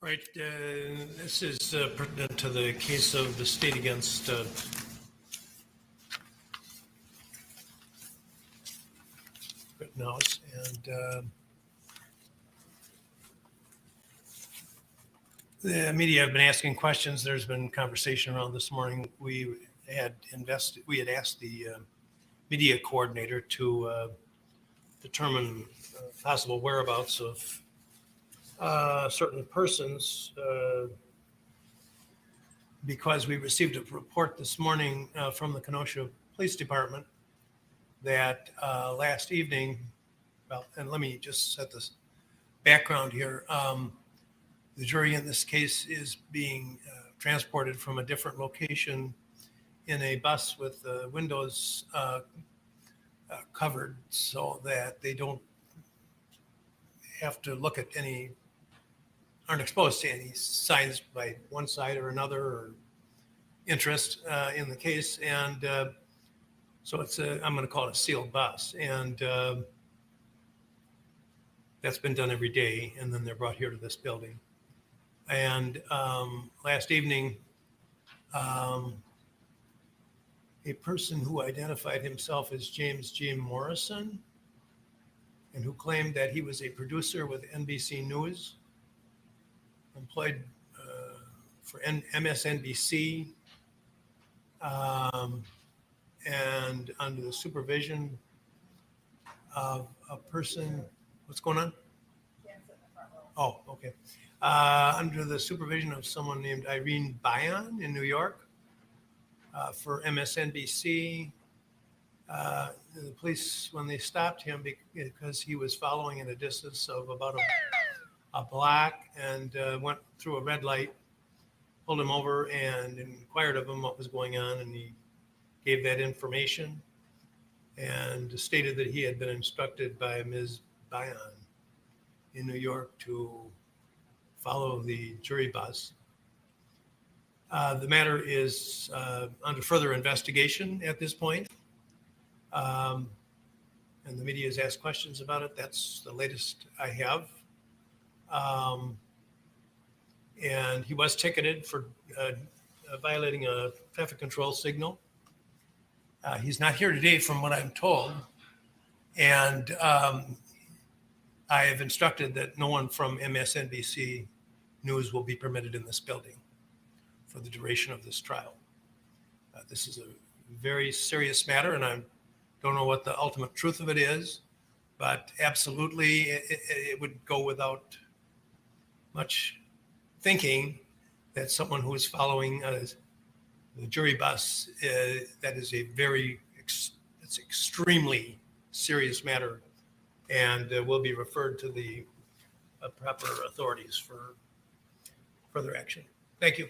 Right. This is pertinent to the case of the state against Rittenhouse. And the media have been asking questions. There's been conversation around this morning. We had asked the media coordinator to determine possible whereabouts of certain persons because we received a report this morning from the Kenosha Police Department that last evening, well, and let me just set this background here. The jury in this case is being transported from a different location in a bus with windows covered so that they don't have to look at aren't exposed to any signs by one side or another or interest in the case. And so I'm going to call it a sealed bus. And that's been done every day. And then they're brought here to this building. And last evening, a person who identified himself as James J. Morrison and who claimed that he was a producer with NBC News, employed for MSNBC, and under the supervision of a person, what's going on? Oh, okay. Under the supervision of someone named Irene Bayan in New York for MSNBC. The police, when they stopped him because he was following at a distance of about a block and went through a red light, pulled him over and inquired of him what was going on, and he gave that information and stated that he had been instructed by Ms. Bayan in New York to follow the jury bus. The matter is under further investigation at this point. And the media has asked questions about it. That's the latest I have. And he was ticketed for violating a traffic control signal. He's not here today from what I'm told. And I have instructed that no one from MSNBC News will be permitted in this building for the duration of this trial. This is a very serious matter, and I don't know what the ultimate truth of it is, but absolutely it would go without much thinking that someone who is following the jury bus, that is it's extremely serious matter and will be referred to the proper authorities for further action. Thank you.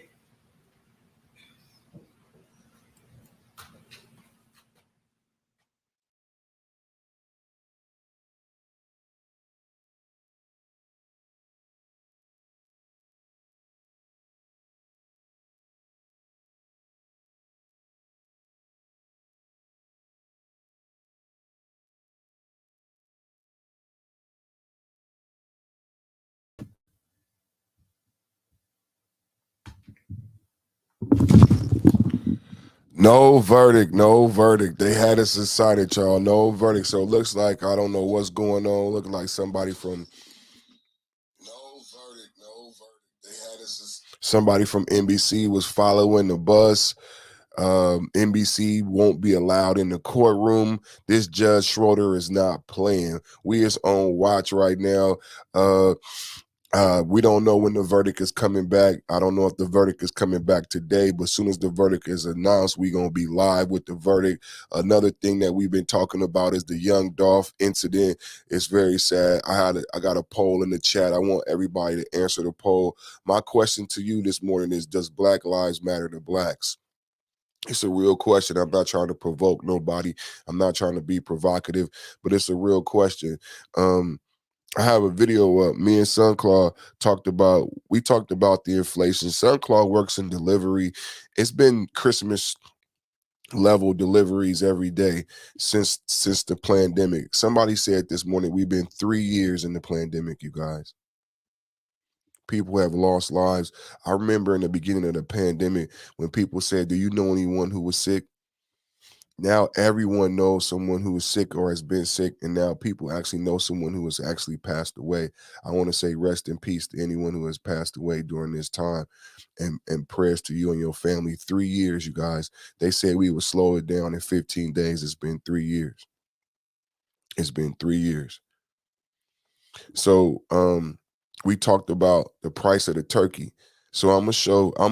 No verdict, no verdict. They had us decided, y'all. No verdict. So it looks like I don't know what's going on. Looking like somebody from They had us. Somebody from NBC was following the bus. NBC won't be allowed in the courtroom. This Judge Schroeder is not playing. We is on watch right now. We don't know when the verdict is coming back. I don't know if the verdict is coming back today, but as soon as the verdict is announced, we're going to be live with the verdict. Another thing that we've been talking about is the young Dolph incident. It's very sad. I got a poll in the chat. I want everybody to answer the poll. My question to you this morning is, does Black Lives Matter to blacks? It's a real question. I'm not trying to provoke nobody. I'm not trying to be provocative, but it's a real question. I have a video up. Me and Sunclaw talked about the inflation. Sunclaw works in delivery. It's been Christmas level deliveries every day since the pandemic. Somebody said this morning, we've been 3 years in the pandemic, you guys. people have lost lives. I remember in the beginning of the pandemic when people said, do you know anyone who was sick? Now everyone knows someone who is sick or has been sick, and now people actually know someone who has actually passed away. I want to say rest in peace to anyone who has passed away during this time, and prayers to you and your family. 3 years, you guys. They said we would slow it down in 15 days. It's been 3 years. It's been 3 years. So we talked about the price of the turkey. So I'm gonna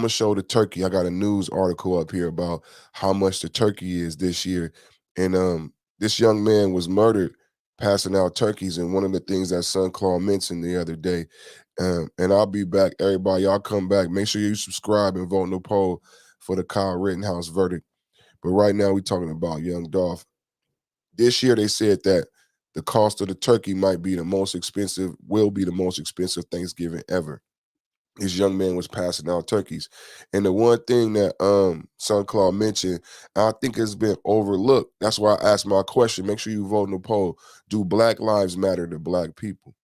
show the turkey. I got a news article up here about how much the turkey is this year. And this young man was murdered passing out turkeys. And one of the things that Son Claw mentioned the other day. And I'll be back. Everybody, y'all come back. Make sure you subscribe and vote in the poll for the Kyle Rittenhouse verdict. But right now we're talking about young Dolph. This year they said that the cost of the turkey might be the most expensive, will be the most expensive Thanksgiving ever. This young man was passing out turkeys. And the one thing that Son Claw mentioned, I think has been overlooked. That's why I asked my question. Make sure you vote in the poll. Do Black lives matter to Black people?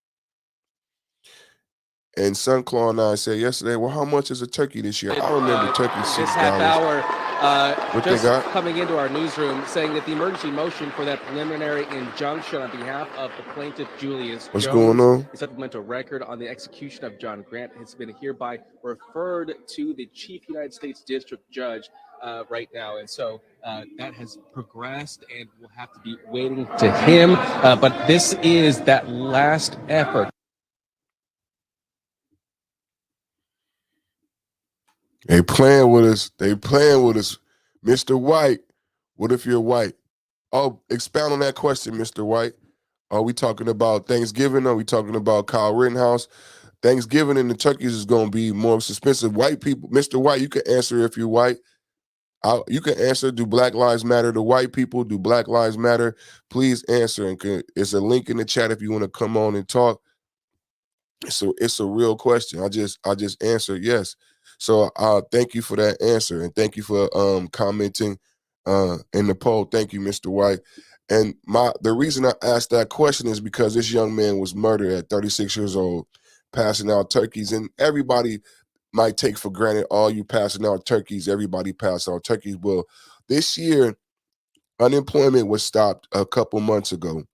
And Son Claw and I said yesterday, well, how much is a turkey this year? I remember turkey $6. This half hour, What just they got? coming into our newsroom, saying that the emergency motion for that preliminary injunction on behalf of the plaintiff Julius What's Jones, going on? a supplemental record on the execution of John Grant, has been hereby referred to the Chief United States District Judge right now, and so that has progressed, and we'll have to be waiting to him. But this is that last effort. They playing with us. They playing with us. Mr. White, what if you're white? Oh, expound on that question, Mr. White. Are we talking about Thanksgiving? Are we talking about Kyle Rittenhouse? Thanksgiving and the turkeys is going to be more expensive. White people, Mr. White, you can answer if you're white. You can answer, do Black Lives Matter to white people? Do Black Lives Matter? Please answer. And it's a link in the chat if you want to come on and talk. So it's a real question. I just answered yes. So thank you for that answer, and thank you for commenting in the poll. Thank you, Mr. White. And the reason I asked that question is because this young man was murdered at 36 years old, passing out turkeys, and everybody might take for granted, all you passing out turkeys, everybody pass out turkeys. Well, this year unemployment was stopped a couple months ago.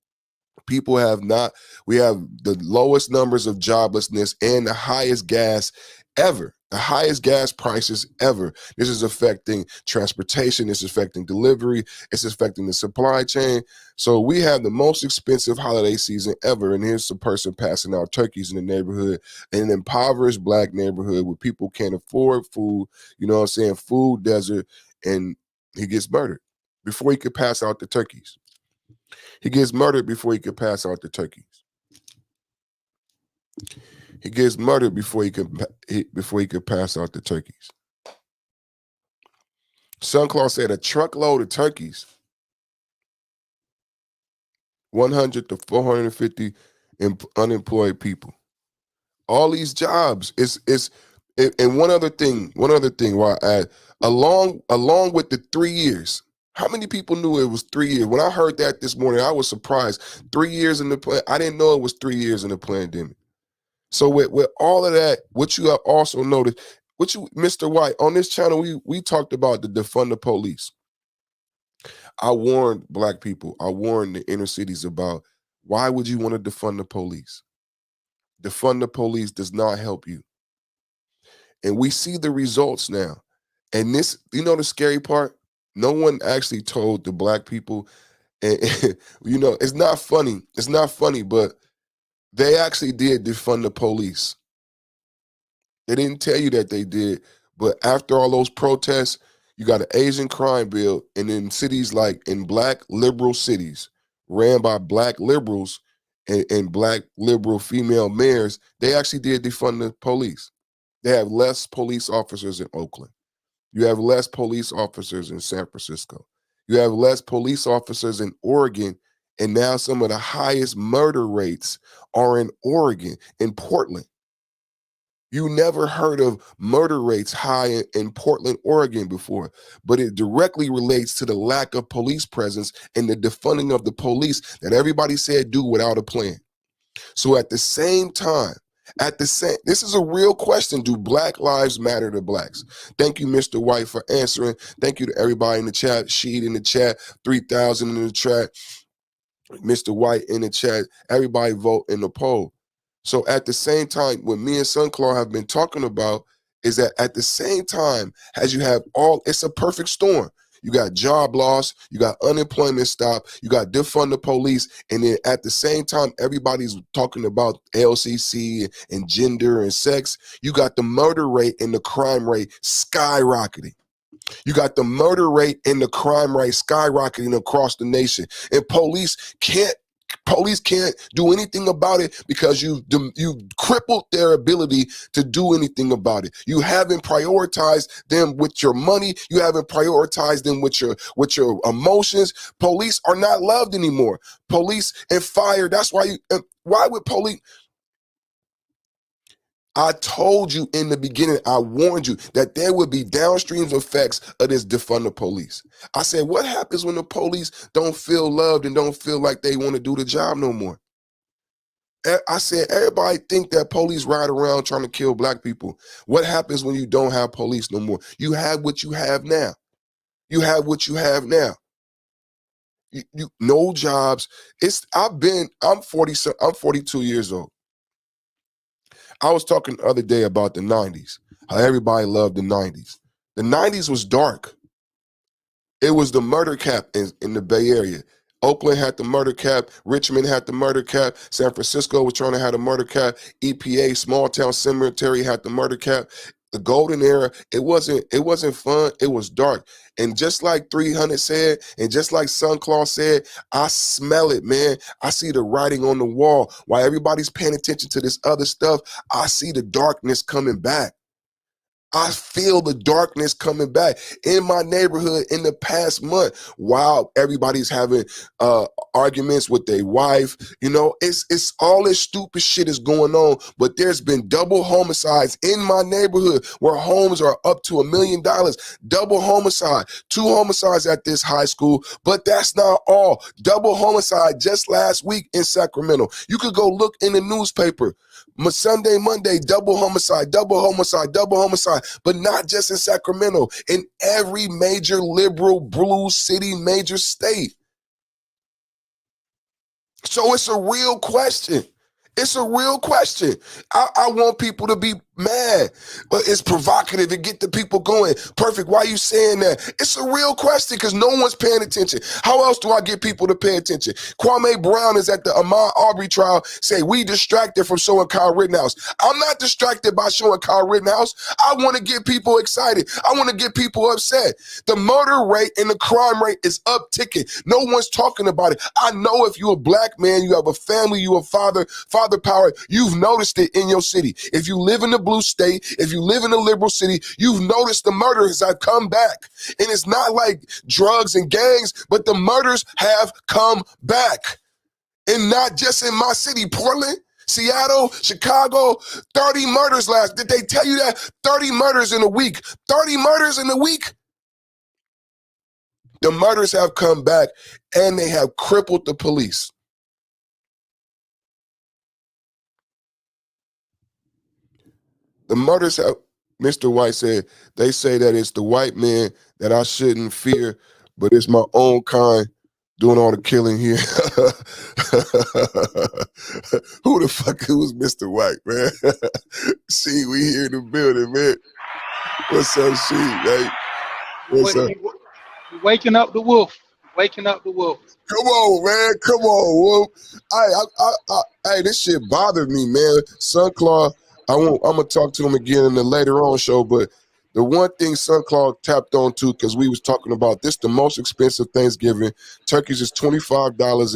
People have not, we have the lowest numbers of joblessness and the highest gas ever, the highest gas prices ever. This is affecting transportation, it's affecting delivery, it's affecting the supply chain. So we have the most expensive holiday season ever. And here's a person passing out turkeys in the neighborhood, in an impoverished Black neighborhood where people can't afford food, you know what I'm saying, food desert, and he gets murdered before he could pass out the turkeys. He gets murdered before he could pass out the turkeys. He gets murdered before he could pass out the turkeys. Son Claw said a truckload of turkeys, 100 to 450 unemployed people. All these jobs. And one other thing. Why I add, along with the 3 years. How many people knew it was 3 years? When I heard that this morning, I was surprised. 3 years in the I didn't know it was 3 years in the pandemic. So with all of that, what you have also noticed, Mr. White, on this channel, we talked about the defund the police. I warned Black people, I warned the inner cities about, why would you want to defund the police? Defund the police does not help you. And we see the results now. And this, you know, the scary part, no one actually told the Black people, and you know, it's not funny, but they actually did defund the police. They didn't tell you that they did, but after all those protests, you got an Asian crime bill, and in cities like in Black liberal cities, ran by Black liberals and Black liberal female mayors, they actually did defund the police. They have less police officers in Oakland. You have less police officers in San Francisco. You have less police officers in Oregon, and now some of the highest murder rates are in Oregon, in Portland. You never heard of murder rates high in Portland, Oregon before, but it directly relates to the lack of police presence and the defunding of the police that everybody said do without a plan. So at the same time At the same, this is a real question. Do Black lives matter to blacks? Thank you, Mr. White, for answering. Thank you to everybody in the chat. Sheed in the chat, 3,000 in the chat, Mr. White in the chat. Everybody vote in the poll. So at the same time, what me and Sunclaw have been talking about is that at the same time, as you have it's a perfect storm. You got job loss, you got unemployment stop, you got defund the police, and then at the same time, everybody's talking about LCC and gender and sex. You got the murder rate and the crime rate skyrocketing. You got the murder rate and the crime rate skyrocketing across the nation, and police can't do anything about it because you crippled their ability to do anything about it. You haven't prioritized them with your money. You haven't prioritized them with your emotions. Police are not loved anymore. Police and fire. That's why why would police? I told you in the beginning, I warned you that there would be downstream effects of this defund the police. I said, what happens when the police don't feel loved and don't feel like they want to do the job no more? I said, everybody think that police ride around trying to kill black people. What happens when you don't have police no more? You have what you have now. You have what you have now. You no jobs. I'm 42 years old. I was talking the other day about the 90s, how everybody loved the 90s. The 90s was dark. It was the murder cap in the Bay Area. Oakland had the murder cap. Richmond had the murder cap. San Francisco was trying to have the murder cap. EPA, small town cemetery, had the murder cap. The golden era, it wasn't fun. It was dark. And just like 300 said, and just like Sunclaw said, I smell it, man. I see the writing on the wall. While everybody's paying attention to this other stuff, I see the darkness coming back. I feel the darkness coming back in my neighborhood in the past month. While everybody's having arguments with their wife, it's all this stupid shit is going on. But there's been double homicides in my neighborhood where homes are up to $1 million. Double homicide, 2 homicides at this high school. But that's not all. Double homicide just last week in Sacramento. You could go look in the newspaper. Sunday, Monday, double homicide, double homicide, double homicide, but not just in Sacramento, in every major liberal blue city, major state. So it's a real question. It's a real question. I want people to be mad, but it's provocative and get the people going. Perfect. Why are you saying that? It's a real question because no one's paying attention. How else do I get people to pay attention? Kwame Brown is at the Ahmaud Arbery trial. Say we distracted from showing Kyle Rittenhouse. I'm not distracted by showing Kyle Rittenhouse. I want to get people excited. I want to get people upset. The murder rate and the crime rate is upticking. No one's talking about it. I know if you're a black man, you have a family, you a father power, you've noticed it in your city. If you live in the blue state, if you live in a liberal city, you've noticed the murders have come back. And it's not like drugs and gangs, but the murders have come back. And not just in my city, Portland, Seattle, Chicago, 30 murders last. Did they tell you that? 30 murders in a week. 30 murders in a week. The murders have come back and they have crippled the police. The murders have, Mr. White said, they say that it's the white man that I shouldn't fear, but it's my own kind doing all the killing here. Who the fuck was Mr. White, man? See, we here in the building, man. What's up, she, man? What's up? Waking up the wolf. Waking up the wolf. Come on, man. Come on, wolf. Hey, this shit bothered me, man. Sunclaw, I'm gonna talk to him again in the later on show, but the one thing Sunclaw tapped on to, because we was talking about this, the most expensive Thanksgiving. Turkeys is $25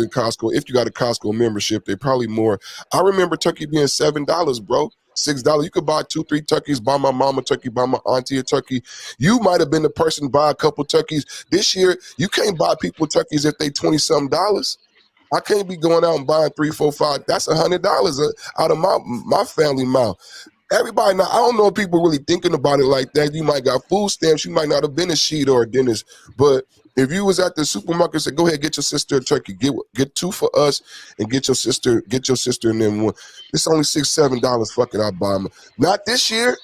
in Costco. If you got a Costco membership, they probably more. I remember turkey being $7, bro. $6. You could buy 2-3 turkeys, buy my mama a turkey, buy my auntie a turkey. You might have been the person to buy a couple turkeys. This year, you can't buy people turkeys if they $20-something. I can't be going out and buying 3, 4, 5. That's $100 out of my family mouth. everybody now, I don't know if people really thinking about it like that. You might got food stamps, you might not have been a sheet or a dentist, but if you was at the supermarket and said, go ahead, get your sister a turkey, get 2 for us and get your sister and then one. It's only $6-7. Fuck it, I'll buy them. Not this year.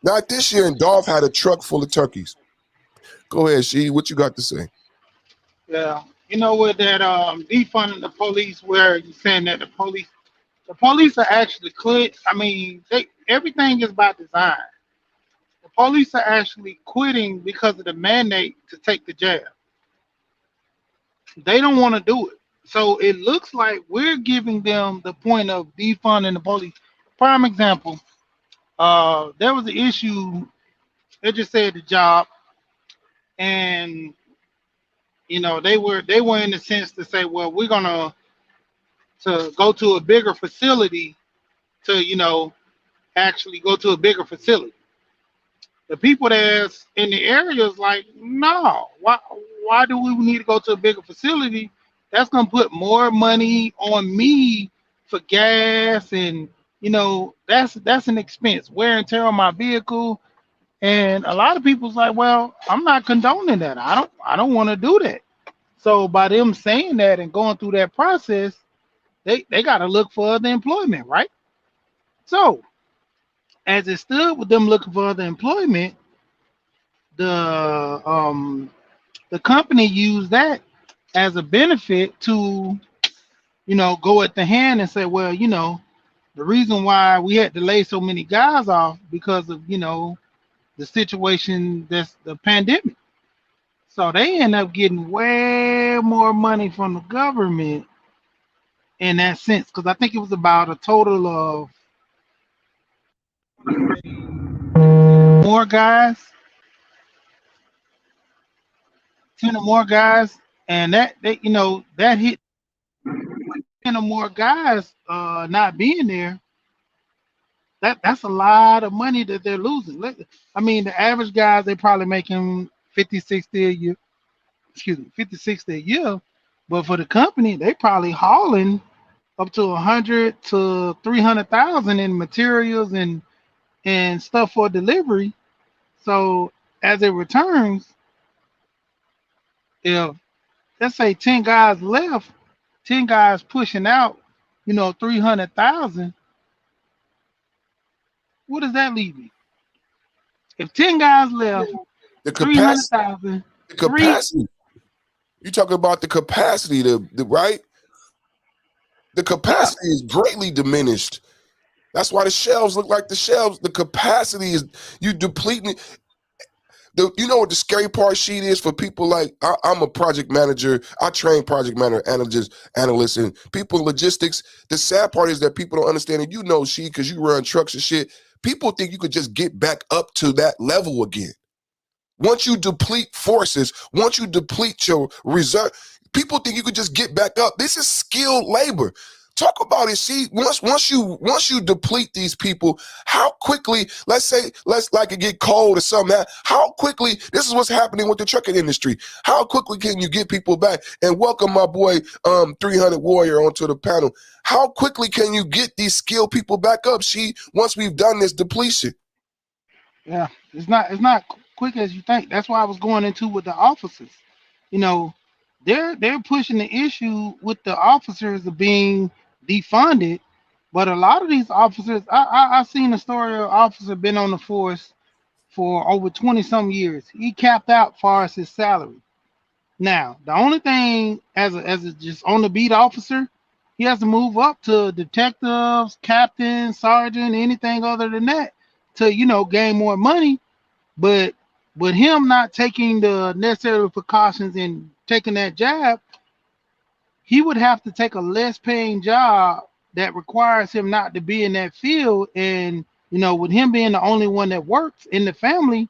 Not this year. And Dolph had a truck full of turkeys. Go ahead, She. What you got to say? Yeah. You know, with that defunding the police, where you're saying that the police are actually quit. I mean, everything is by design. The police are actually quitting because of the mandate to take the jab. They don't want to do it. So it looks like we're giving them the point of defunding the police. Prime example, there was an issue. They just said the job, and they were in the sense to say, well, we're gonna to go to a bigger facility to actually go to a bigger facility. The people that's in the area is like, no, why do we need to go to a bigger facility? That's gonna put more money on me for gas, and that's an expense, wear and tear on my vehicle. And a lot of people's like, well, I'm not condoning that. I don't want to do that. So by them saying that and going through that process, they got to look for other employment, right? So as it stood with them looking for other employment, the company used that as a benefit to go at the hand and say, well, the reason why we had to lay so many guys off because of the situation, that's the pandemic. So they end up getting way more money from the government in that sense, because I think it was about a total of more guys, 10 or more guys, and that hit 10 or more guys not being there. That's a lot of money that they're losing. I mean, the average guys, they probably making 50, 60 a year. Excuse me, 50, 60 a year. But for the company, they probably hauling up to 100 to 300,000 in materials and stuff for delivery. So as it returns, if let's say 10 guys left, 10 guys pushing out, 300,000, what does that leave me? If 10 guys left, The capacity. 300,000, The capacity. You talking about the capacity, the right? The capacity is greatly diminished. That's why the shelves look like the shelves. The capacity is you depleting. You know what the scary part sheet is for people like I'm a project manager. I train project manager analysts, and people in logistics. The sad part is that people don't understand it. She, because you run trucks and shit. People think you could just get back up to that level again. Once you deplete forces, once you deplete your reserve, people think you could just get back up. This is skilled labor. Talk about it. See, once you deplete these people, how quickly, let's like it get cold or something, how quickly, this is what's happening with the trucking industry. How quickly can you get people back? And welcome my boy 300 Warrior onto the panel. How quickly can you get these skilled people back up, once we've done this depletion? Yeah, it's not quick as you think. That's why I was going into with the officers. You know, they're pushing the issue with the officers of being defunded, but a lot of these officers, I seen a story of an officer been on the force for over 20 some years. He capped out far as his salary. Now, the only thing as a just on the beat officer, he has to move up to detectives, captain, sergeant, anything other than that to gain more money. But with him not taking the necessary precautions and taking that jab, he would have to take a less paying job that requires him not to be in that field. And with him being the only one that works in the family,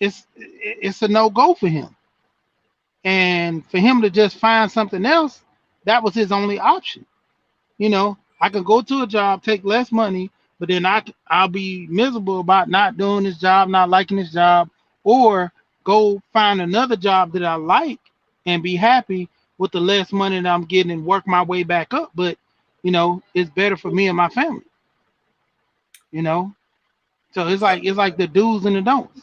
it's a no go for him. And for him to just find something else, that was his only option. I could go to a job, take less money, but then I'll be miserable about not doing this job, not liking this job, or go find another job that I like and be happy with the less money that I'm getting and work my way back up. But it's better for me and my family. you know. So it's like the do's and the don'ts.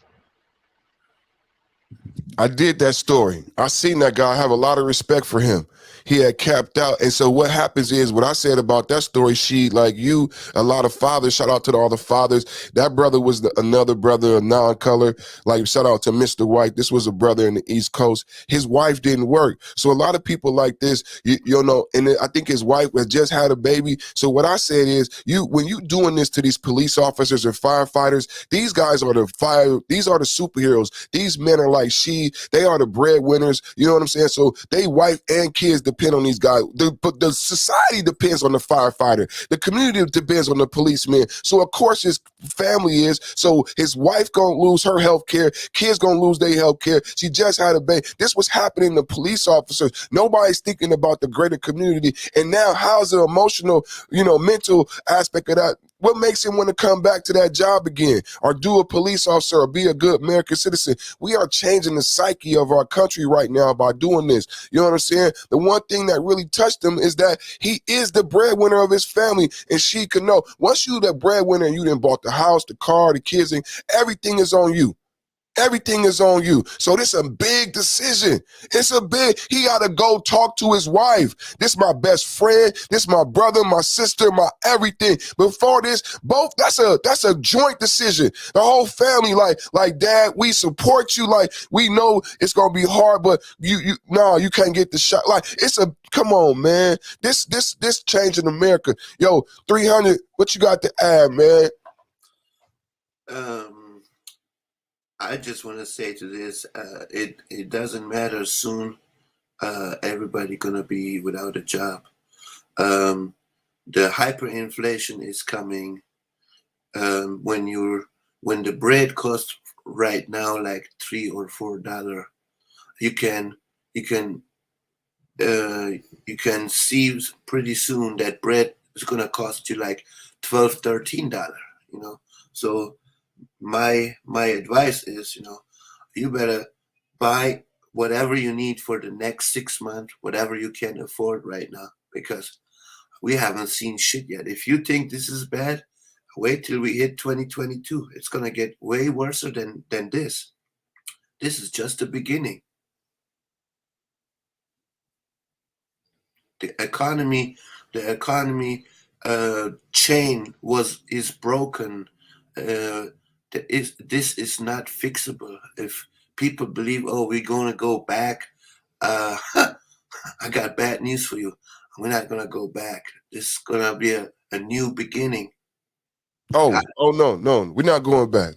I did that story. I seen that guy. I have a lot of respect for him. He had capped out. And so what happens is what I said about that story, she, like you, a lot of fathers, shout out to all the fathers. That brother was another brother, a non-color. Like, shout out to Mr. White. This was a brother in the East Coast. His wife didn't work. So a lot of people like this, you know, and I think his wife had just had a baby. So what I said is, when you doing this to these police officers and firefighters, these guys are these are the superheroes. These men are like they are the breadwinners. You know what I'm saying? So they wife and kids depend on these guys. But the society depends on the firefighter. The community depends on the policeman. So of course his family is. So his wife gonna lose her health care. Kids gonna lose their health care. She just had a baby. This was happening to police officers. Nobody's thinking about the greater community. And now how's the emotional, mental aspect of that? What makes him want to come back to that job again or do a police officer or be a good American citizen? We are changing the psyche of our country right now by doing this. You know what I'm saying? The one thing that really touched him is that he is the breadwinner of his family, and she could know once you the breadwinner and you done bought the house, the car, the kids, and everything is on you. Everything is on you. So this is a big decision. He got to go talk to his wife. This my best friend. This my brother, my sister, my everything. Before this, that's a joint decision. The whole family, like dad, we support you. Like we know it's going to be hard, but you can't get the shot. Like come on, man. This changing America. Yo, 300, what you got to add, man? I just want to say to this, it doesn't matter soon. Everybody gonna be without a job. The hyperinflation is coming. When the bread costs right now like $3 or $4, you can see pretty soon that bread is gonna cost you like $12, $13. So. My advice is, you better buy whatever you need for the next 6 months, whatever you can afford right now, because we haven't seen shit yet. If you think this is bad, wait till we hit 2022. It's going to get way worse than this. This is just the beginning. The economy chain is broken. This is not fixable. If people believe, we're going to go back, I got bad news for you. We're not going to go back. This is going to be a new beginning. No, we're not going back.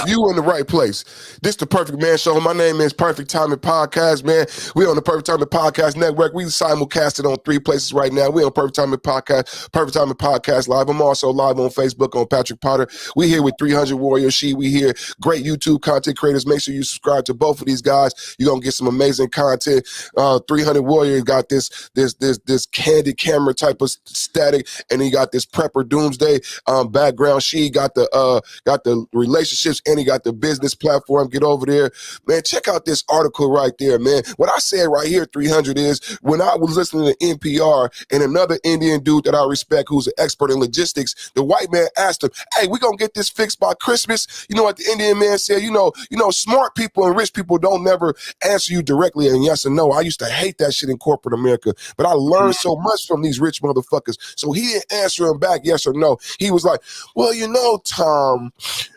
You in the right place. This the Perfect Man Show. My name is Perfect Timing Podcast, man. We on the Perfect Timing Podcast Network. We simulcasted on 3 places right now. We on Perfect Timing Podcast Live. I'm also live on Facebook on Patrick Potter. We here with 300 Warrior She. We here, great YouTube content creators. Make sure you subscribe to both of these guys. You're gonna get some amazing content. 300 Warrior got this candid camera type of static, and he got this Prepper Doomsday background. She got the relationships, and he got the business platform. Get over there, man. Check out this article right there, man. What I said right here, 300, is when I was listening to NPR and another Indian dude that I respect who's an expert in logistics, the white man asked him, hey, we gonna get this fixed by Christmas? You know what the Indian man said? Smart people and rich people don't never answer you directly and yes or no. I used to hate that shit in corporate America, but I learned so much from these rich motherfuckers. So he didn't answer him back yes or no. He was like, well, Tom,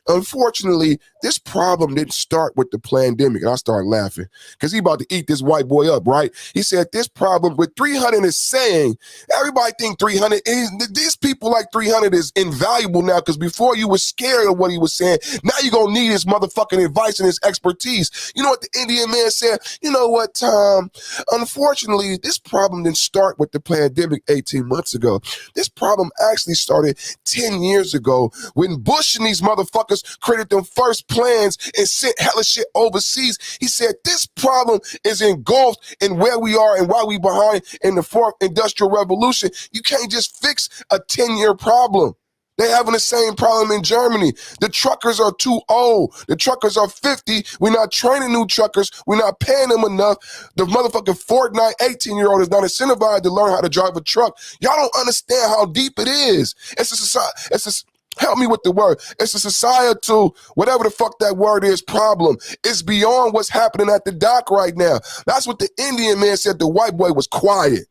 unfortunately, this problem didn't start with the pandemic. And I started laughing because he about to eat this white boy up, right? He said this problem with 300 is saying, everybody think 300, these people like 300 is invaluable now because before you were scared of what he was saying, now you're going to need his motherfucking advice and his expertise. You know what the Indian man said? You know what, Tom? Unfortunately, this problem didn't start with the pandemic 18 months ago. This problem actually started 10 years ago when Bush and these motherfuckers created them first plans and sent hella shit overseas. He said this problem is engulfed in where we are and why we behind in the 4th industrial revolution. You can't just fix a 10-year problem. They're having the same problem in Germany. The truckers are too old. The truckers are 50. We're not training new truckers. We're not paying them enough. The motherfucking Fortnite 18-year-old is not incentivized to learn how to drive a truck. Y'all don't understand how deep it is. Help me with the word. It's a societal, whatever the fuck that word is, problem. It's beyond what's happening at the dock right now. That's what the Indian man said. The white boy was quiet.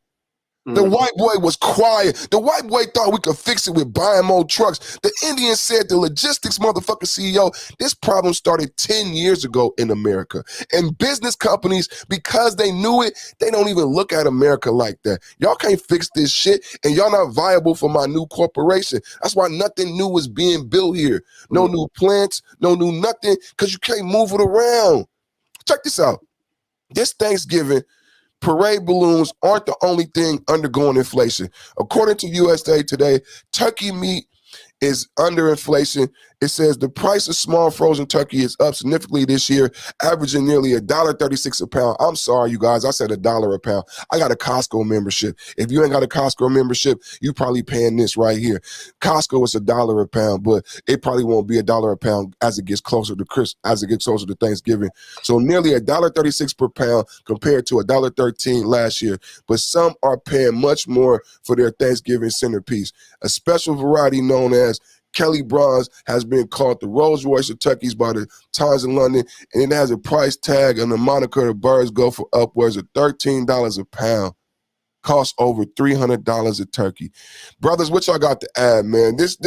The white boy was quiet. The white boy thought we could fix it with buying more trucks. The Indian said, the logistics motherfucker CEO, this problem started 10 years ago in America. And business companies, because they knew it, they don't even look at America like that. Y'all can't fix this shit, and y'all not viable for my new corporation. That's why nothing new is being built here. No new plants, no new nothing, because you can't move it around. Check this out. This Thanksgiving, parade balloons aren't the only thing undergoing inflation. According to USA Today, turkey meat is under inflation. It says the price of small frozen turkey is up significantly this year, averaging nearly $1.36 a pound. I'm sorry, you guys. I said $1 a pound. I got a Costco membership. If you ain't got a Costco membership, you probably paying this right here. Costco is $1 a pound, but it probably won't be $1 a pound as it gets closer to Thanksgiving. So nearly $1.36 per pound compared to $1.13 last year. But some are paying much more for their Thanksgiving centerpiece. A special variety known as Kelly Bronze has been called the Rolls Royce of turkeys by the Times in London, and it has a price tag and the moniker. The birds go for upwards of $13 a pound. Costs over $300 a turkey. Brothers, what y'all got to add, man? This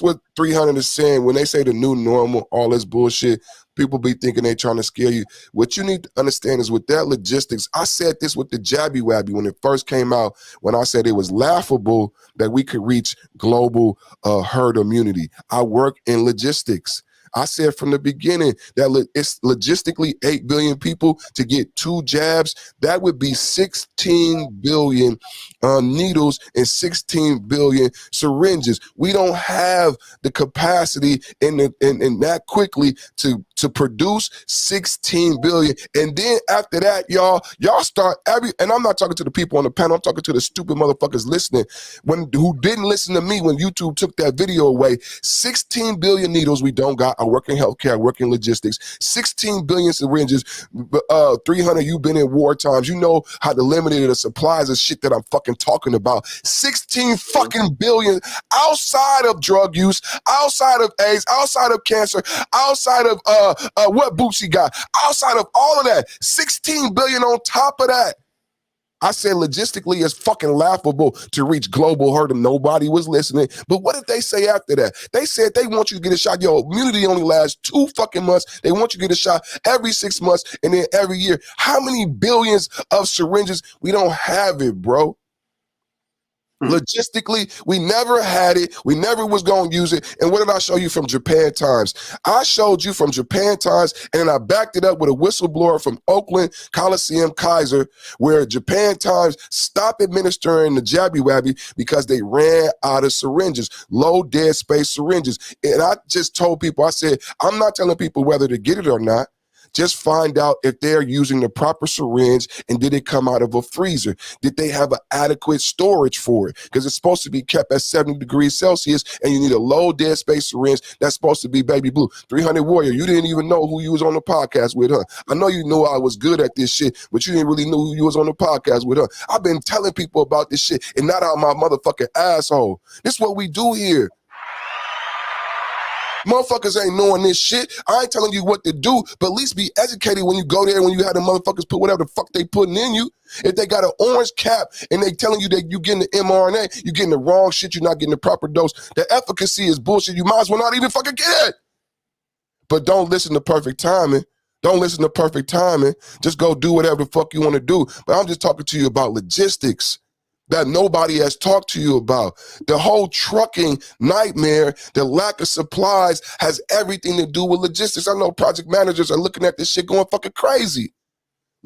what 300 is saying when they say the new normal, all this bullshit. People be thinking they trying to scare you. What you need to understand is with that logistics, I said this with the Jabby Wabby when it first came out, when I said it was laughable that we could reach global herd immunity. I work in logistics. I said from the beginning that it's logistically 8 billion people to get 2 jabs. That would be 16 billion needles and 16 billion syringes. We don't have the capacity in that quickly to produce 16 billion. And then after that, y'all start and I'm not talking to the people on the panel, I'm talking to the stupid motherfuckers listening who didn't listen to me when YouTube took that video away. 16 billion needles we don't got. I work in healthcare, I work in logistics. 16 billion syringes. 300, you've been in war times. You know how the limited the supplies of shit that I'm fucking talking about. 16 fucking billion outside of drug use, outside of AIDS, outside of cancer, outside of what Bootsy got, outside of all of that. 16 billion on top of that. I said logistically it's fucking laughable to reach global herd and nobody was listening. But what did they say after that? They said they want you to get a shot. Yo, immunity only lasts 2 fucking months. They want you to get a shot every 6 months and then every year. How many billions of syringes? We don't have it, bro. Logistically, we never had it. We never was going to use it. And what did I show you from Japan Times? I showed you from Japan Times, and then I backed it up with a whistleblower from Oakland Coliseum Kaiser, where Japan Times stopped administering the Jabby Wabby because they ran out of syringes, low dead space syringes. And I just told people, I said, I'm not telling people whether to get it or not. Just find out if they're using the proper syringe and did it come out of a freezer? Did they have an adequate storage for it? Because it's supposed to be kept at 70 degrees Celsius and you need a low dead space syringe that's supposed to be baby blue. 300 Warrior, you didn't even know who you was on the podcast with, huh? I know you knew I was good at this shit, but you didn't really know who you was on the podcast with, huh? I've been telling people about this shit and not out my motherfucking asshole. This is what we do here. Motherfuckers ain't knowing this shit. I ain't telling you what to do, but at least be educated when you go there, when you have the motherfuckers put whatever the fuck they putting in you. If they got an orange cap and they telling you that you getting the mRNA, you getting the wrong shit, you're not getting the proper dose. The efficacy is bullshit. You might as well not even fucking get it. But don't listen to perfect timing. Don't listen to perfect timing. Just go do whatever the fuck you want to do. But I'm just talking to you about logistics that nobody has talked to you about. The whole trucking nightmare, the lack of supplies has everything to do with logistics. I know project managers are looking at this shit going fucking crazy.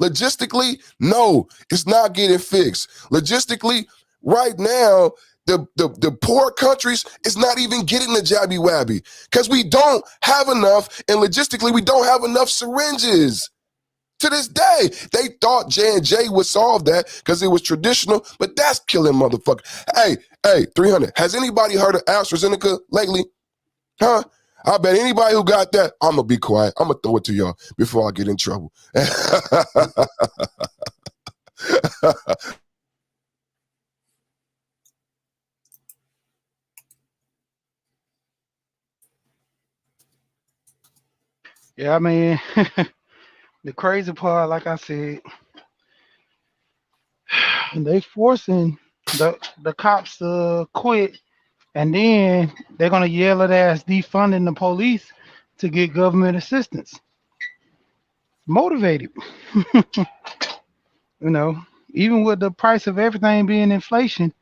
Logistically, no, it's not getting fixed. Logistically, right now, the poor countries is not even getting the Jabby Wabby because we don't have enough, and logistically, we don't have enough syringes. To this day, they thought J&J would solve that because it was traditional, but that's killing motherfuckers. Hey, 300. Has anybody heard of AstraZeneca lately? Huh? I bet anybody who got that, I'm going to be quiet. I'm going to throw it to y'all before I get in trouble. Yeah, I mean, the crazy part, like I said, they forcing the cops to quit, and then they're gonna yell at ass defunding the police to get government assistance. Motivated, you know. Even with the price of everything being inflation,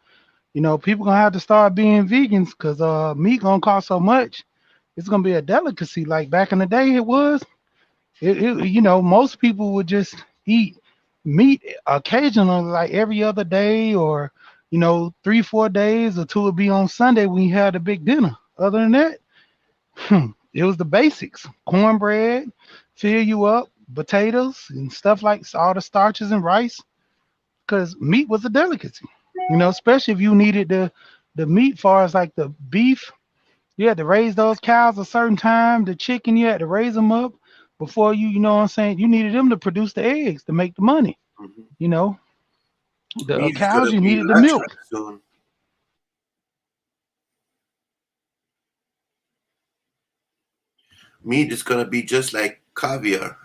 people gonna have to start being vegans because meat gonna cost so much. It's gonna be a delicacy like back in the day it was. Most people would just eat meat occasionally, like every other day, or 3, 4 days, or two would be on Sunday when you had a big dinner. Other than that, it was the basics: cornbread, fill you up, potatoes and stuff like all the starches and rice, because meat was a delicacy. Especially if you needed the meat, far as like the beef, you had to raise those cows a certain time. The chicken, you had to raise them up before you know what I'm saying. You needed them to produce the eggs to make the money. Mhm. You know, the Meat is gonna cows, you be needed the luxury milk. soon. Meat is gonna be just like caviar,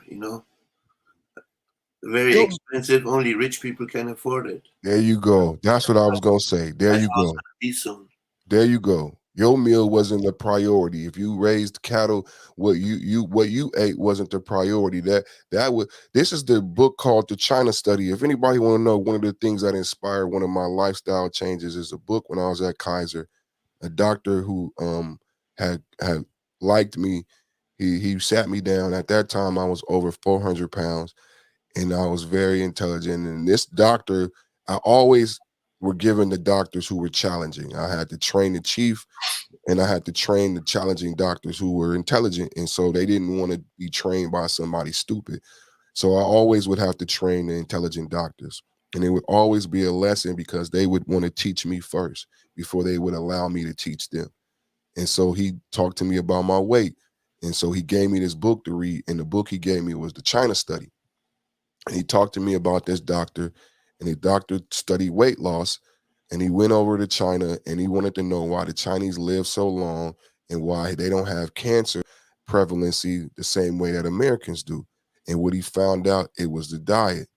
very Yo, expensive. Only rich people can afford it. There you go. That's what I was gonna say. There That's you how it's go. gonna be soon. There you go. Your meal wasn't the priority. If you raised cattle, what you ate wasn't the priority. That would this is the book called The China Study. If anybody want to know, one of the things that inspired one of my lifestyle changes is a book when I was at Kaiser. A doctor who had liked me. He sat me down. At that time, I was over 400 pounds and I was very intelligent. And this doctor, I always were given the doctors who were challenging. I had to train the chief and I had to train the challenging doctors who were intelligent. And so they didn't want to be trained by somebody stupid. So I always would have to train the intelligent doctors. And it would always be a lesson because they would want to teach me first before they would allow me to teach them. And so he talked to me about my weight. And so he gave me this book to read. And the book he gave me was the China Study. And he talked to me about this doctor, and the doctor studied weight loss, and he went over to China and he wanted to know why the Chinese live so long and why they don't have cancer prevalency the same way that Americans do. And what he found out, it was the diet.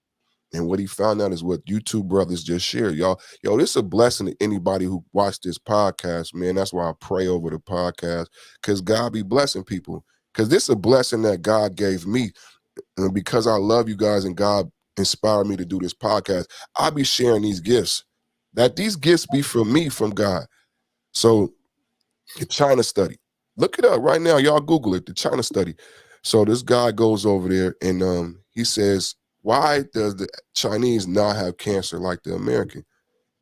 And what he found out is what you two brothers just shared. Y'all, yo, this is a blessing to anybody who watched this podcast, man. That's why I pray over the podcast, because God be blessing people. Because this is a blessing that God gave me, and because I love you guys and God inspired me to do this podcast, I'll be sharing these gifts. That these gifts be from me, from God. So the China Study. Look it up right now. Y'all Google it, the China Study. So this guy goes over there and he says, why does the Chinese not have cancer like the American?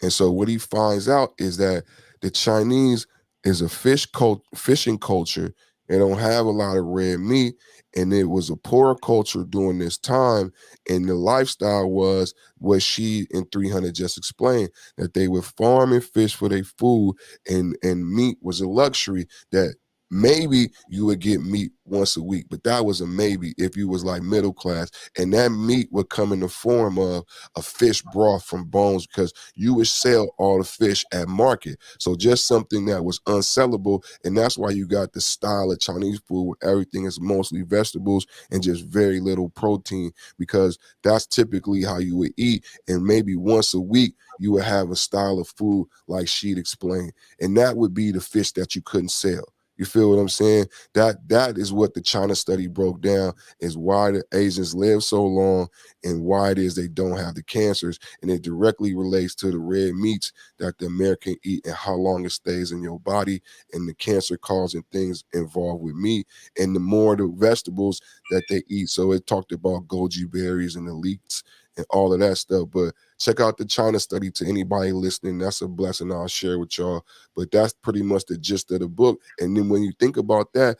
And so what he finds out is that the Chinese is a fishing culture. They don't have a lot of red meat, and it was a poor culture during this time. And the lifestyle was what she and 300 just explained, that they would farm and fish for their food, and meat was a luxury that maybe you would get meat once a week, but that was a maybe if you was like middle class. And that meat would come in the form of a fish broth from bones, because you would sell all the fish at market. So just something that was unsellable. And that's why you got the style of Chinese food where everything is mostly vegetables and just very little protein, because that's typically how you would eat. And maybe once a week, you would have a style of food like she'd explained. And that would be the fish that you couldn't sell. You feel what I'm saying? That is what the China Study broke down, is why the Asians live so long and why it is they don't have the cancers. And it directly relates to the red meats that the American eat and how long it stays in your body and the cancer causing things involved with meat, and the more the vegetables that they eat. So it talked about goji berries and the leeks and all of that stuff. But check out the China Study to anybody listening. That's a blessing I'll share with y'all. But that's pretty much the gist of the book. And then when you think about that,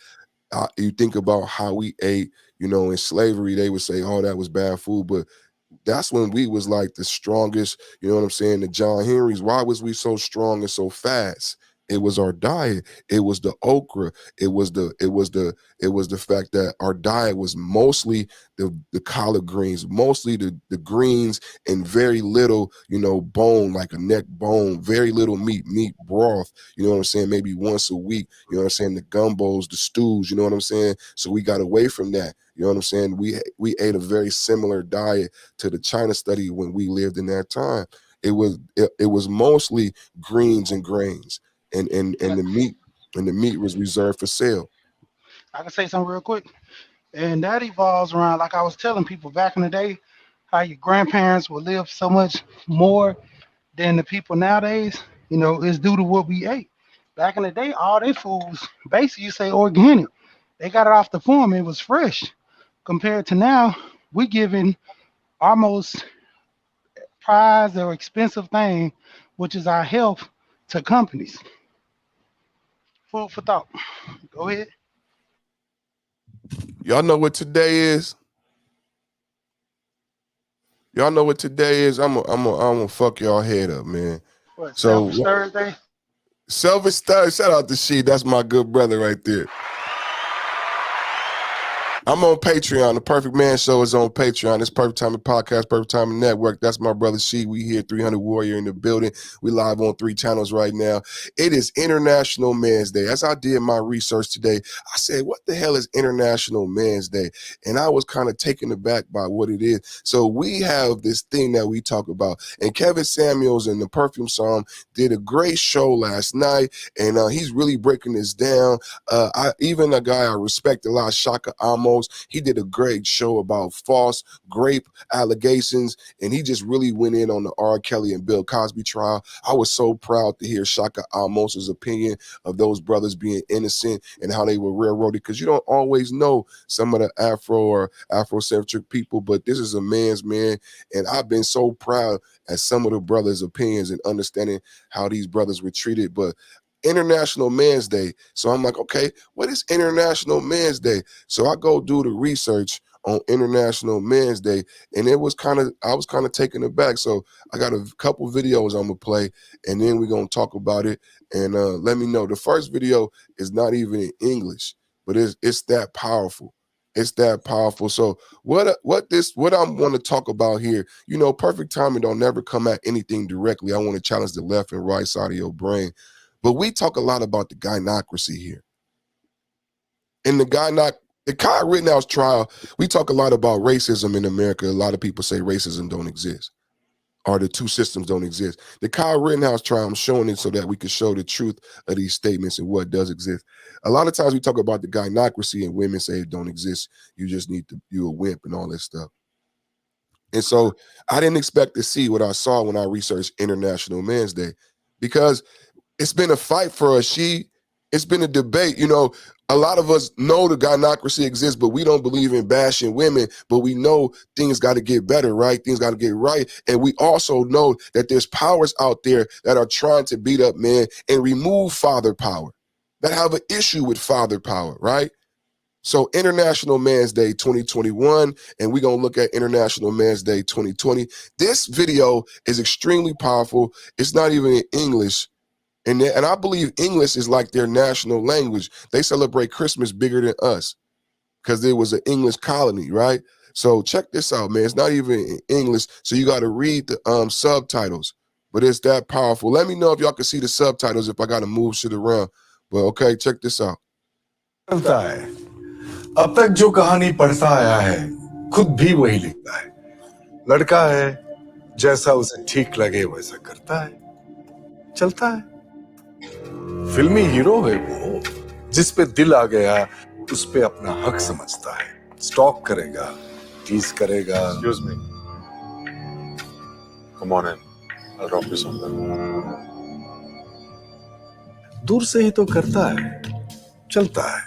you think about how we ate, in slavery. They would say, oh, that was bad food. But that's when we was like the strongest, you know what I'm saying? The John Henrys, why was we so strong and so fast? It was our diet. It was the okra. It was the fact that our diet was mostly the collard greens, mostly the greens, and very little, bone, like a neck bone, very little meat broth, you know what I'm saying? Maybe once a week, you know what I'm saying? The gumbos, the stews, you know what I'm saying? So we got away from that. You know what I'm saying? We ate a very similar diet to the China study when we lived in that time. It was mostly greens and grains, and the meat was reserved for sale. I can say something real quick. And that evolves around, like I was telling people back in the day, how your grandparents would live so much more than the people nowadays. It's due to what we ate. Back in the day, all their foods, basically, you say organic. They got it off the farm. It was fresh. Compared to now, we're giving our most prized or expensive thing, which is our health, to companies. Food for thought. Go ahead. Y'all know what today is? Y'all know what today is? I'm gonna fuck y'all head up, man. What, So Selfish Thursday? Selfish Thursday. Shout out to She. That's my good brother right there. I'm on Patreon. The Perfect Man Show is on Patreon. It's Perfect Timing Podcast, Perfect Timing Network. That's my brother She. We here, 300 Warrior in the building. We live on 3 channels right now. It is International Men's Day. As I did my research today, I said, what the hell is International Men's Day? And I was kind of taken aback by what it is. So we have this thing that we talk about. And Kevin Samuels and the Perfume Psalm did a great show last night. And he's really breaking this down. Even a guy I respect a lot, Shaka Amos, he did a great show about false grape allegations, and he just really went in on the R. Kelly and Bill Cosby trial. I was so proud to hear Shaka Amos's opinion of those brothers being innocent and how they were railroaded, because you don't always know some of the Afro or Afrocentric people, but this is a man's man, and I've been so proud at some of the brothers' opinions and understanding how these brothers were treated. But International Men's Day. So I'm like, okay, what is International Men's Day? So I go do the research on International Men's Day, and I was kind of taken aback. So I got a couple videos I'm gonna play, and then we're gonna talk about it. And let me know. The first video is not even in English, but it's that powerful. It's that powerful. So what I want to talk about here, perfect timing don't never come at anything directly. I want to challenge the left and right side of your brain. But we talk a lot about the gynocracy here. In the Kyle Rittenhouse trial, we talk a lot about racism in America. A lot of people say racism don't exist, or the two systems don't exist. The Kyle Rittenhouse trial, I'm showing it so that we can show the truth of these statements and what does exist. A lot of times we talk about the gynocracy and women say it don't exist. You just you a wimp and all this stuff. And so I didn't expect to see what I saw when I researched International Men's Day, because it's been a fight for us. It's been a debate. A lot of us know the gynocracy exists, but we don't believe in bashing women. But we know things got to get better, right? Things got to get right. And we also know that there's powers out there that are trying to beat up men and remove father power, that have an issue with father power, right? So International Men's Day 2021, and we're going to look at International Men's Day 2020. This video is extremely powerful. It's not even in English. And I believe English is like their national language. They celebrate Christmas bigger than us because there was an English colony, right? So check this out, man. It's not even in English, so you got to read the subtitles. But it's that powerful. Let me know if y'all can see the subtitles if I got to move shit around. But okay, check this out. चलता है अब तक जो कहानी पढ़ता आया है खुद भी वही लिखता है लड़का है जैसा उसे ठीक लगे वैसा करता है चलता है फिल्मी हीरो है वो जिस पे दिल आ गया उस पे अपना हक समझता है स्टॉक करेगा टीज करेगा Excuse me. Come on in. I'll drop you something. दूर से ही तो करता है चलता है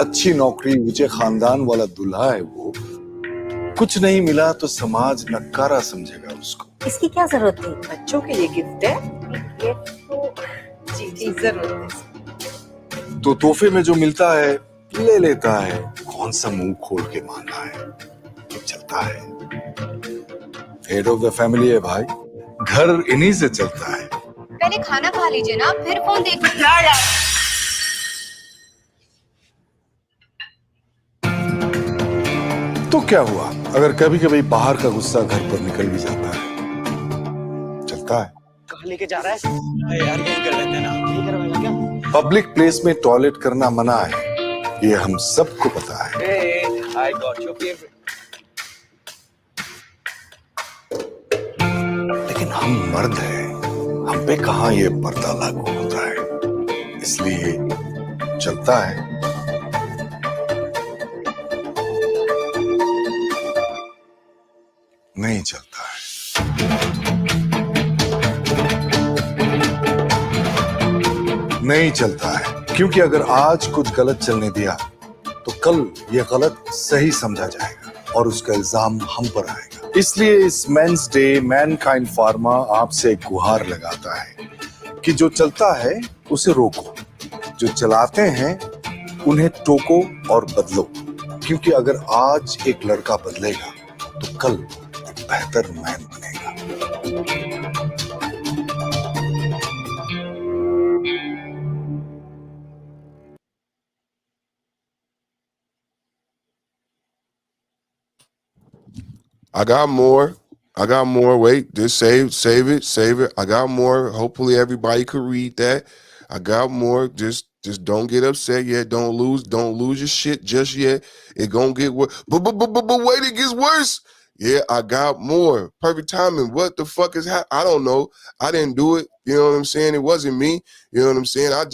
अच्छी नौकरी ऊंचे खानदान वाला दूल्हा है वो कुछ नहीं मिला तो समाज नकारा समझेगा उसको इसकी क्या जरूरत थी बच्चों के लिए गिफ्ट है गिफ्ट तो जी जरूरत है तो तोहफे में जो मिलता है ले लेता है कौन सा मुंह खोल के मांगना है चलता है हेड ऑफ द फैमिली है भाई घर इन्हीं से चलता है पहले खाना खा लीजिए ना, फिर फोन देख तो क्या हुआ अगर कभी कभी बाहर का गुस्सा घर पर निकल भी जाता है? चलता है। कहाँ लेके जा रहा है? यार यही कर लेते हैं ना। यही करवाएगा क्या? पब्लिक प्लेस में टॉयलेट करना मना है, ये हम सबको पता है। Hey, I got your favorite. लेकिन हम मर्द हैं, हम पे कहाँ ये पर्दा लागू होता है, इसलिए चलता है। नहीं चलता है। नहीं चलता है क्योंकि अगर आज कुछ गलत चलने दिया तो कल ये गलत सही समझा जाएगा और उसका इल्जाम हम पर आएगा। इसलिए इस मेंस डे मैनकाइंड फार्मा आपसे एक गुहार लगाता है कि जो चलता है उसे रोको, जो चलाते हैं उन्हें टोको और बदलो, क्योंकि अगर आज एक लड़का बदलेगा तो कल एक बेहतर मैन बनेगा। I got more. Wait, just save it. I got more. Hopefully everybody could read that. I got more. Just don't get upset yet. Don't lose your shit just yet. It gonna get worse. But wait, it gets worse. Yeah, I got more. Perfect timing. What the fuck is happening? I don't know. I didn't do it. You know what I'm saying? It wasn't me. You know what I'm saying? I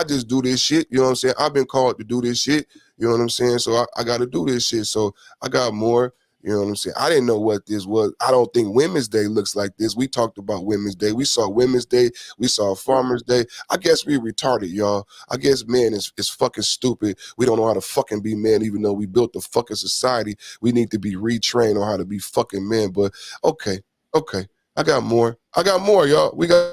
just do this shit. You know what I'm saying? I've been called to do this shit. You know what I'm saying? So I got to do this shit. So I got more. You know what I'm saying? I didn't know what this was. I don't think Women's Day looks like this. We talked about Women's Day. We saw Women's Day. We saw Farmer's Day. I guess we retarded, y'all. I guess men is fucking stupid. We don't know how to fucking be men, even though we built the fucking society. We need to be retrained on how to be fucking men. But okay. I got more, y'all. We got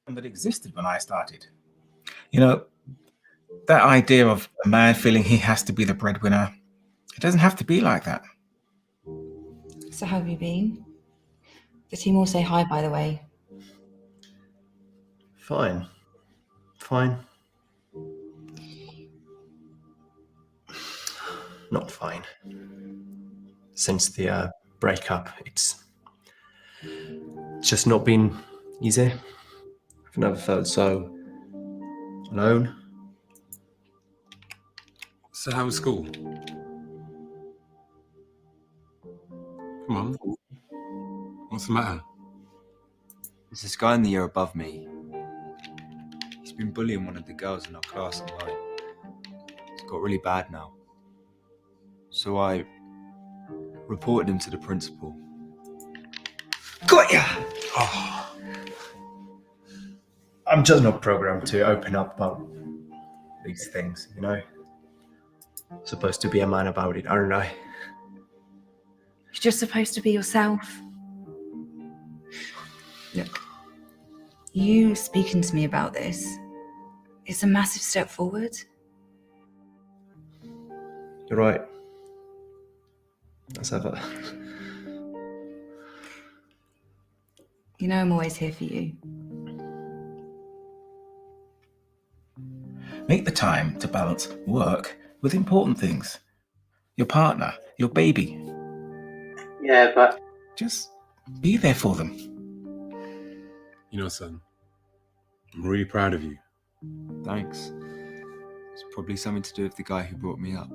that existed when I started. You know, that idea of a man feeling he has to be the breadwinner, it doesn't have to be like that. So how have you been? The team all say hi, by the way. Fine. Not fine. Since the breakup, it's just not been easy. I've never felt so alone. So how was school? Come on. What's the matter? There's this guy in the year above me. He's been bullying one of the girls in our class online. It's got really bad now. So I reported him to the principal. Got ya! Oh. I'm just not programmed to open up about these things, you know? Supposed to be a man about it, aren't I? You're just supposed to be yourself. Look, you speaking to me about this, it's a massive step forward. You're right. As ever. You know I'm always here for you. Make the time to balance work with important things. Your partner, your baby. Yeah, but Just be there for them. You know, son, I'm really proud of you. Thanks. It's probably something to do with the guy who brought me up.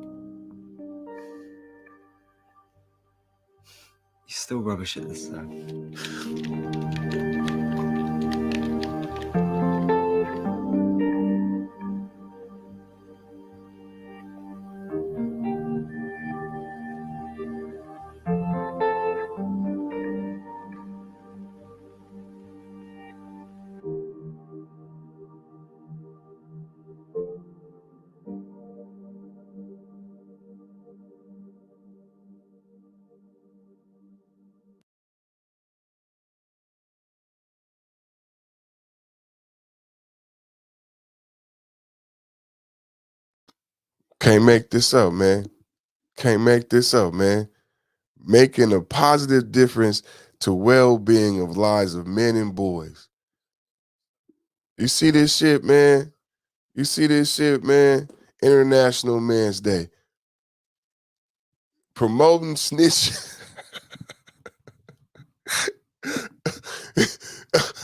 You're still rubbish at this, though. can't make this up, man. Making a positive difference to well-being of lives of men and boys. You see this shit, man? You see this shit, man? International Men's Day. Promoting snitch.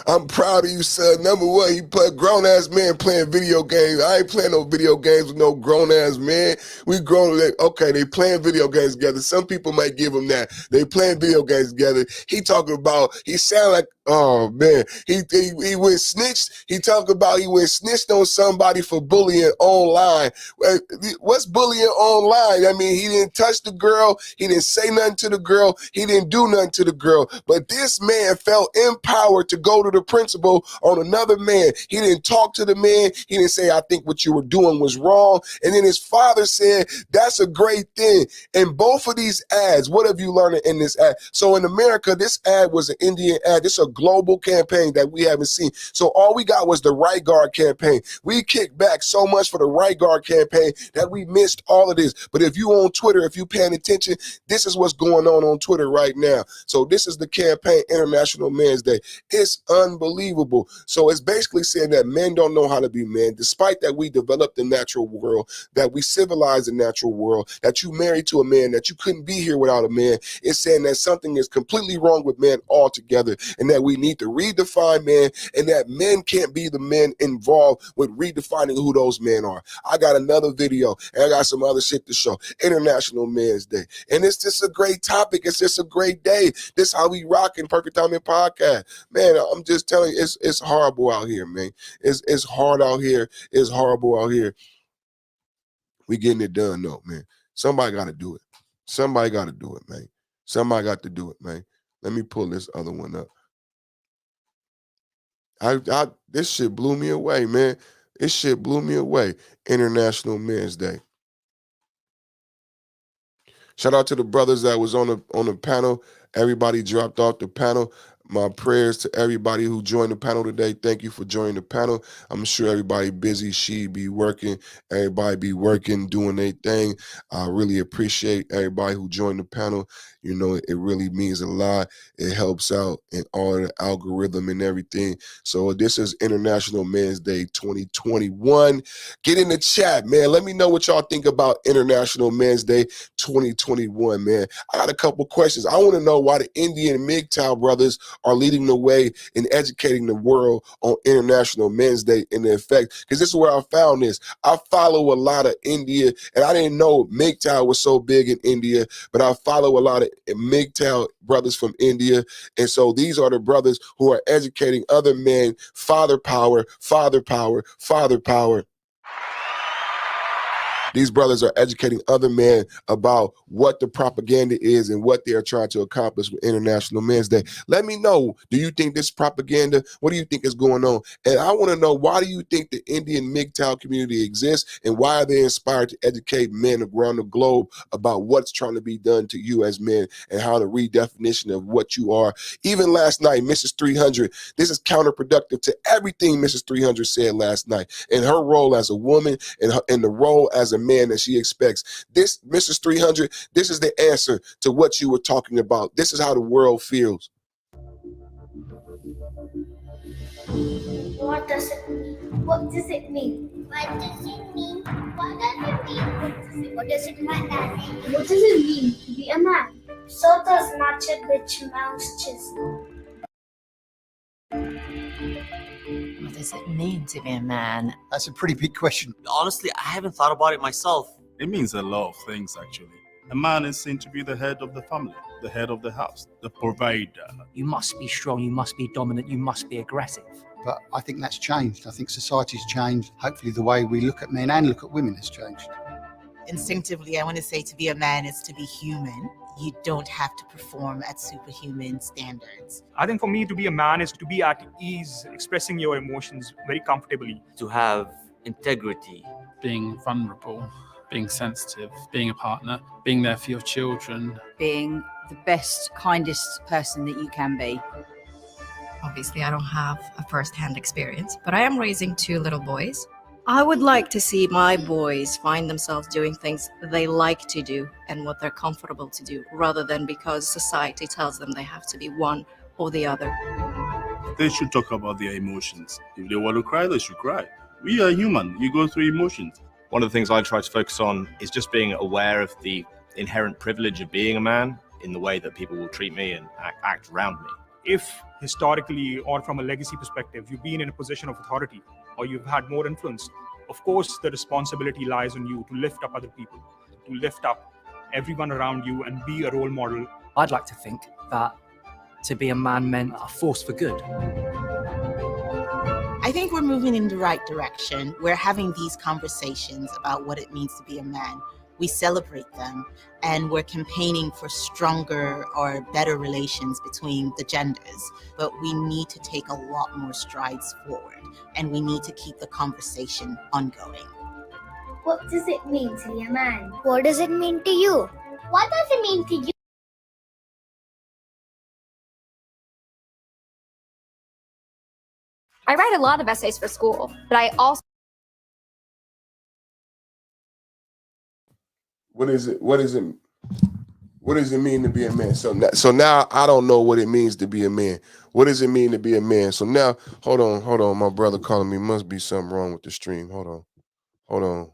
I'm proud of you, son. Number one, he play grown ass man playing video games. I ain't playing no video games with no grown ass man. We grown. Okay, they playing video games together. Some people might give him that. They playing video games together. He talking about. He sound like. Oh man, he went snitched. He talking about he went snitched on somebody for bullying online. What's bullying online? I mean, he didn't touch the girl. He didn't say nothing to the girl. He didn't do nothing to the girl. But this man felt empowered to go to the principal on another man. He didn't talk to the man. He didn't say, I think what you were doing was wrong. And then his father said, that's a great thing. And both of these ads, what have you learned in this ad? So in America, this ad was an Indian ad. This is a global campaign that we haven't seen. So all we got was the Right Guard campaign. We kicked back so much for the Right Guard campaign that we missed all of this. But if you on Twitter, if you paying attention, this is what's going on Twitter right now. So this is the campaign, International Men's Day. It's unbelievable. So it's basically saying that men don't know how to be men, despite that we developed the natural world, that we civilized the natural world, that you married to a man, that you couldn't be here without a man. It's saying that something is completely wrong with men altogether, and that we need to redefine men, and that men can't be the men involved with redefining who those men are. I got another video, and I got some other shit to show. International Men's Day. And it's just a great topic. It's just a great day. This is how we rock in Perfect Timing Podcast. Man, I'm just telling you, it's horrible out here, man. It's hard out here. It's horrible out here. We getting it done, though, man. Somebody got to do it. Somebody got to do it, man. Somebody got to do it, man. Let me pull this other one up. This shit blew me away, man. This shit blew me away. International Men's Day. Shout out to the brothers that was on the panel. Everybody dropped off the panel. My prayers to everybody who joined the panel today. Thank you for joining the panel. I'm sure everybody busy. She be working. Everybody be working, doing their thing. I really appreciate everybody who joined the panel. You know, it really means a lot. It helps out in all the algorithm and everything. So this is International Men's Day 2021. Get in the chat, man. Let me know what y'all think about International Men's Day 2021, man. I got a couple questions. I want to know why the Indian MGTOW brothers are leading the way in educating the world on International Men's Day and the effect. Because this is where I found this. I follow a lot of India, and I didn't know MGTOW was so big in India, but I follow a lot of MGTOW brothers from India. And so these are the brothers who are educating other men, father power, father power, father power. These brothers are educating other men about what the propaganda is and what they are trying to accomplish with International Men's Day. Let me know, do you think this propaganda? What do you think is going on? And I want to know, why do you think the Indian MGTOW community exists, and why are they inspired to educate men around the globe about what's trying to be done to you as men and how the redefinition of what you are? Even last night, Mrs. 300, this is counterproductive to everything Mrs. 300 said last night, and her role as a woman and the role as a man that she expects. This, Mrs. 300, this is the answer to what you were talking about. This is how the world feels. What does it mean? What does it mean? What does it mean? What does it mean? What does it mean? What does it mean to be a man? So does Natchez Bitch Mouse Chisel. What does it mean to be a man? That's a pretty big question. Honestly, I haven't thought about it myself. It means a lot of things, actually. A man is seen to be the head of the family, the head of the house, the provider. You must be strong, you must be dominant, you must be aggressive. But I think that's changed. I think society's changed. Hopefully the way we look at men and look at women has changed. Instinctively, I want to say to be a man is to be human. You don't have to perform at superhuman standards. I think for me, to be a man is to be at ease, expressing your emotions very comfortably. To have integrity. Being vulnerable, being sensitive, being a partner, being there for your children. Being the best, kindest person that you can be. Obviously, I don't have a first-hand experience, but I am raising 2 little boys. I would like to see my boys find themselves doing things they like to do and what they're comfortable to do, rather than because society tells them they have to be one or the other. They should talk about their emotions. If they want to cry, they should cry. We are human. You go through emotions. One of the things I try to focus on is just being aware of the inherent privilege of being a man in the way that people will treat me and act around me. If historically or from a legacy perspective, you've been in a position of authority or you've had more influence, of course, the responsibility lies on you to lift up other people, to lift up everyone around you and be a role model. I'd like to think that to be a man meant a force for good. I think we're moving in the right direction. We're having these conversations about what it means to be a man. We celebrate them, and we're campaigning for stronger or better relations between the genders. But we need to take a lot more strides forward, and we need to keep the conversation ongoing. What does it mean to be a man? What does it mean to you? What does it mean to you? I write a lot of essays for school, but I also... What is it? What does it mean to be a man? So now I don't know what it means to be a man. What does it mean to be a man? So now, hold on. My brother calling me. Must be something wrong with the stream. Hold on.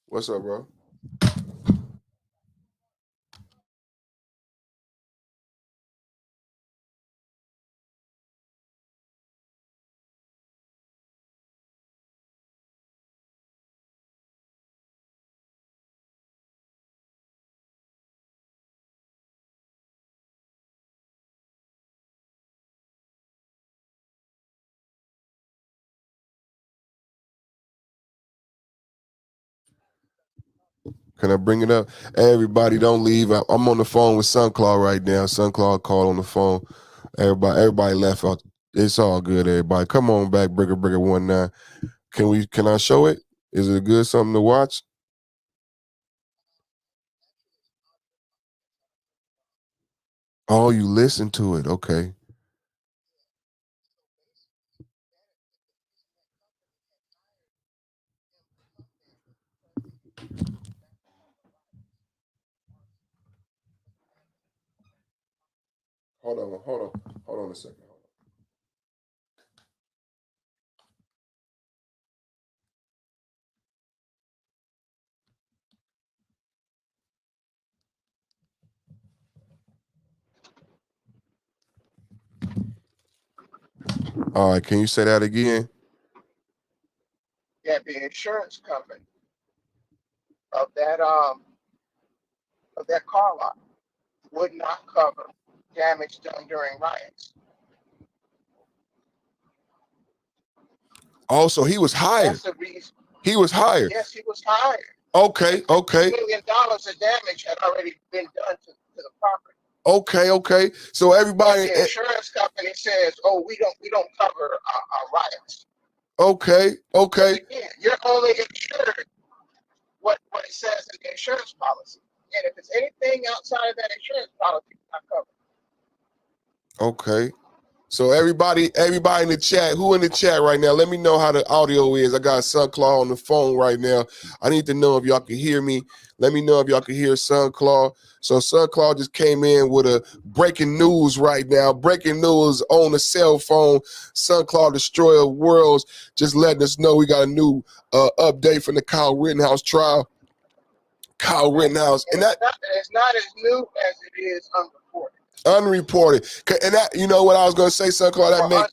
What's up, bro? Can I bring it up? Hey, everybody, don't leave. I'm on the phone with Sunclaw right now. Sunclaw called on the phone. Everybody left out. It's all good, everybody. Come on back, Brigger 19. Can I show it? Is it good something to watch? Oh, you listen to it. Okay. Hold on a second. All right, can you say that again? Yeah, the insurance company of that car lot would not cover damage done during riots. Also, he was hired. That's the reason. He was hired. Yes, he was hired. Okay. $1 million of damage had already been done to the property. Okay. So everybody. But the insurance company says, "Oh, we don't cover riots." Okay. Again, you're only insured what it says in the insurance policy, and if it's anything outside of that insurance policy, it's not covered. Okay. So everybody in the chat, who in the chat right now? Let me know how the audio is. I got Sunclaw on the phone right now. I need to know if y'all can hear me. Let me know if y'all can hear Sunclaw. So Sunclaw just came in with a breaking news right now. Breaking news on the cell phone. Sunclaw, Destroyer of Worlds, just letting us know we got a new update from the Kyle Rittenhouse trial. Kyle Rittenhouse, and that it's not as new as it is unreported. Unreported. And that, you know what I was going to say, Sunclaw, that makes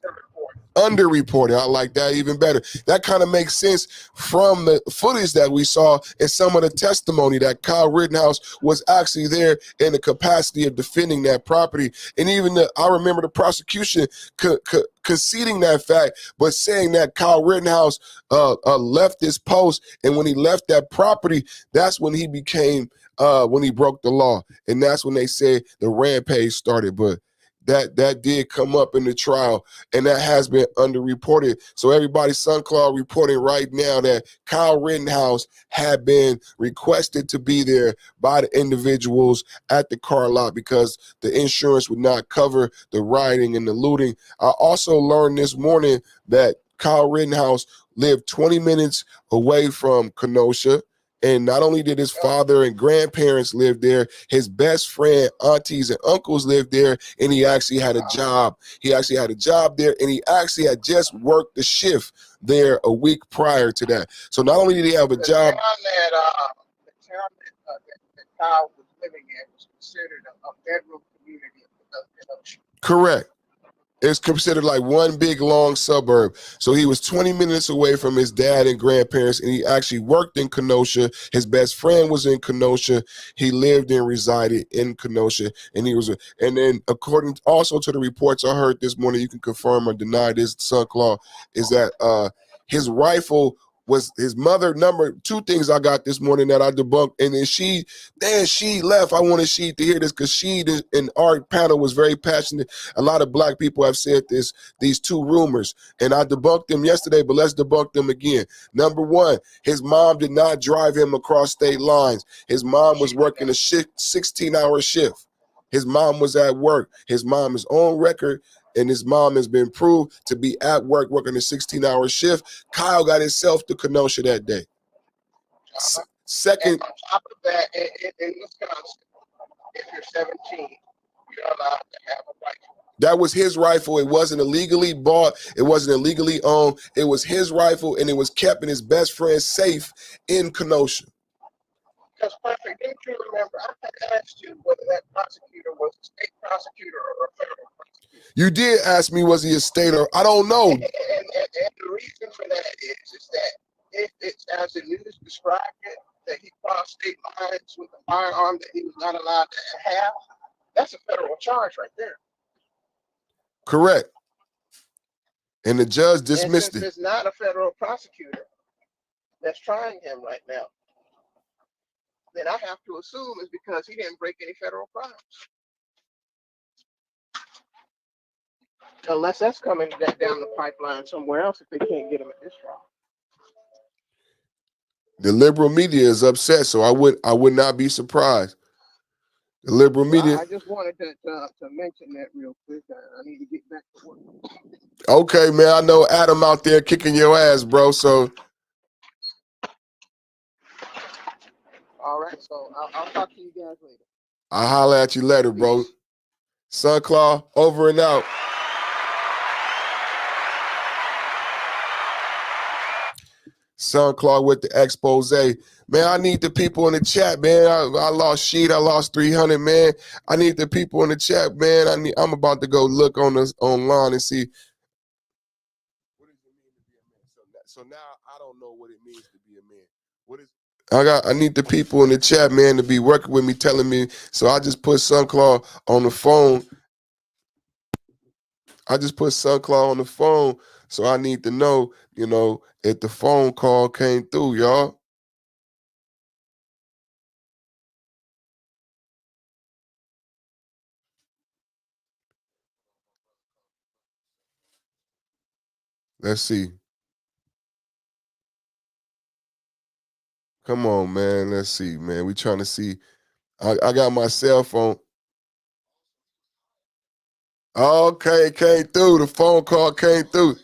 underreported. I like that even better. That kind of makes sense from the footage that we saw and some of the testimony that Kyle Rittenhouse was actually there in the capacity of defending that property. And even I remember the prosecution conceding that fact, but saying that Kyle Rittenhouse left this post, and when he left that property, that's when he became when he broke the law, and that's when they said the rampage started. But that did come up in the trial, and that has been underreported. So everybody, SunClaw reporting right now that Kyle Rittenhouse had been requested to be there by the individuals at the car lot because the insurance would not cover the rioting and the looting. I also learned this morning that Kyle Rittenhouse lived 20 minutes away from Kenosha. And not only did his father and grandparents live there, his best friend, aunties, and uncles lived there, and he actually had a job. He actually had a job there, and he actually had just worked the shift there a week prior to that. So not only did he have a job. The town that Kyle was living in was considered a bedroom community of Kenosha. Correct. It's considered like one big long suburb. So he was 20 minutes away from his dad and grandparents, and he actually worked in Kenosha. His best friend was in Kenosha. He lived and resided in Kenosha, and and then according also to the reports I heard this morning, you can confirm or deny this, SunClaw, is that his rifle was his mother. Number two things I got this morning that I debunked, and then she left. I wanted she to hear this because she in our panel was very passionate. A lot of black people have said these two rumors, and I debunked them yesterday, but let's debunk them again. Number one, his mom did not drive him across state lines. His mom was working a 16-hour shift. His mom was at work. His mom is on record, and his mom has been proved to be at work working a 16-hour shift. Kyle got himself to Kenosha that day. Second, and on top of that, in Wisconsin, if you're 17, you're allowed to have a rifle. That was his rifle. It wasn't illegally bought. It wasn't illegally owned. It was his rifle, and it was kept in his best friend's safe in Kenosha. Because, Perfect, didn't you remember, I had asked you whether that prosecutor was a state prosecutor or a federal prosecutor. You did ask me, was he a state or I don't know. And the reason for that is that if it's as the news described it, that he crossed state lines with a firearm that he was not allowed to have, that's a federal charge right there. Correct. And the judge dismissed it. It's not a federal prosecutor that's trying him right now. Then I have to assume it's because he didn't break any federal crimes. Unless that's coming down the pipeline somewhere else if they can't get him at this trial. The liberal media is upset, so I would not be surprised. The liberal media. I just wanted to mention that real quick. I need to get back to work. Okay, man. I know Adam out there kicking your ass, bro. So. All right, so I'll talk to you guys later. I'll holler at you later, bro. SunClaw, over and out. SunClaw with the expose. Man, I need the people in the chat, man. I lost Sheet. I lost 300, man. I need the people in the chat, man. I'm about to go look on this online and see. What does it mean to be a man? So now I don't know what it means to be a man. I need the people in the chat, man, to be working with me, telling me. So I just put SunClaw on the phone. So I need to know, if the phone call came through, y'all. Let's see. Come on, man. Let's see, man. We trying to see. I got my cell phone. Okay, it came through. The phone call came through.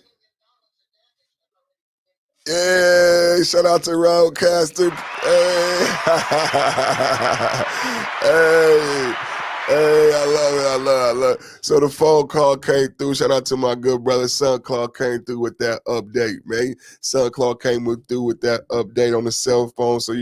Yeah, shout out to Roadcaster. Hey, I love it. So the phone call came through. Shout out to my good brother SunClaw came through with that update, man. SunClaw came through with that update on the cell phone. So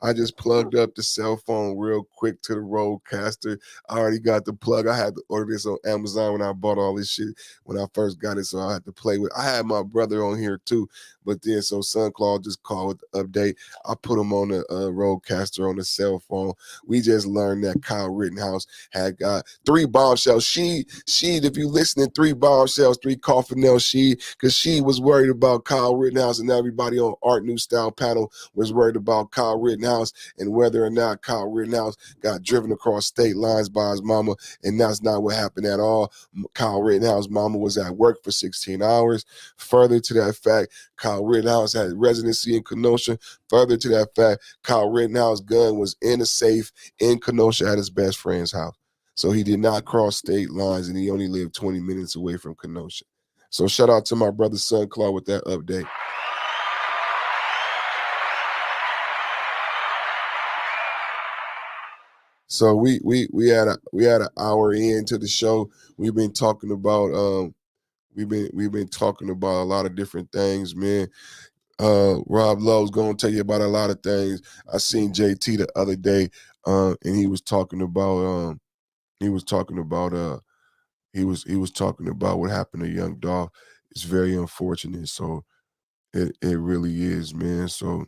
I just plugged up the cell phone real quick to the Roadcaster. I already got the plug. I had to order this on Amazon when I bought all this shit when I first got it. So I had to play with. I had my brother on here too. But then, so SunClaw just called with the update. I put him on the Roadcaster on the cell phone. We just learned that Kyle Rittenhouse had got 3 bombshells. She, if you listening, 3 bombshells, 3 coffin nails. Because she was worried about Kyle Rittenhouse, and everybody on Art New Style panel was worried about Kyle Rittenhouse and whether or not Kyle Rittenhouse got driven across state lines by his mama, and that's not what happened at all. Kyle Rittenhouse's mama was at work for 16 hours. Further to that fact, Kyle Rittenhouse had residency in Kenosha. Further to that fact, Kyle Rittenhouse's gun was in a safe in Kenosha at his best friend's house. So he did not cross state lines, and he only lived 20 minutes away from Kenosha. So shout out to my brother Son Claw with that update. So we had an hour into the show. We've been talking about we've been talking about a lot of different things, man. Rob Lowe's gonna tell you about a lot of things. I seen JT the other day, and he was talking about he was talking about what happened to Young Dolph. It's very unfortunate. So it really is, man. So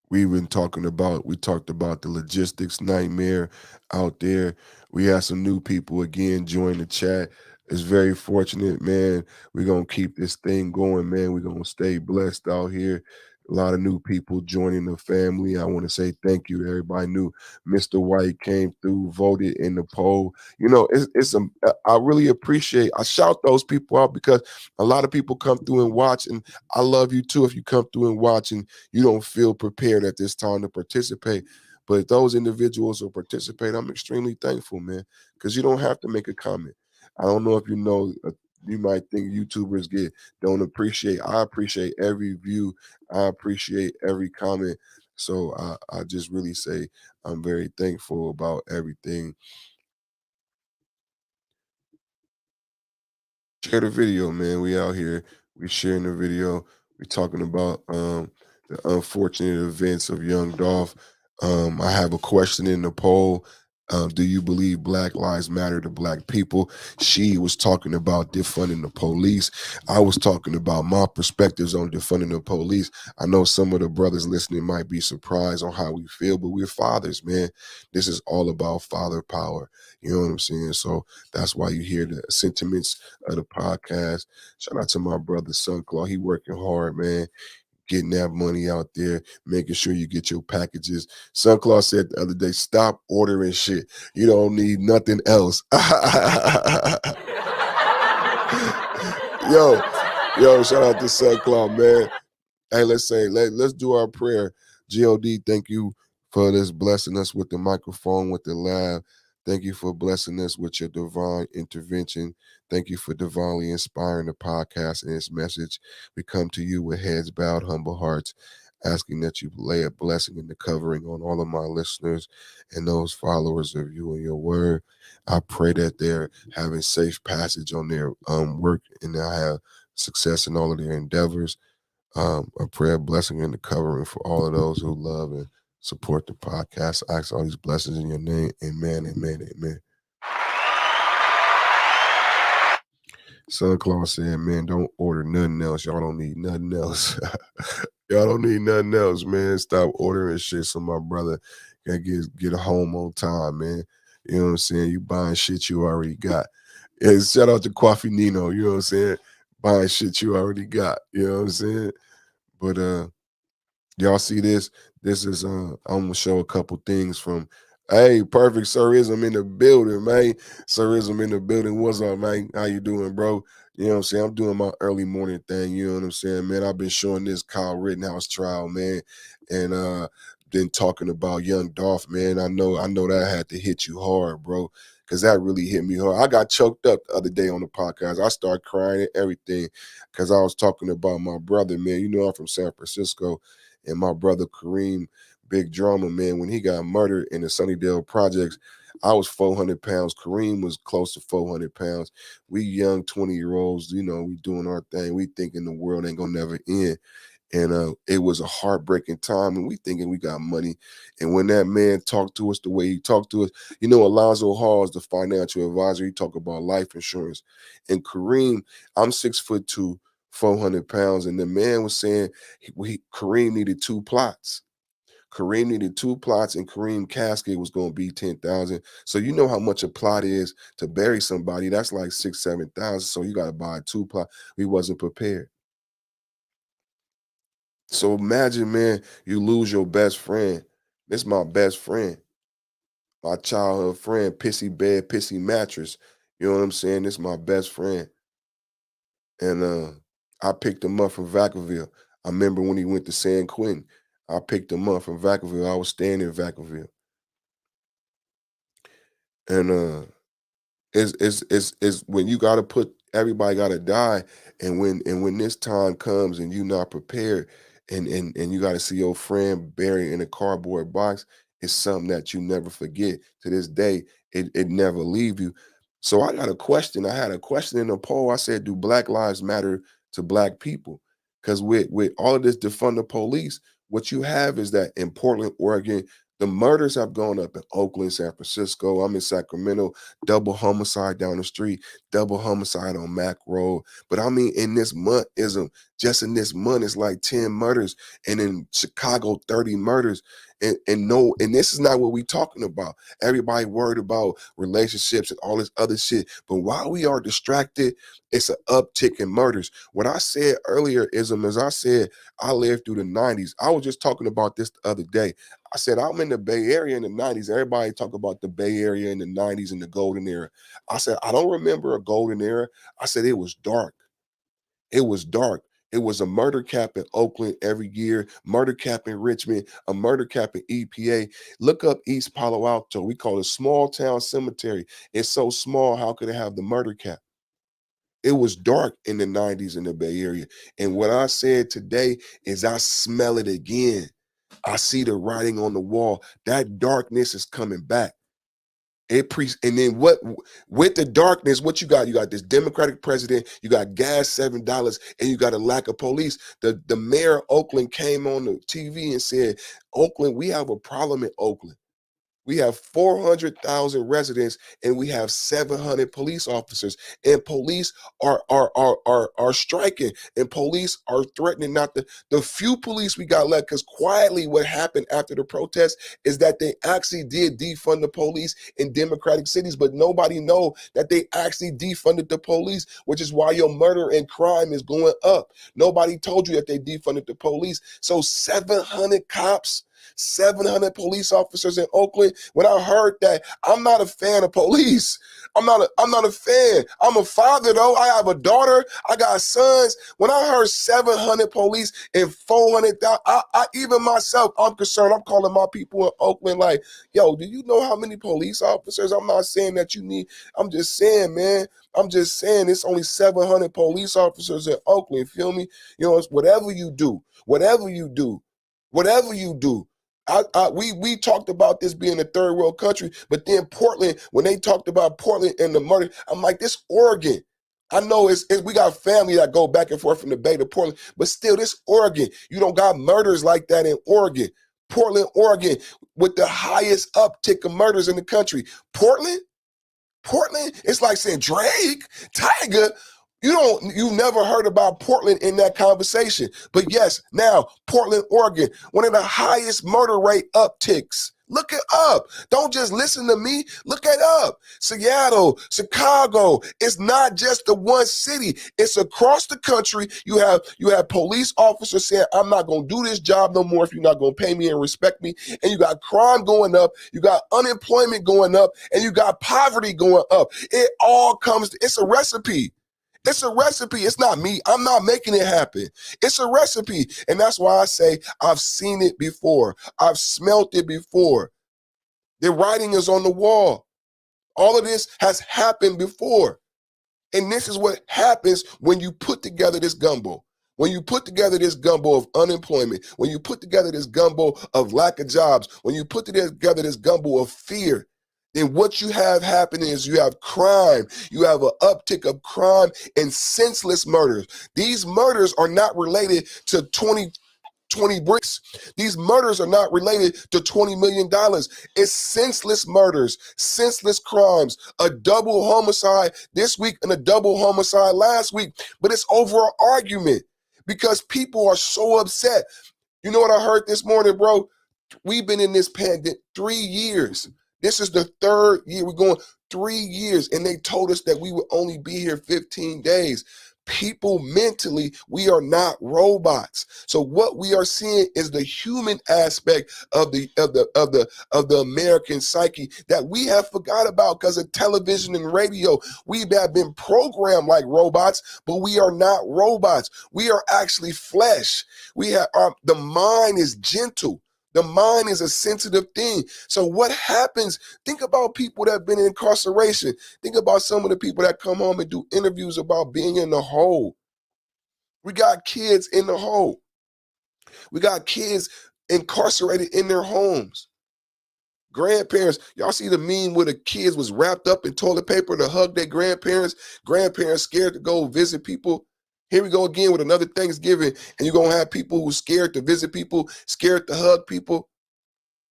we talked about the logistics nightmare out there. We had some new people again join the chat. It's very fortunate, man. We're going to keep this thing going, man. We're going to stay blessed out here. A lot of new people joining the family. I want to say thank you to everybody new. Mr. White came through, voted in the poll. You know, I really appreciate, I shout those people out because a lot of people come through and watch, and I love you too if you come through and watch and you don't feel prepared at this time to participate. But if those individuals will participate, I'm extremely thankful, man, because you don't have to make a comment. I don't know if you know, you might think YouTubers don't appreciate. I appreciate every view. I appreciate every comment. So I just really say I'm very thankful about everything. Share the video, man. We out here. We sharing the video. We talking about the unfortunate events of Young Dolph. I have a question in the poll. Do you believe Black Lives Matter to Black people? She was talking about defunding the police. I was talking about my perspectives on defunding the police. I know some of the brothers listening might be surprised on how we feel, but we're fathers, man. This is all about father power. You know what I'm saying? So that's why you hear the sentiments of the podcast. Shout out to my brother Sunclaw. He working hard, man. Getting that money out there, making sure you get your packages. Sunclaw said the other day, stop ordering shit. You don't need nothing else. yo, shout out to Sunclaw, man. Hey, let's do our prayer. God, thank you for this blessing us with the microphone, with the lab. Thank you for blessing us with your divine intervention. Thank you for divinely inspiring the podcast and its message. We come to you with heads bowed, humble hearts, asking that you lay a blessing and the covering on all of my listeners and those followers of you and your word. I pray that they're having safe passage on their work and they'll have success in all of their endeavors. A prayer, blessing, and the covering for all of those who love and support the podcast. I ask all these blessings in your name. Amen, amen, amen. Son Claus said, man, don't order nothing else. Y'all don't need nothing else. Y'all don't need nothing else, man. Stop ordering shit so my brother can get home on time, man. You know what I'm saying? You buying shit you already got. And shout out to Coffee Nino, you know what I'm saying? Buying shit you already got. You know what I'm saying? But y'all see this? This is I'm gonna show a couple things from. Hey, perfect Sirism in the building, man. Sirism in the building. What's up, man? How you doing, bro? You know what I'm saying? I'm doing my early morning thing. You know what I'm saying, man? I've been showing this Kyle Rittenhouse trial, man, and been talking about Young Dolph, man. I know that had to hit you hard, bro, because that really hit me hard. I got choked up the other day on the podcast. I started crying and everything because I was talking about my brother, man. You know I'm from San Francisco, and my brother Kareem, big drama, man, when he got murdered in the Sunnydale projects, I was 400 pounds. Kareem was close to 400 pounds. We young 20-year-olds, you know, we doing our thing. We thinking the world ain't gonna never end. And it was a heartbreaking time, and we thinking we got money. And when that man talked to us the way he talked to us, you know, Alonzo Hall is the financial advisor. He talked about life insurance. And Kareem, I'm 6'2", 400 pounds, and the man was saying Kareem needed 2 plots. Kareem needed 2 plots, and Kareem casket was going to be 10,000. So you know how much a plot is to bury somebody. That's like 6,000-7,000. So you got to buy 2 plots. We wasn't prepared. So imagine, man, you lose your best friend. This my best friend, my childhood friend, pissy bed, pissy mattress. You know what I'm saying? This my best friend. And I picked him up from Vacaville. I remember when he went to San Quentin. I picked him up from Vacaville. I was staying in Vacaville. And it's when you gotta put, everybody gotta die, and when this time comes and you're not prepared, and you gotta see your friend buried in a cardboard box, it's something that you never forget. To this day, it never leave you. So I got a question. I had a question in the poll. I said, do Black lives matter to Black people? Because with all of this defund the police, what you have is that in Portland, Oregon, the murders have gone up in Oakland, San Francisco. I'm in Sacramento, double homicide down the street, double homicide on Mac Road. But I mean, in this month, just in this month, it's like 10 murders. And in Chicago, 30 murders. And this is not what we talking about. Everybody worried about relationships and all this other shit. But while we are distracted, it's an uptick in murders. What I said earlier is I said, I lived through the 90s. I was just talking about this the other day. I said, I'm in the Bay Area in the 90s. Everybody talk about the Bay Area in the 90s and the golden era. I said, I don't remember a golden era. I said, it was dark. It was dark. It was a murder cap in Oakland every year, murder cap in Richmond, a murder cap in EPA. Look up East Palo Alto. We call it a small town cemetery. It's so small, how could it have the murder cap? It was dark in the 90s in the Bay Area. And what I said today is I smell it again. I see the writing on the wall. That darkness is coming back. And then what with the darkness, what you got? You got this Democratic president, you got gas $7, and you got a lack of police. The mayor of Oakland came on the TV and said, Oakland, we have a problem in Oakland. We have 400,000 residents and we have 700 police officers, and police are striking, and police are threatening not the few police we got left. Because quietly what happened after the protest is that they actually did defund the police in Democratic cities, but nobody know that they actually defunded the police, which is why your murder and crime is going up. Nobody told you that they defunded the police. So 700 cops, 700 police officers in Oakland. When I heard that, I'm not a fan of police. I'm not a fan. I'm a father though. I have a daughter. I got sons. When I heard 700 police and 400,000, I even myself, I'm concerned. I'm calling my people in Oakland like, yo, do you know how many police officers? I'm not saying that you need. I'm just saying, man. I'm just saying it's only 700 police officers in Oakland. Feel me? You know, it's whatever you do. We talked about this being a third world country, but then Portland, when they talked about Portland and the murder, I'm like, this Oregon. I know we got family that go back and forth from the Bay to Portland, but still, this Oregon, you don't got murders like that in Oregon. Portland, Oregon, with the highest uptick of murders in the country. Portland, it's like saying Drake, Tiger. You never heard about Portland in that conversation. But yes, now Portland, Oregon, one of the highest murder rate upticks. Look it up. Don't just listen to me. Look it up. Seattle, Chicago. It's not just the one city. It's across the country. You have police officers saying, I'm not going to do this job no more if you're not going to pay me and respect me. And you got crime going up. You got unemployment going up. And you got poverty going up. It all comes, it's a recipe. It's a recipe. It's not me. I'm not making it happen. It's a recipe. And that's why I say I've seen it before. I've smelt it before. The writing is on the wall. All of this has happened before. And this is what happens when you put together this gumbo. When you put together this gumbo of unemployment, when you put together this gumbo of lack of jobs, when you put together this gumbo of fear, then what you have happening is you have crime. You have an uptick of crime and senseless murders. These murders are not related to 20 bricks. These murders are not related to $20 million. It's senseless murders, senseless crimes, a double homicide this week and a double homicide last week. But it's over an argument because people are so upset. You know what I heard this morning, bro? We've been in this pandemic 3 years. This is the 3rd year. We're going 3 years, and they told us that we would only be here 15 days. People mentally, we are not robots. So what we are seeing is the human aspect of the American psyche that we have forgot about because of television and radio. We have been programmed like robots, but we are not robots. We are actually flesh. We have the mind is gentle. The mind is a sensitive thing. So what happens? Think about people that have been in incarceration. Think about some of the people that come home and do interviews about being in the hole. We got kids in the hole. We got kids incarcerated in their homes. Grandparents, y'all see the meme where the kids was wrapped up in toilet paper to hug their grandparents? Grandparents scared to go visit people. Here we go again with another Thanksgiving, and you're going to have people who scared to visit people, scared to hug people.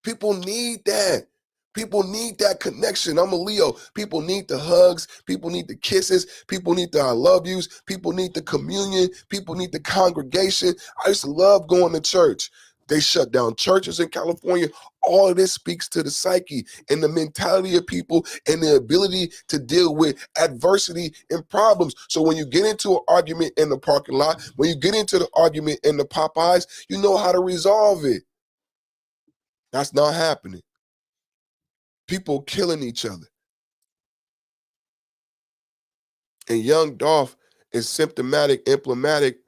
People need that. People need that connection. I'm a Leo. People need the hugs. People need the kisses. People need the I love yous. People need the communion. People need the congregation. I used to love going to church. They shut down churches in California. All of this speaks to the psyche and the mentality of people and the ability to deal with adversity and problems. So when you get into an argument in the parking lot, when you get into the argument in the Popeyes, you know how to resolve it. That's not happening. People killing each other. And young Dolph is symptomatic, emblematic,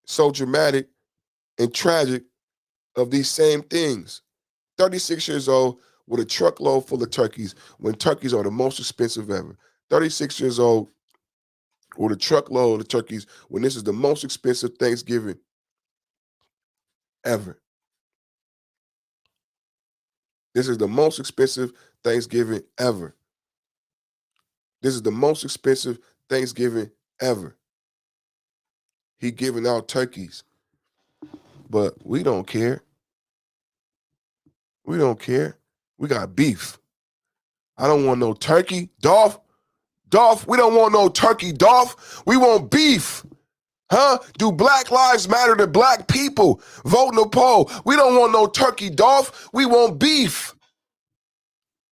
so dramatic and tragic of these same things. 36 years old with a truckload full of turkeys when turkeys are the most expensive ever. 36 years old with a truckload of turkeys when this is the most expensive Thanksgiving ever. This is the most expensive Thanksgiving ever. This is the most expensive Thanksgiving ever. He giving out turkeys. But we don't care. We don't care. We got beef. I don't want no turkey. Dolph, we don't want no turkey, Dolph. We want beef. Huh? Do Black Lives Matter to black people? Vote in the poll. We don't want no turkey, Dolph. We want beef.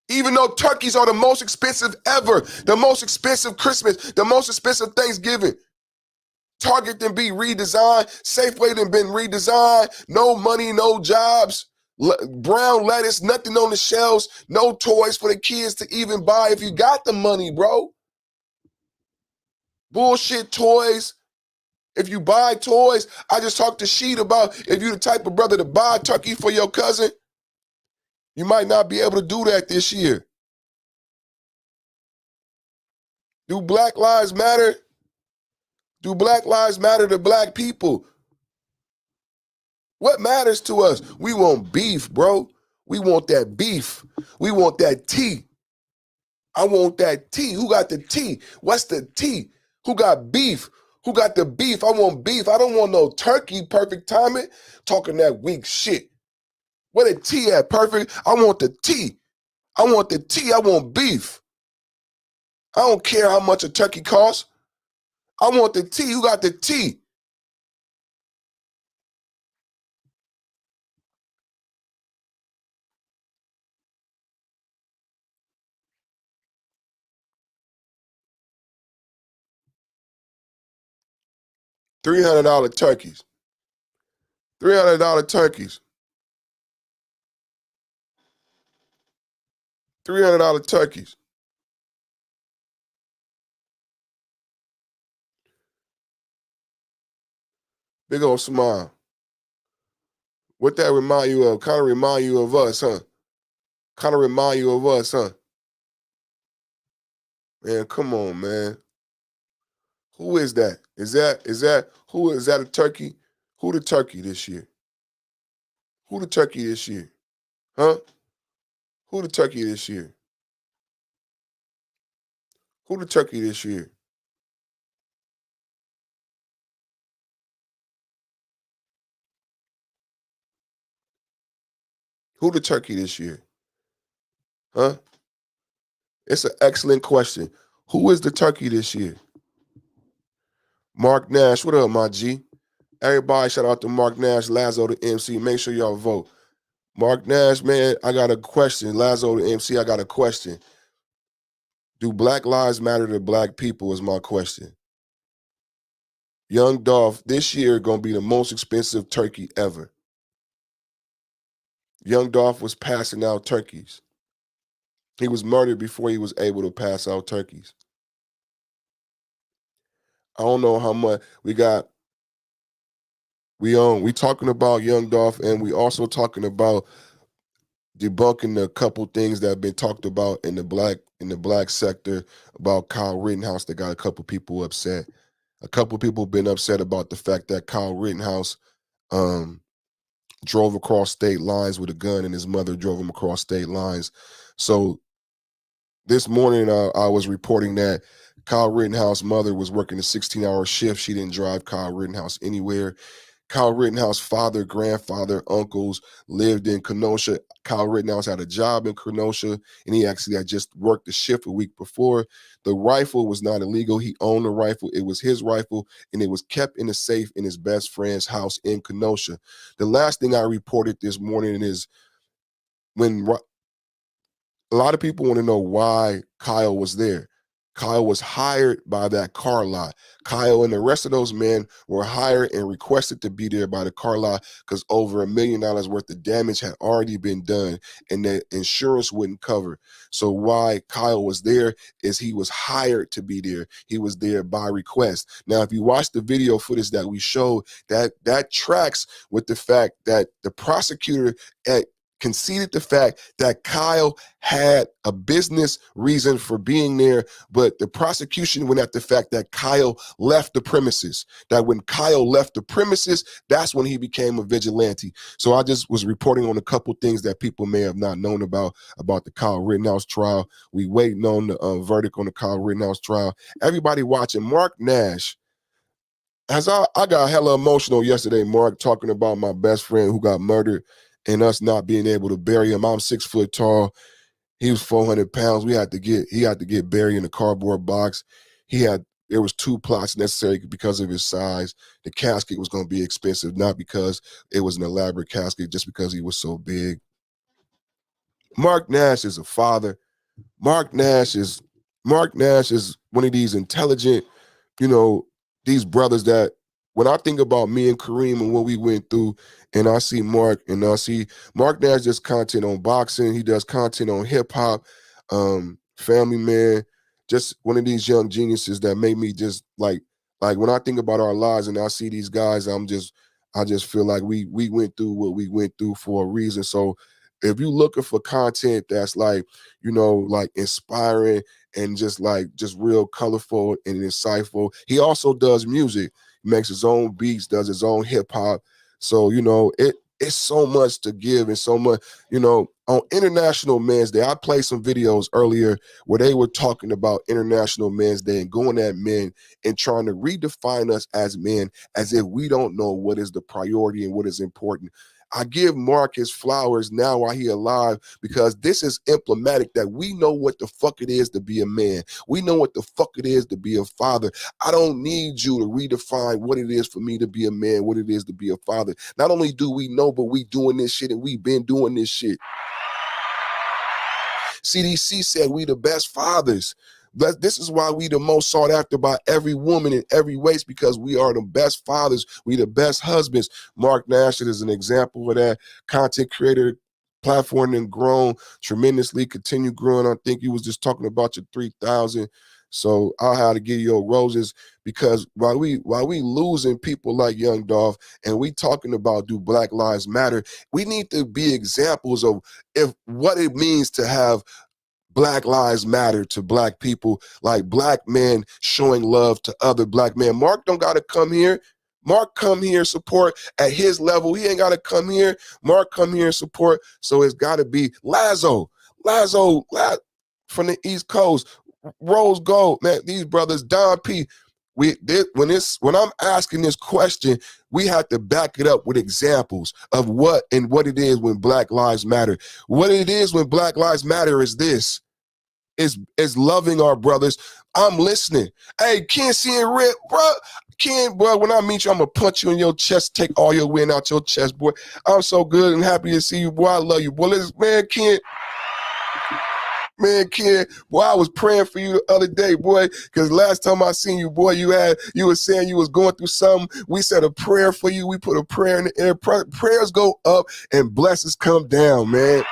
Even though turkeys are the most expensive ever, the most expensive Christmas, the most expensive Thanksgiving. Target then be redesigned. Safeway then been redesigned. No money, no jobs. Brown lettuce, nothing on the shelves. No toys for the kids to even buy if you got the money, bro. Bullshit toys. If you buy toys, I just talked to Sheet about if you're the type of brother to buy a turkey for your cousin, you might not be able to do that this year. Do Black Lives Matter? Do Black Lives Matter to black people? What matters to us? We want beef, bro. We want that beef. We want that tea. I want that tea. Who got the tea? What's the tea? Who got beef? Who got the beef? I want beef. I don't want no turkey, perfect timing. Talking that weak shit. Where the tea at, perfect? I want the tea. I want the tea. I want beef. I don't care how much a turkey costs. I want the tea. Who got the tea? $300 turkeys. $300 turkeys. $300 turkeys. Big old smile. What that remind you of? Kind of remind you of us, huh? Kind of remind you of us, huh? Man, come on, man. Who is that? Is that a turkey? Who the turkey this year? Who the turkey this year? Huh? Who the turkey this year? Who the turkey this year? Who the turkey this year? Huh? It's an excellent question. Who is the turkey this year? Mark Nash, what up, my G? Everybody, shout out to Mark Nash, Lazo, the MC. Make sure y'all vote. Mark Nash, man, I got a question. Lazo, the MC, I got a question. Do Black Lives Matter to Black people is my question. Young Dolph, this year gonna be the most expensive turkey ever. Young Dolph was passing out turkeys. He was murdered before he was able to pass out turkeys. I don't know how much we got. We talking about Young Dolph, and we also talking about debunking a couple things that have been talked about in the black sector about Kyle Rittenhouse that got a couple people upset. A couple people been upset about the fact that Kyle Rittenhouse drove across state lines with a gun, and his mother drove him across state lines. So this morning, I was reporting that Kyle Rittenhouse's mother was working a 16-hour shift. She didn't drive Kyle Rittenhouse anywhere. Kyle Rittenhouse's father, grandfather, uncles lived in Kenosha. Kyle Rittenhouse had a job in Kenosha, and he actually had just worked the shift a week before. The rifle was not illegal. He owned the rifle. It was his rifle, and it was kept in a safe in his best friend's house in Kenosha. The last thing I reported this morning is when a lot of people want to know why Kyle was there. Kyle was hired by that car lot. Kyle and the rest of those men were hired and requested to be there by the car lot because over $1 million worth of damage had already been done and the insurance wouldn't cover. So why Kyle was there is he was hired to be there. He was there by request. Now, if you watch the video footage that we showed, that tracks with the fact that the prosecutor conceded the fact that Kyle had a business reason for being there, but the prosecution went at the fact that Kyle left the premises, that when Kyle left the premises, that's when he became a vigilante. So I just was reporting on a couple things that people may have not known about the Kyle Rittenhouse trial. We waiting on the verdict on the Kyle Rittenhouse trial. Everybody watching, Mark Nash, as I got hella emotional yesterday, Mark, talking about my best friend who got murdered and us not being able to bury him. I'm 6 foot tall. He was 400 pounds. He had to get buried in a cardboard box. There was 2 plots necessary because of his size. The casket was going to be expensive, not because it was an elaborate casket, just because he was so big. Mark Nash is a father. Mark Nash is one of these intelligent, these brothers that when I think about me and Kareem and what we went through, and I see Mark, and I see Mark Nash does content on boxing, he does content on hip hop, Family Man, just one of these young geniuses that made me just like when I think about our lives and I see these guys, I just feel like we went through what we went through for a reason. So if you're looking for content that's like inspiring and just real colorful and insightful, he also does music. He makes his own beats, does his own hip hop. So, it's so much to give and so much, on International Men's Day. I played some videos earlier where they were talking about International Men's Day and going at men and trying to redefine us as men as if we don't know what is the priority and what is important. I give Mark his flowers now while he alive because this is emblematic that we know what the fuck it is to be a man. We know what the fuck it is to be a father. I don't need you to redefine what it is for me to be a man, what it is to be a father. Not only do we know, but we doing this shit and we've been doing this shit. CDC said we the best fathers. But this is why we the most sought after by every woman in every race, because we are the best fathers. We the best husbands. Mark Nash is an example of that. Content creator, platform and grown tremendously, continue growing. I think you was just talking about your 3,000. So I had to give you roses because while we losing people like Young Dolph and we talking about do Black Lives Matter, we need to be examples of what it means to have Black Lives Matter to Black people, like Black men showing love to other Black men. Mark don't got to come here. Mark come here, support at his level. He ain't got to come here. Mark come here and support. So it's got to be Lazo from the East Coast, Rose Gold, man, these brothers, Don P. When I'm asking this question, we have to back it up with examples of what it is when Black Lives Matter. What it is when Black Lives Matter is this. Is loving our brothers. I'm listening. Hey, Kenzie and Rip, bro. Ken, boy, when I meet you, I'm gonna punch you in your chest, take all your wind out your chest, boy. I'm so good and happy to see you, boy. I love you, boy. Listen, man, Ken. Man, Ken, boy, I was praying for you the other day, boy, because last time I seen you, boy, you were saying you was going through something. We said a prayer for you. We put a prayer in the air. Prayers go up and blessings come down, man.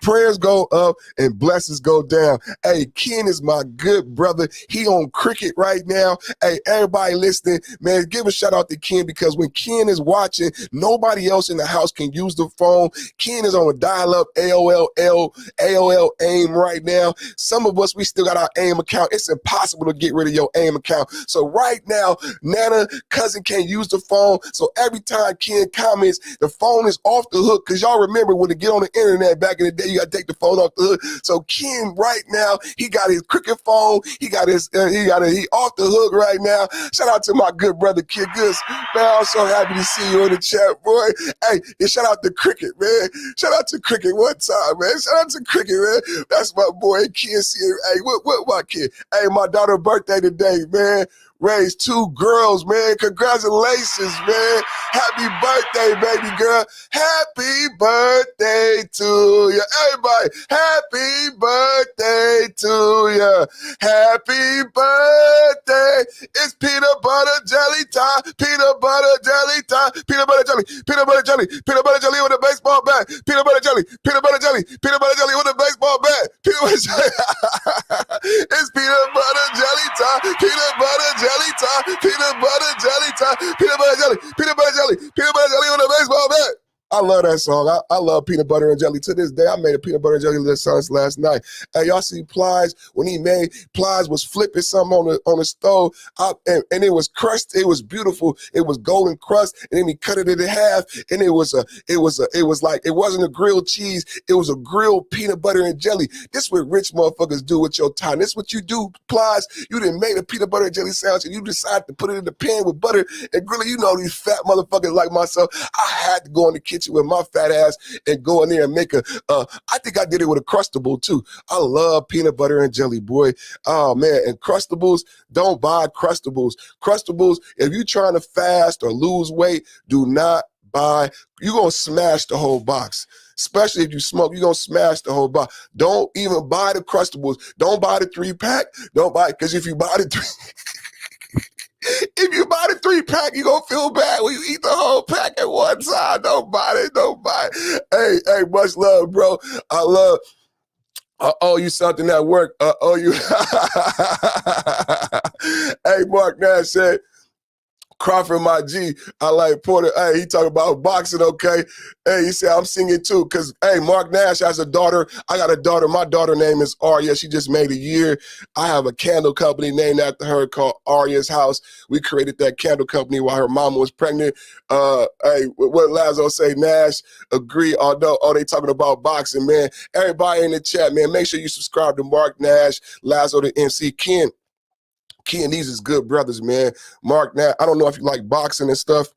Prayers go up and blessings go down. Hey, Ken is my good brother. He on cricket right now. Hey, everybody listening, man, give a shout out to Ken, because when Ken is watching, nobody else in the house can use the phone. Ken is on a dial-up AOL AIM right now. Some of us, we still got our AIM account. It's impossible to get rid of your AIM account. So right now, Nana, cousin, can't use the phone. So every time Ken comments, the phone is off the hook, because y'all remember when to get on the internet back in the day, you got to take the phone off the hook. So Ken right now, he got his cricket phone. He got his, he off the hook right now. Shout out to my good brother, Kid Goods. Man, I'm so happy to see you in the chat, boy. Hey, and shout out to cricket, man. Shout out to cricket one time, man. Shout out to cricket, man. That's my boy, Kid. Hey, what my kid? Hey, my daughter's birthday today, man. Raised 2 girls, man. Congratulations, man. Happy birthday, baby girl. Happy birthday to you. Everybody, happy birthday to you. Happy birthday. It's peanut butter jelly time. Peanut butter jelly time. Peanut butter jelly. Peanut butter jelly. Peanut butter jelly with a baseball bat. Peanut butter jelly. Peanut butter jelly. Peanut butter jelly with a baseball bat. Peanut butter jelly. It's peanut butter jelly time. Peanut butter jelly time. Peanut butter jelly time. Peanut butter jelly. Peanut butter jelly. Peanut butter jelly with a baseball bat. I love that song. I love peanut butter and jelly. To this day, I made a peanut butter and jelly song last night. Hey, y'all see Plies? When he made, Plies was flipping something on the stove, and it was crushed. It was beautiful. It was golden crust, and then he cut it in half, and it was like, it wasn't a grilled cheese. It was a grilled peanut butter and jelly. This what rich motherfuckers do with your time. This what you do, Plies. You done made a peanut butter and jelly sandwich, and you decided to put it in the pan with butter and grill it. You know these fat motherfuckers like myself. I had to go in the kitchen with my fat ass and go in there and make I think I did it with a Crustable too. I love peanut butter and jelly, boy. Oh man, and Crustables, don't buy Crustables. Crustables, if you're trying to fast or lose weight, do not buy. You're going to smash the whole box. Especially if you smoke, you're going to smash the whole box. Don't even buy the Crustables. Don't buy the 3-pack. Don't buy it, because if you buy the 3... If you buy the 3-pack, you're going to feel bad when you eat the whole pack at one time. Don't buy it. Don't buy it. Hey, much love, bro. I love, I owe you something at work. I owe you. Hey, Mark Nash said, Crawford, my G, I like Porter. Hey, he talking about boxing, okay? Hey, he said, I'm singing too, because, hey, Mark Nash has a daughter. I got a daughter. My daughter name is Aria. She just made a year. I have a candle company named after her called Aria's House. We created that candle company while her mama was pregnant. Hey, what Lazo say, Nash, agree. Although, they talking about boxing, man. Everybody in the chat, man, make sure you subscribe to Mark Nash, Lazo the MC, Ken, these is good brothers, man. Mark Nash, I don't know if you like boxing and stuff,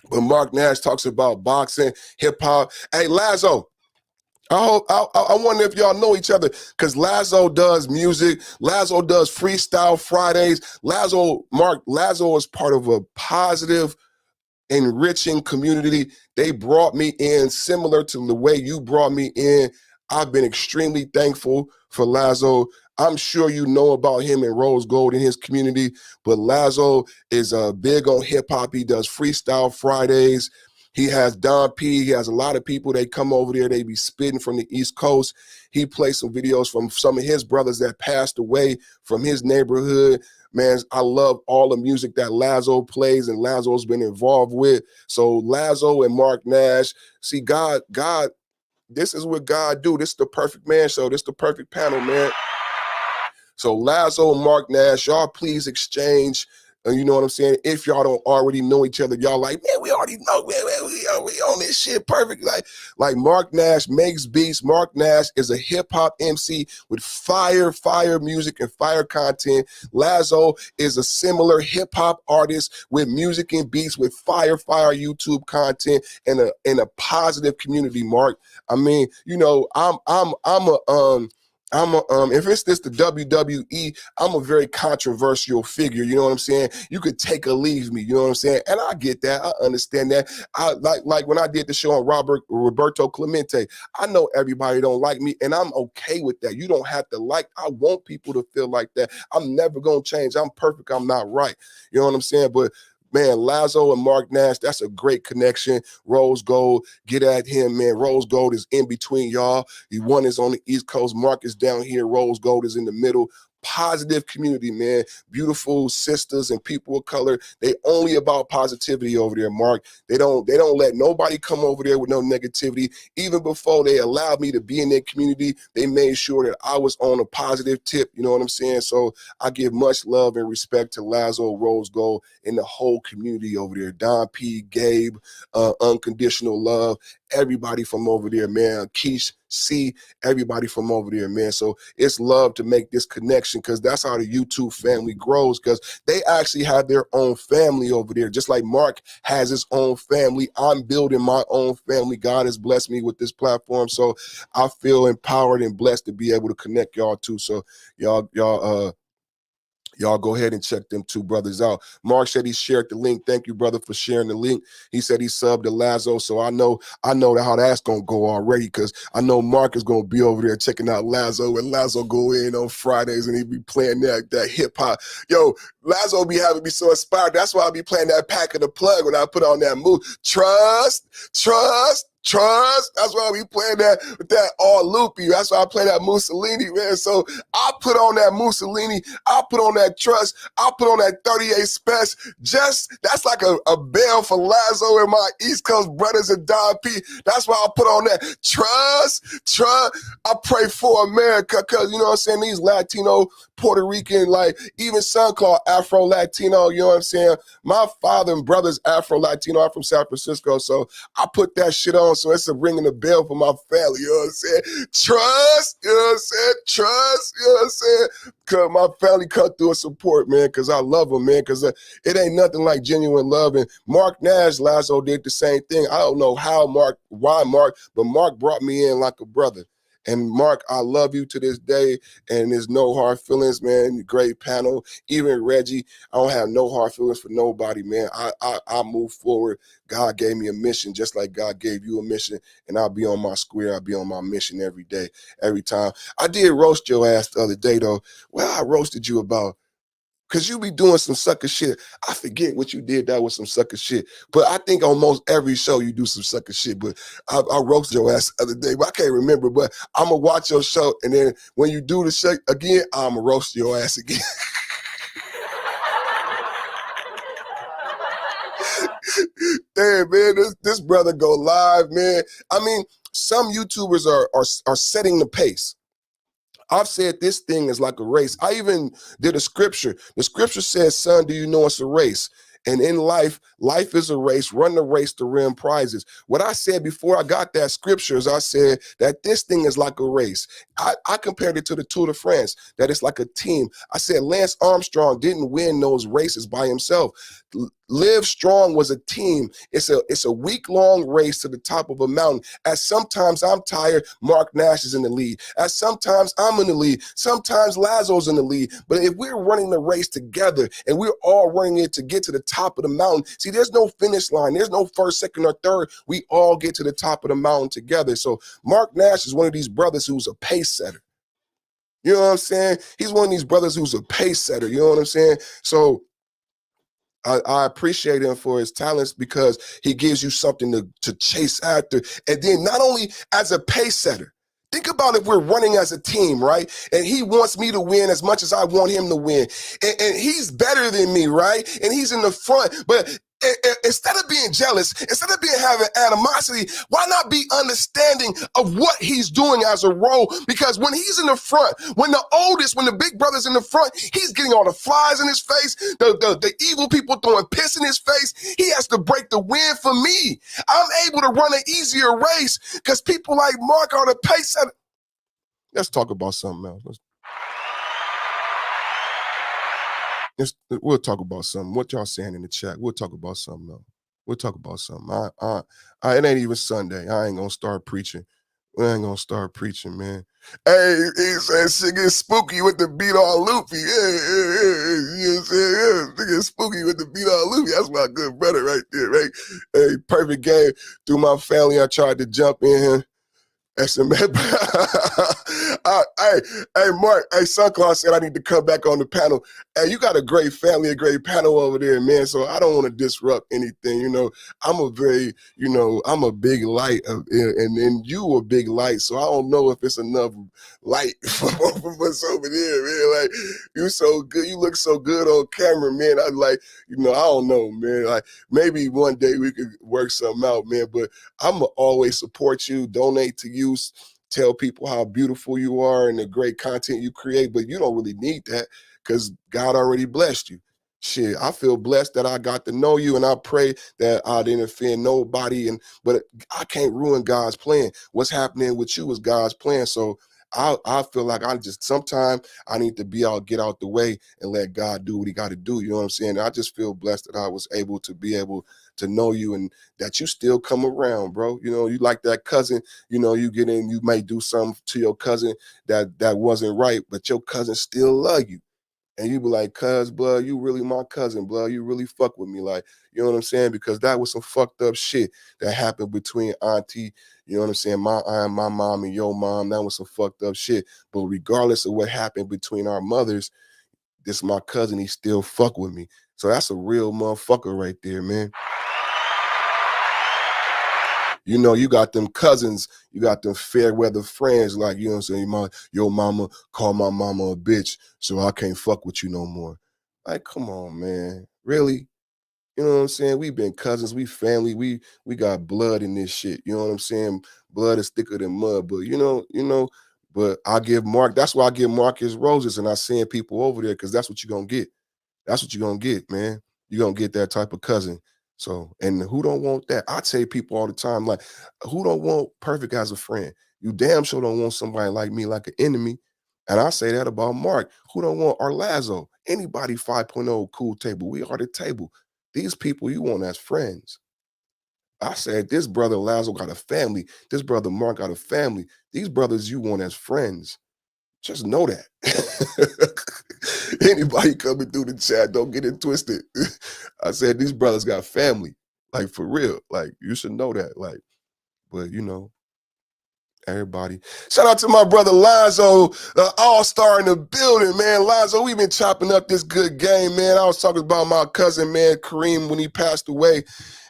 but Mark Nash talks about boxing, hip hop. Hey, Lazo, I wonder if y'all know each other, because Lazo does music. Lazo does Freestyle Fridays. Lazo is part of a positive, enriching community. They brought me in similar to the way you brought me in. I've been extremely thankful for Lazo. I'm sure you know about him and Rose Gold in his community, but Lazo is big on hip hop. He does Freestyle Fridays. He has Don P. He has a lot of people. They come over there. They be spitting from the East Coast. He plays some videos from some of his brothers that passed away from his neighborhood. Man, I love all the music that Lazo plays and Lazo's been involved with. So Lazo and Mark Nash, see, God, this is what God do. This is the perfect man show. This is the perfect panel, man. So Lazo and Mark Nash, y'all please exchange. You know what I'm saying? If y'all don't already know each other, y'all like, man, we already know, man, we on this shit perfect. Like Mark Nash makes beats. Mark Nash is a hip hop MC with fire music and fire content. Lazo is a similar hip hop artist with music and beats with fire YouTube content and a positive community. Mark, I mean, you know, if it's this the WWE, I'm a very controversial figure. You know what I'm saying? You could take or leave me. You know what I'm saying? And I get that. I understand that. I like when I did the show on Roberto Clemente. I know everybody don't like me, and I'm okay with that. You don't have to like. I want people to feel like that. I'm never gonna change. I'm perfect. I'm not right. You know what I'm saying? But man, Lazo and Mark Nash, that's a great connection. Rose Gold, get at him, man. Rose Gold is in between y'all. One is on the East Coast. Mark is down here. Rose Gold is in the middle. Positive community, man. Beautiful sisters and people of color. They only about positivity over there, Mark. They don't let nobody come over there with no negativity. Even before they allowed me to be in their community, they made sure that I was on a positive tip. You know what I'm saying? So I give much love and respect to Lazo, Rose Gold, and the whole community over there. Don P, Gabe, Unconditional Love, everybody from over there, man. Keish, C, everybody from over there, man. So it's love to make this connection, because that's how the YouTube family grows, because they actually have their own family over there. Just like Mark has his own family, I'm building my own family. God has blessed me with this platform, so I feel empowered and blessed to be able to connect y'all too. So y'all go ahead and check them two brothers out. Mark said he shared the link. Thank you, brother, for sharing the link. He said he subbed to Lazo, so I know how that's gonna go already, because I know Mark is gonna be over there checking out Lazo, and Lazo go in on Fridays and he be playing that hip hop. Yo, Lazo be having me so inspired. That's why I be playing that Pack of the Plug when I put on that move. Trust. That's why we playing that with that all loopy. That's why I play that Mussolini, man. So I put on that Mussolini. I put on that Trust. I put on that 38 Special. That's like a bell for Lazo and my East Coast brothers and Don P. That's why I put on that Trust. I pray for America, because you know what I'm saying, these Latino, Puerto Rican, like even son called Afro Latino. You know what I'm saying? My father and brother's Afro Latino. I'm from San Francisco, so I put that shit on, so it's a ringing the bell for my family, you know what I'm saying? Trust, you know what I'm saying? Trust, you know what I'm saying? Because my family cut through a support, man, because I love them, man, because it ain't nothing like genuine love. And Mark Nash, Lazo, did the same thing. I don't know why Mark, but Mark brought me in like a brother. And Mark, I love you to this day, and there's no hard feelings, man. Great panel. Even Reggie, I don't have no hard feelings for nobody, man. I move forward. God gave me a mission, just like God gave you a mission, and I'll be on my square. I'll be on my mission every day, every time. I did roast your ass the other day, though. Well, I roasted you about, because you be doing some sucker shit. I forget what you did that was some sucker shit. But I think on most every show you do some sucker shit. But I roasted your ass the other day, but I can't remember. But I'm going to watch your show, and then when you do the shit again, I'm going to roast your ass again. Damn, man, this brother go live, man. I mean, some YouTubers are setting the pace. I've said this thing is like a race. I even did a scripture. The scripture says, son, do you know it's a race? And in life is a race. Run the race to win prizes. What I said before I got that scripture is I said that this thing is like a race. I compared it to the Tour de France, that it's like a team. I said Lance Armstrong didn't win those races by himself. Live Strong was a team. It's a week-long race to the top of a mountain. As sometimes I'm tired, Mark Nash is in the lead. As sometimes I'm in the lead. Sometimes Lazo's in the lead. But if we're running the race together and we're all running it to get to the top of the mountain, see, there's no finish line. There's no first, second, or third. We all get to the top of the mountain together. So Mark Nash is one of these brothers who's a pace setter. You know what I'm saying? He's one of these brothers who's a pace setter. You know what I'm saying? So I appreciate him for his talents, because he gives you something to chase after. And then not only as a pace setter, think about if we're running as a team, right? And he wants me to win as much as I want him to win. And he's better than me, right? And he's in the front. But instead of being jealous, instead of having animosity, why not be understanding of what he's doing as a role? Because when he's in the front, when the big brother's in the front, he's getting all the flies in his face, the evil people throwing piss in his face. He has to break the wind for me. I'm able to run an easier race because people like Mark are the pace setter. Let's talk about something else. We'll talk about something. What y'all saying in the chat? We'll talk about something else. We'll talk about something. It ain't even Sunday. I ain't gonna start preaching. We ain't gonna start preaching, man. Hey, he said shit get spooky with the beat all loopy. Yeah. You know what I'm saying? Yeah, shit get spooky with the beat all loopy. That's my good brother right there, right? Hey, perfect game. Through my family, I tried to jump in here. Hey, Mark, hey, Sunclaw said I need to come back on the panel. Hey, you got a great family, a great panel over there, man, so I don't want to disrupt anything, you know. I'm a very, you know, I'm a big light, and you a big light, so I don't know if it's enough light for both of us over there, man. Like, you so good, you look so good on camera, man. I like, you know, I don't know, man. Like, maybe one day we could work something out, man, but I'm going to always support you, donate to you, tell people how beautiful you are and the great content you create, but you don't really need that because God already blessed you. Shit, I feel blessed that I got to know you, and I pray that I didn't offend nobody, but I can't ruin God's plan. What's happening with you is God's plan, so I feel like sometimes I need to get out the way and let God do what he got to do. You know what I'm saying? I just feel blessed that I was able to know you and that you still come around, bro. You know, you like that cousin, you know, you get in, you may do something to your cousin that wasn't right, but your cousin still love you. And you be like, cuz, blood, you really my cousin, blood. You really fuck with me. Like, you know what I'm saying? Because that was some fucked up shit that happened between auntie, you know what I'm saying, my aunt, my mom, and your mom. That was some fucked up shit. But regardless of what happened between our mothers, this my cousin, he still fuck with me. So that's a real motherfucker right there, man. You know, you got them cousins, you got them fair weather friends, like, you know what I'm saying, your mama called my mama a bitch, so I can't fuck with you no more. Like, come on, man. Really? You know what I'm saying? We've been cousins, we family, we got blood in this shit. You know what I'm saying? Blood is thicker than mud, but but that's why I give Mark his roses, and I send people over there because that's what you're gonna get. That's what you're gonna get, man. You're gonna get that type of cousin. So, and who don't want that? I tell people all the time, like, who don't want Perfect as a friend? You damn sure don't want somebody like me, like an enemy. And I say that about Mark. Who don't want Orlazzo? Anybody 5.0 cool table. We are the table. These people you want as friends. I said, this brother Lazo got a family. This brother Mark got a family. These brothers you want as friends. Just know that. Anybody coming through the chat, don't get it twisted. I said, these brothers got family. Like, for real. Like, you should know that. Like, but you know, everybody. Shout out to my brother Lonzo, the all-star in the building, man. Lonzo, we've been chopping up this good game, man. I was talking about my cousin, man, Kareem, when he passed away.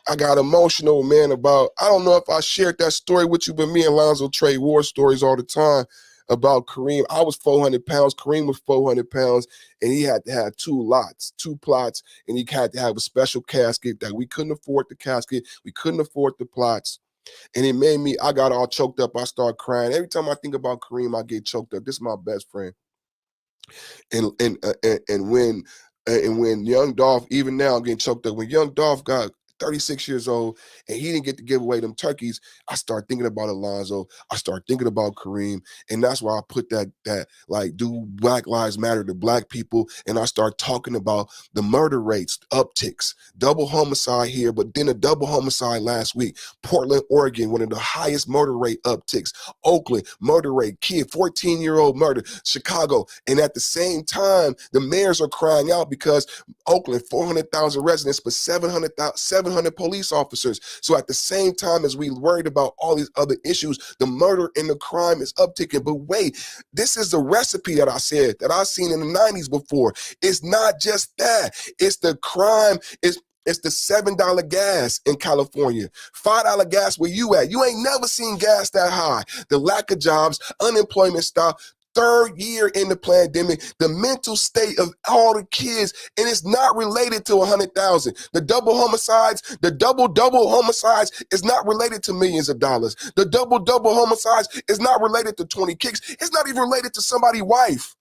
I got emotional, man, I don't know if I shared that story with you, but me and Lonzo trade war stories all the time about Kareem. I was 400 pounds. Kareem was 400 pounds, and he had to have two plots, and he had to have a special casket that we couldn't afford the casket. We couldn't afford the plots. And it made me, I got all choked up. I start crying. Every time I think about Kareem, I get choked up. This is my best friend. And when Young Dolph, even now I'm getting choked up. When Young Dolph got 36 years old and he didn't get to give away them turkeys, I start thinking about Alonzo. I start thinking about Kareem. And that's why I put that like, do Black Lives Matter to Black people? And I start talking about the murder rates, upticks, double homicide here, but then a double homicide last week. Portland, Oregon, one of the highest murder rate upticks. Oakland, murder rate, kid, 14-year-old murder. Chicago. And at the same time, the mayors are crying out because Oakland, 400,000 residents, but 700 police officers. So at the same time as we worried about all these other issues, the murder and the crime is upticking. But wait, this is the recipe that I said that I've seen in the 90s before. It's not just that. It's the crime. It's the $7 gas in California, $5 gas where you at. You ain't never seen gas that high. The lack of jobs, unemployment stop. Third year in the pandemic, the mental state of all the kids, and it's not related to 100,000. The double homicides, the double homicides is not related to millions of dollars. The double homicides is not related to 20 kicks. It's not even related to somebody's wife.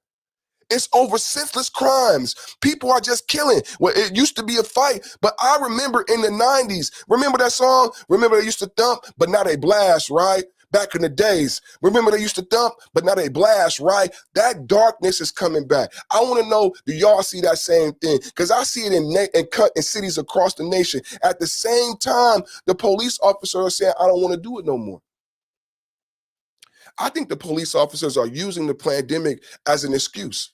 It's over senseless crimes. People are just killing. Well, it used to be a fight, but I remember in the 90s, remember that song? Remember they used to thump, but now they blast, right? Back in the days. Remember they used to thump, but now they blast, right? That darkness is coming back. I want to know, do y'all see that same thing? Because I see it in cities across the nation. At the same time, the police officers are saying, I don't want to do it no more. I think the police officers are using the pandemic as an excuse.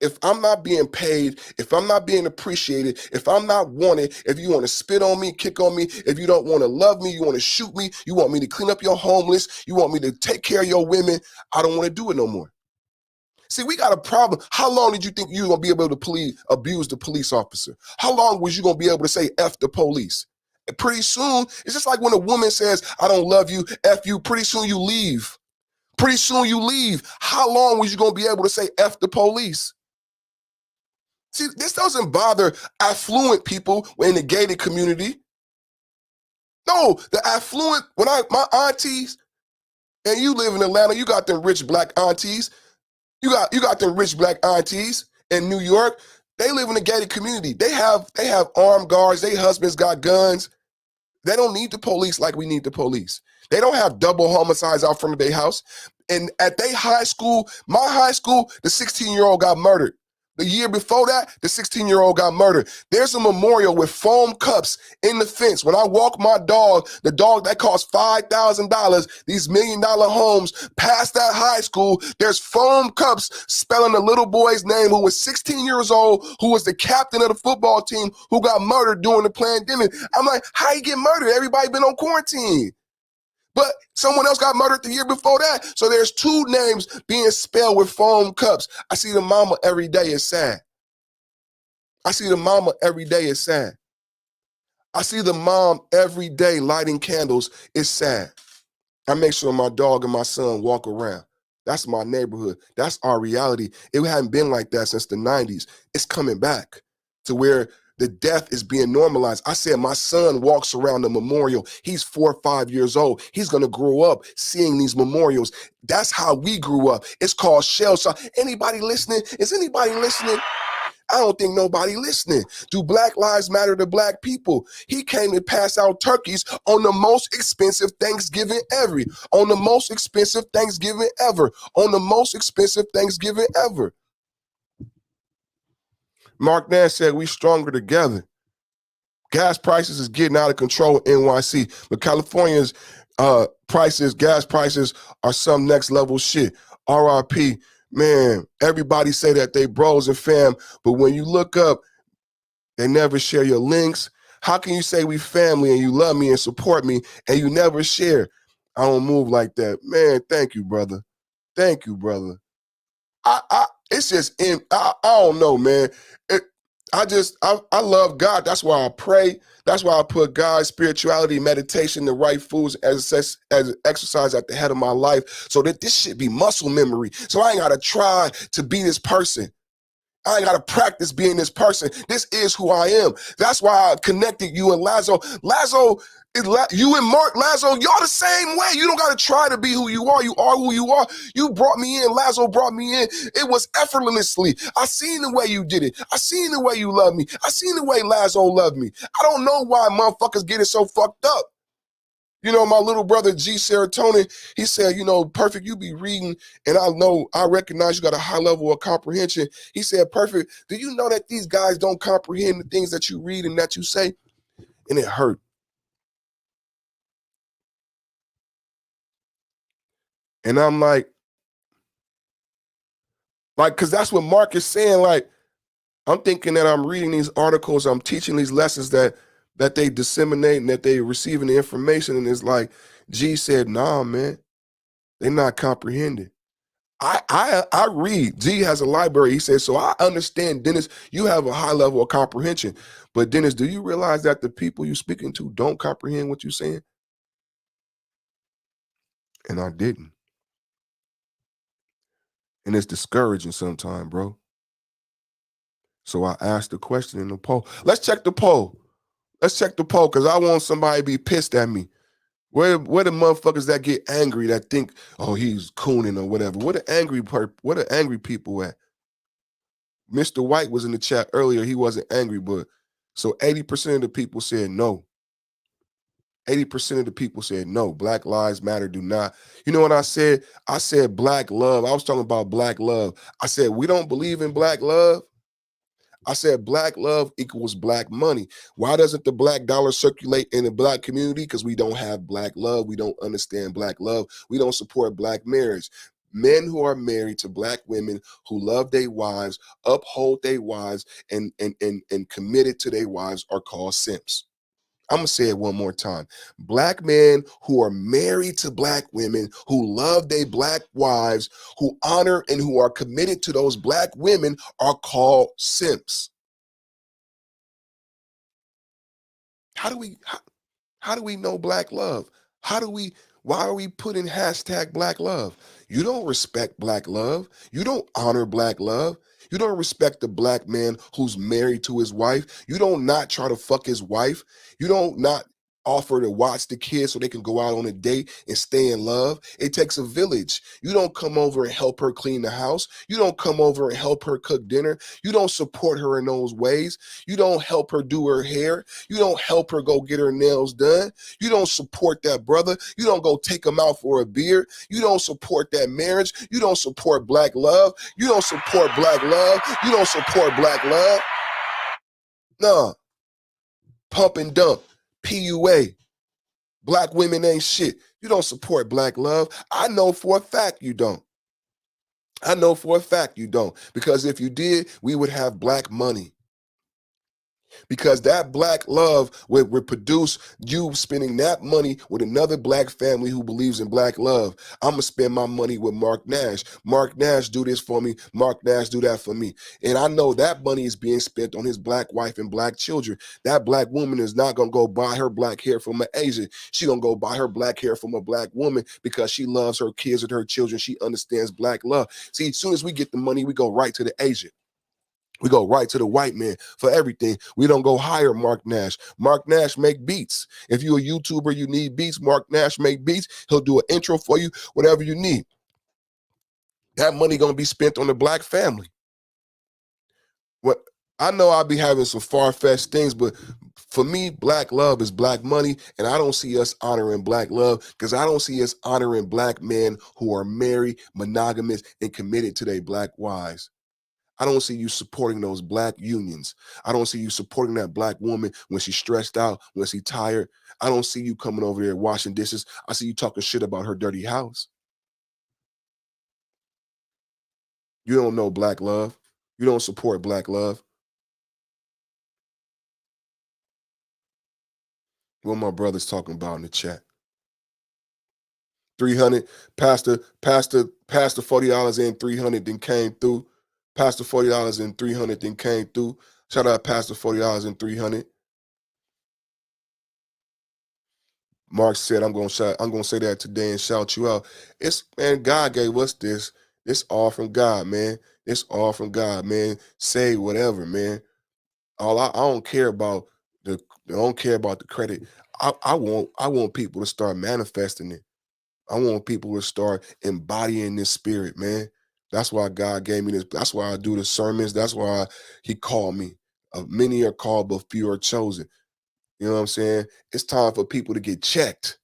If I'm not being paid, if I'm not being appreciated, if I'm not wanted, if you want to spit on me, kick on me, if you don't want to love me, you want to shoot me, you want me to clean up your homeless, you want me to take care of your women, I don't want to do it no more. See, we got a problem. How long did you think you were going to be able to abuse the police officer? How long was you going to be able to say F the police? Pretty soon, it's just like when a woman says, I don't love you, F you, pretty soon you leave. Pretty soon you leave. How long was you going to be able to say F the police? See, this doesn't bother affluent people in the gated community. No, the affluent, my aunties, and you live in Atlanta, you got them rich black aunties. You got them rich black aunties in New York. They live in a gated community. They have armed guards. Their husbands got guns. They don't need the police like we need the police. They don't have double homicides out front of their house. And at their high school, my high school, the 16-year-old got murdered. The year before that, the 16-year-old got murdered. There's a memorial with foam cups in the fence. When I walk my dog, the dog that cost $5,000, these $1 million homes, past that high school, there's foam cups spelling the little boy's name who was 16 years old, who was the captain of the football team, who got murdered during the pandemic. I'm like, how you get murdered? Everybody been on quarantine. But someone else got murdered the year before that. So there's two names being spelled with foam cups. I see the mama every day, it's sad. I see the mama every day, it's sad. I see the mom every day lighting candles, it's sad. I make sure my dog and my son walk around. That's my neighborhood. That's our reality. It hadn't been like that since the 90s. It's coming back to where the death is being normalized. I said my son walks around the memorial. He's 4 or 5 years old. He's going to grow up seeing these memorials. That's how we grew up. It's called shell shock. Anybody listening? Is anybody listening? I don't think nobody listening. Do Black Lives Matter to black people? He came to pass out turkeys on the most expensive Thanksgiving ever. On the most expensive Thanksgiving ever. On the most expensive Thanksgiving ever. Mark Nash said, we stronger together. Gas prices is getting out of control in NYC, but California's gas prices are some next level shit. RIP, man, everybody say that they bros and fam, but when you look up, they never share your links. How can you say we family and you love me and support me and you never share? I don't move like that. Man, thank you, brother. Thank you, brother. It's just, I don't know, man. I love God. That's why I pray. That's why I put God, spirituality, meditation, the right foods as exercise at the head of my life so that this shit be muscle memory. So I ain't got to try to be this person. I ain't got to practice being this person. This is who I am. That's why I connected you and Lazo. You and Mark Lazo, y'all the same way. You don't got to try to be who you are. You are who you are. You brought me in. Lazo brought me in. It was effortlessly. I seen the way you did it. I seen the way you love me. I seen the way Lazo loved me. I don't know why motherfuckers get it so fucked up. You know, my little brother, G Serotonin, he said, you know, Perfect, you be reading, and I recognize you got a high level of comprehension. He said, Perfect, do you know that these guys don't comprehend the things that you read and that you say? And it hurt. And I'm like, because that's what Mark is saying. Like, I'm thinking that I'm reading these articles, I'm teaching these lessons that they disseminate and that they receiving the information. And it's like, G said, nah, man, they're not comprehending. I read. G has a library. He says, so I understand, Dennis, you have a high level of comprehension. But Dennis, do you realize that the people you're speaking to don't comprehend what you're saying? And I didn't. And it's discouraging sometimes, bro. So I asked the question in the poll. Let's check the poll. Let's check the poll because I want somebody to be pissed at me. Where the motherfuckers that get angry that think, oh, he's cooning or whatever? Where the angry people at? Mr. White was in the chat earlier. He wasn't angry, but so 80% of the people said no. 80% of the people said no. Black Lives Matter do not. You know what I said? I said black love. I was talking about black love. I said we don't believe in black love. I said black love equals black money. Why doesn't the black dollar circulate in the black community? Because we don't have black love. We don't understand black love. We don't support black marriage. Men who are married to black women who love their wives, uphold their wives, and committed to their wives are called simps. I'm going to say it one more time. Black men who are married to black women, who love their black wives, who honor and who are committed to those black women are called simps. How do we know black love? Why are we putting hashtag black love? You don't respect black love. You don't honor black love. You don't respect the black man who's married to his wife. You don't not try to fuck his wife. You don't not offer to watch the kids so they can go out on a date and stay in love. It takes a village. You don't come over and help her clean the house. You don't come over and help her cook dinner. You don't support her in those ways. You don't help her do her hair. You don't help her go get her nails done. You don't support that brother. You don't go take him out for a beer. You don't support that marriage. You don't support black love. You don't support black love. You don't support black love. No. Pump and dump. PUA. Black women ain't shit. You don't support black love. I know for a fact you don't. I know for a fact you don't. Because if you did, we would have black money. Because that black love would produce you spending that money with another black family who believes in black love. I'm going to spend my money with Mark Nash. Mark Nash do this for me. Mark Nash do that for me. And I know that money is being spent on his black wife and black children. That black woman is not going to go buy her black hair from an Asian. She going to go buy her black hair from a black woman because she loves her kids and her children. She understands black love. See, as soon as we get the money, we go right to the Asian. We go right to the white man for everything. We don't go hire Mark Nash. Mark Nash make beats. If you're a YouTuber, you need beats. Mark Nash make beats. He'll do an intro for you, whatever you need. That money going to be spent on the black family. What I know I'll be having some far-fetched things, but for me, black love is black money, and I don't see us honoring black love because I don't see us honoring black men who are married, monogamous, and committed to their black wives. I don't see you supporting those black unions. I don't see you supporting that black woman when she's stressed out, when she's tired. I don't see you coming over there washing dishes. I see you talking shit about her dirty house. You don't know black love. You don't support black love. What my brother's talking about in the chat. 300, Pastor $40 and 300 then came through. Pastor $40 and 300 then came through. Shout out Pastor $40 and 300. Mark said, I'm gonna say that today and shout you out. It's, man, God gave us this. It's all from God, man. It's all from God, man. Say whatever, man. I don't care about the credit. I want people to start manifesting it. I want people to start embodying this spirit, man. That's why God gave me this. That's why I do the sermons. That's why he called me. Many are called, but few are chosen. You know what I'm saying? It's time for people to get checked.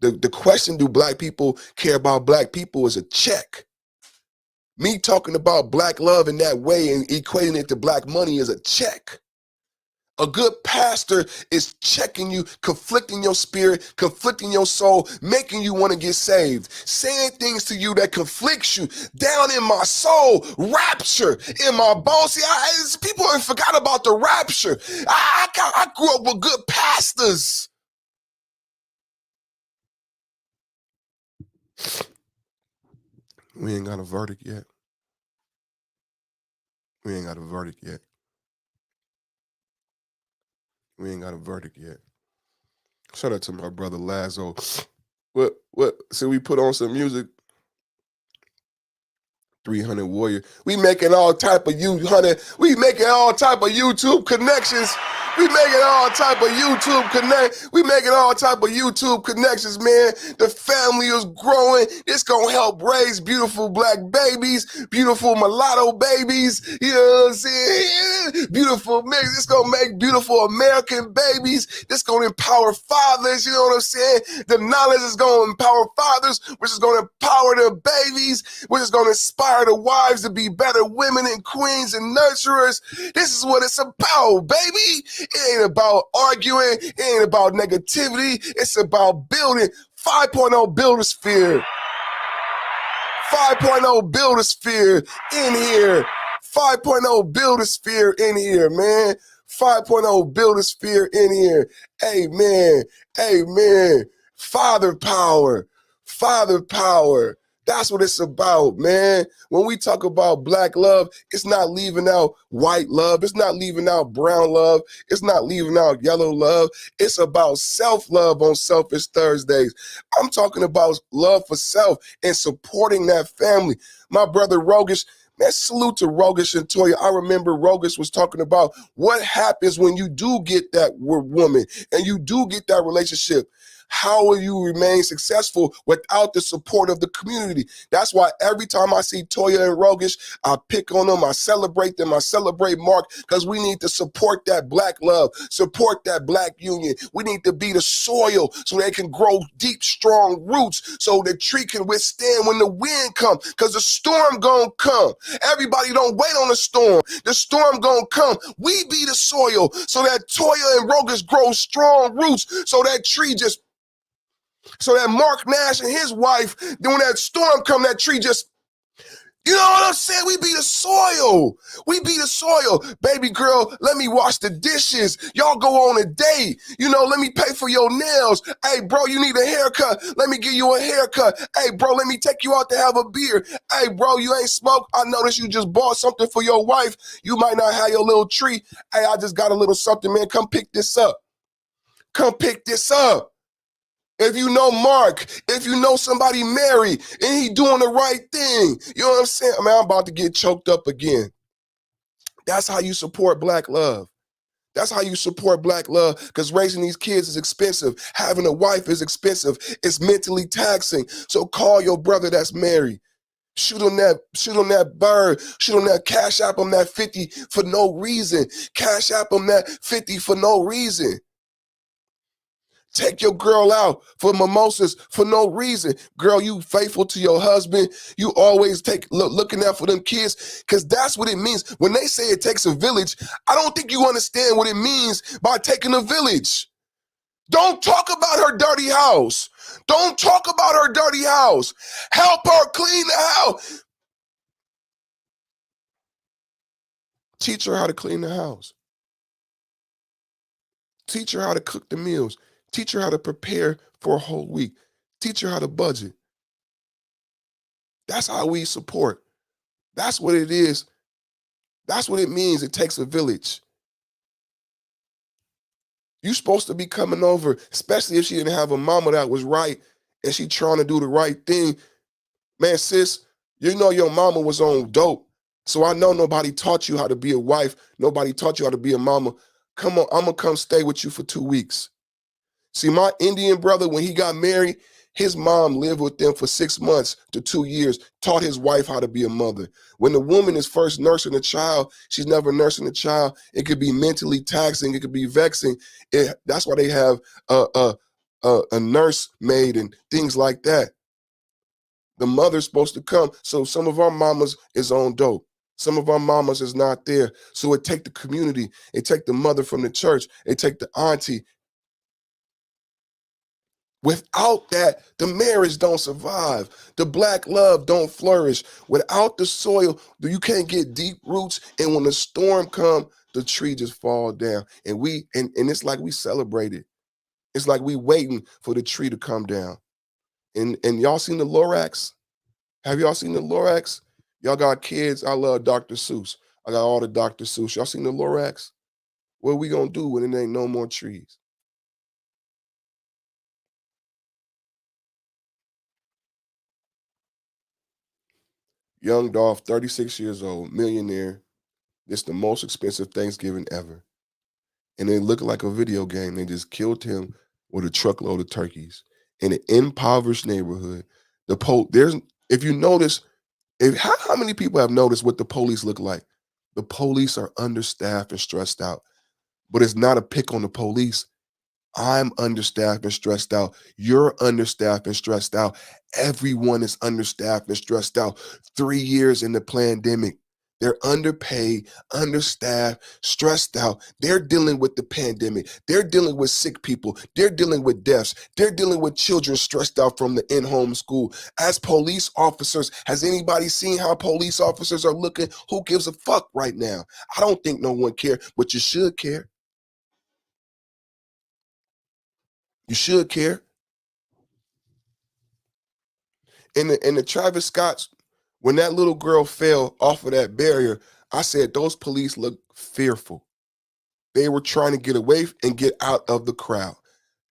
The question, do black people care about black people, is a check. Me talking about black love in that way and equating it to black money is a check. A good pastor is checking you, conflicting your spirit, conflicting your soul, making you want to get saved, saying things to you that conflicts you down in my soul, rapture in my bones. See, people have forgot about the rapture. I grew up with good pastors. We ain't got a verdict yet. We ain't got a verdict yet. We ain't got a verdict yet. Shout out to my brother Lazo. What? So we put on some music. 300 Warrior. We making all type of We making all type of YouTube connections. We making all type of YouTube connections, man. The family is growing. It's gonna help raise beautiful black babies, beautiful mulatto babies. You know what I'm saying? Beautiful mix. It's gonna make beautiful American babies. It's gonna empower fathers. You know what I'm saying? The knowledge is gonna empower fathers, which is gonna empower the babies, which is gonna inspire the wives to be better women and queens and nurturers. This is what it's about, baby. It ain't about arguing. It ain't about negativity. It's about building. 5.0 Build-A-Sphere. 5.0 Build-A-Sphere in here. 5.0 Build-A-Sphere in here, man. 5.0 Build-A-Sphere in here. Amen. Amen. Father power. Father power. That's what it's about, man. When we talk about black love, it's not leaving out white love. It's not leaving out brown love. It's not leaving out yellow love. It's about self-love on Selfish Thursdays. I'm talking about love for self and supporting that family. My brother Rogish, man, salute to Rogish and Toya. I remember Rogish was talking about what happens when you do get that woman and you do get that relationship. How will you remain successful without the support of the community? That's why every time I see Toya and Rogish, I pick on them, I celebrate them, I celebrate Mark, because we need to support that black love, support that black union. We need to be the soil so they can grow deep, strong roots so the tree can withstand when the wind comes, because the storm gonna come. Everybody don't wait on the storm. The storm gonna come. We be the soil so that Toya and Rogish grow strong roots so that tree just so that Mark Nash and his wife, then when that storm come, that tree just, you know what I'm saying? We be the soil. We be the soil. Baby girl, let me wash the dishes. Y'all go on a date. You know, let me pay for your nails. Hey, bro, you need a haircut. Let me give you a haircut. Hey, bro, let me take you out to have a beer. Hey, bro, you ain't smoked. I noticed you just bought something for your wife. You might not have your little tree. Hey, I just got a little something, man. Come pick this up. Come pick this up. If you know Mark, if you know somebody married and he doing the right thing, you know what I'm saying? I mean, I'm about to get choked up again. That's how you support black love. That's how you support black love, because raising these kids is expensive. Having a wife is expensive. It's mentally taxing. So call your brother that's married. Shoot on that bird. Shoot on that cash app on that 50 for no reason. Cash app on that 50 for no reason. Take your girl out for mimosas for no reason. Girl, you faithful to your husband. You always looking out for them kids, because that's what it means. When they say it takes a village, I don't think you understand what it means by taking a village. Don't talk about her dirty house. Don't talk about her dirty house. Help her clean the house. Teach her how to clean the house. Teach her how to cook the meals. Teach her how to prepare for a whole week. Teach her how to budget. That's how we support. That's what it is. That's what it means. It takes a village. You're supposed to be coming over, especially if she didn't have a mama that was right and she trying to do the right thing. Man, sis, you know your mama was on dope. So I know nobody taught you how to be a wife. Nobody taught you how to be a mama. Come on, I'm going to come stay with you for 2 weeks. See, my Indian brother, when he got married, his mom lived with them for 6 months to 2 years, taught his wife how to be a mother. When the woman is first nursing a child, she's never nursing a child. It could be mentally taxing. It could be vexing. That's why they have a nurse maid and things like that. The mother's supposed to come. So some of our mamas is on dope. Some of our mamas is not there. So it take the community. It take the mother from the church. It take the auntie. Without that, the marriage don't survive. The black love don't flourish. Without the soil, you can't get deep roots. And when the storm come, the tree just fall down. And it's like we celebrate it. It's like we waiting for the tree to come down. And y'all seen the Lorax? Have y'all seen the Lorax? Y'all got kids. I love Dr. Seuss. I got all the Dr. Seuss. Y'all seen the Lorax? What are we gonna do when it ain't no more trees? Young Dolph, 36 years old, millionaire. It's the most expensive Thanksgiving ever. and it looked like a video game. They just killed him with a truckload of turkeys in an impoverished neighborhood. If you notice, how many people have noticed what the police look like? The police are understaffed and stressed out, but it's not a pick on the police. I'm understaffed and stressed out. You're understaffed and stressed out. Everyone is understaffed and stressed out. 3 years in the pandemic. They're underpaid, understaffed, stressed out. They're dealing with the pandemic. They're dealing with sick people. They're dealing with deaths. They're dealing with children stressed out from the in-home school. As police officers, has anybody seen how police officers are looking? Who gives a fuck right now? I don't think no one cares, but you should care. You should care. In the Travis Scott's, when that little girl fell off of that barrier, I said those police look fearful. They were trying to get away and get out of the crowd.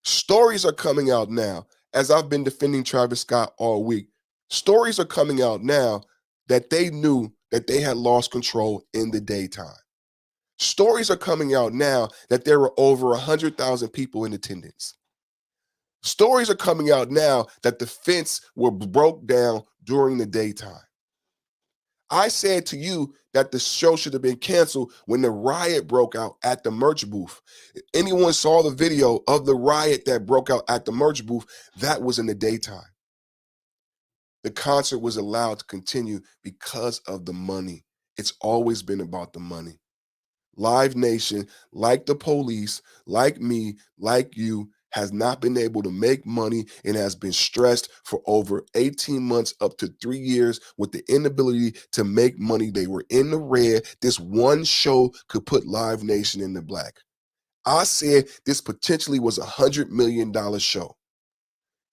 Stories are coming out now, as I've been defending Travis Scott all week. Stories are coming out now that they knew that they had lost control in the daytime. Stories are coming out now that there were over 100,000 people in attendance. Stories are coming out now that the fence were broke down during the daytime. I said to you that the show should have been canceled when the riot broke out at the merch booth. If anyone saw the video of the riot that broke out at the merch booth, that was in the daytime. The concert was allowed to continue because of the money. It's always been about the money. Live Nation, like the police, like me, like you, has not been able to make money and has been stressed for over 18 months up to 3 years with the inability to make money. They were in the red. This one show could put Live Nation in the black. I said this potentially was $100 million show.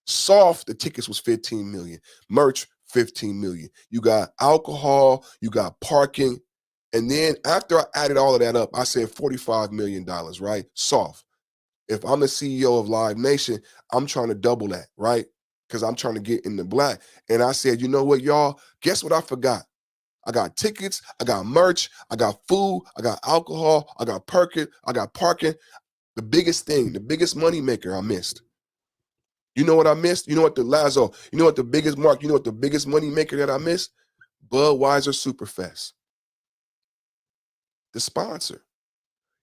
Soft, the tickets was $15 million. Merch, $15 million. You got alcohol, you got parking. And then after I added all of that up, I said $45 million, right? Soft. If I'm the CEO of Live Nation, I'm trying to double that, right? Because I'm trying to get in the black. And I said, you know what, y'all? Guess what I forgot? I got tickets, I got merch, I got food, I got alcohol, I got parking, The biggest thing, the biggest money maker I missed. You know what I missed? You know what you know what the biggest mark, you know what the biggest money maker that I missed? Budweiser Superfest. The sponsor.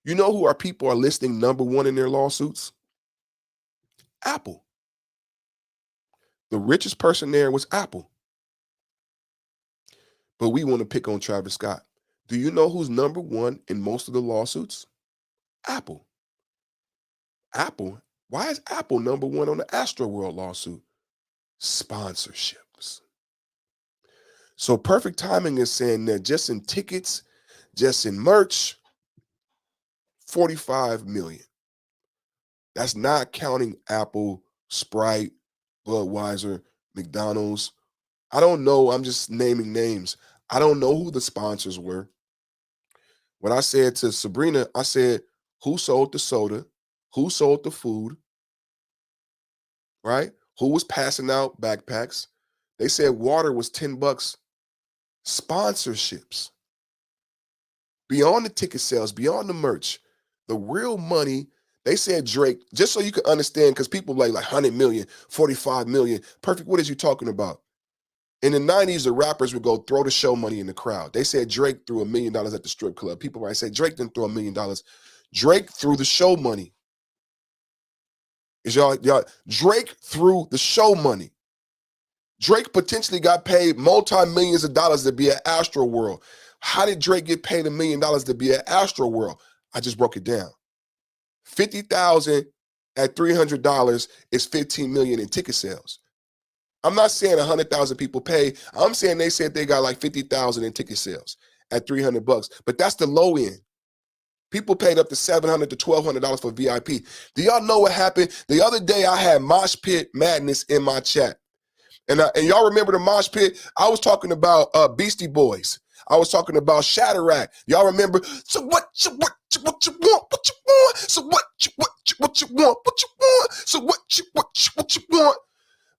You know who our people are listing number one in their lawsuits? Apple. The richest person there was Apple. But we want to pick on Travis Scott. Do you know who's number one in most of the lawsuits? Apple. Apple. Why is Apple number one on the Astroworld lawsuit? Sponsorships. So Perfect Timing is saying that just in tickets, just in merch, $45 million. That's not counting Apple, Sprite, Budweiser, McDonald's. I don't know. I'm just naming names. I don't know who the sponsors were. When I said to Sabrina, I said, who sold the soda? Who sold the food? Right? Who was passing out backpacks? They said water was $10. Sponsorships. Beyond the ticket sales, beyond the merch, the real money. They said Drake, just so you can understand, because people like 100 million, 45 million. Perfect, what is you talking about? In the 90s, the rappers would go throw the show money in the crowd. They said Drake threw $1 million at the strip club. People might say Drake didn't throw $1 million. Drake threw the show money. Drake threw the show money. Drake potentially got paid multi-millions of dollars to be at Astroworld. How did Drake get paid $1 million to be at Astroworld? I just broke it down. $50,000 at $300 is $15 million in ticket sales. I'm not saying 100,000 people pay. I'm saying they said they got like 50,000 in ticket sales at $300, but that's the low end. People paid up to $700 to $1,200 for VIP. Do y'all know what happened? The other day I had Mosh Pit Madness in my chat. And y'all remember the Mosh Pit? I was talking about Beastie Boys. I was talking about Shatterack. Y'all remember? So what you want? What you want? So what you want? What you want? So what you want?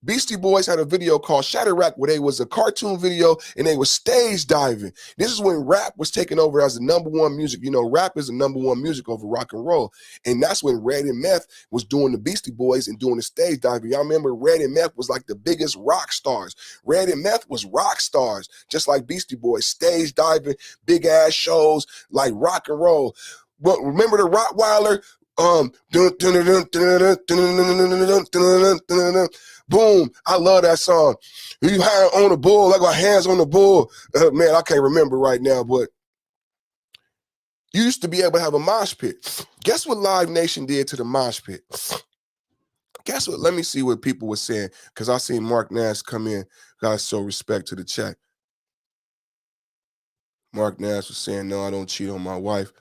Beastie Boys had a video called Shatterack where they was a cartoon video and they was stage diving. This is when rap was taking over as the #1 music. You know, rap is the #1 music over rock and roll. And that's when Red and Meth was doing the Beastie Boys and doing the stage diving. Y'all remember Red and Meth was like the biggest rock stars. Red and Meth was rock stars, just like Beastie Boys, stage diving, big ass shows like rock and roll. But remember the Rottweiler? Boom. I love that song. You high on the bull, like my hands on the bull. Man, I can't remember right now, but you used to be able to have a mosh pit. Guess what Live Nation did to the mosh pit? Guess what? Let me see what people were saying, because I seen Mark Nash come in. Gotta show respect to the chat. Mark Nash was saying, no, I don't cheat on my wife.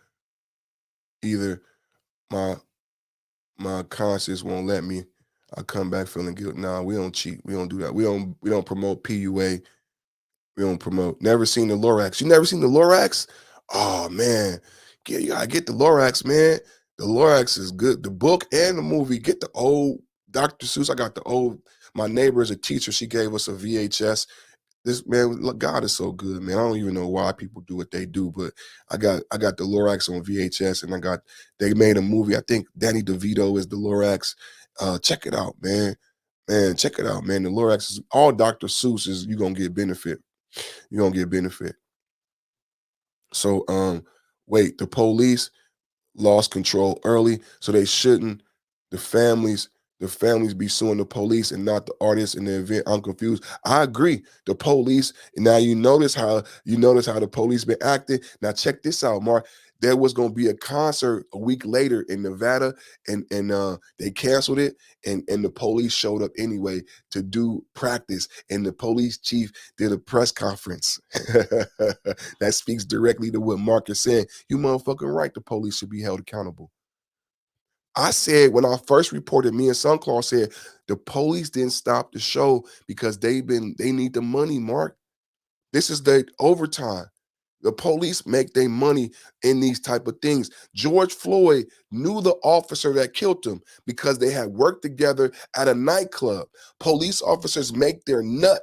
Either my conscience won't let me. I come back feeling guilty. Nah, we don't cheat. We don't do that. We don't promote PUA. We don't promote. Never seen the Lorax. You never seen the Lorax? Oh man, you gotta get the Lorax, man. The Lorax is good. The book and the movie. Get the old Dr. Seuss. I got the old. My neighbor is a teacher. She gave us a VHS. This man, look, God is so good, man. I don't even know why people do what they do, but I got the Lorax on VHS, and they made a movie. I think Danny DeVito is the Lorax. Check it out, man. Man, check it out, man. The Lorax is all Dr. Seuss is. You're gonna get benefit. You're gonna get benefit. So wait, the police lost control early, so they shouldn't. The families be suing the police and not the artists in the event. I'm confused. I agree. The police. Now you notice how the police been acting. Now check this out, Mark. There was gonna be a concert a week later in Nevada, and they canceled it, and the police showed up anyway to do practice, and the police chief did a press conference. That speaks directly to what Mark is saying. You motherfucking right. The police should be held accountable. I said when I first reported, me and Sunclaw said the police didn't stop the show because they need the money, Mark. This is the overtime. The police make their money in these type of things. George Floyd knew the officer that killed him because they had worked together at a nightclub. Police officers make their nut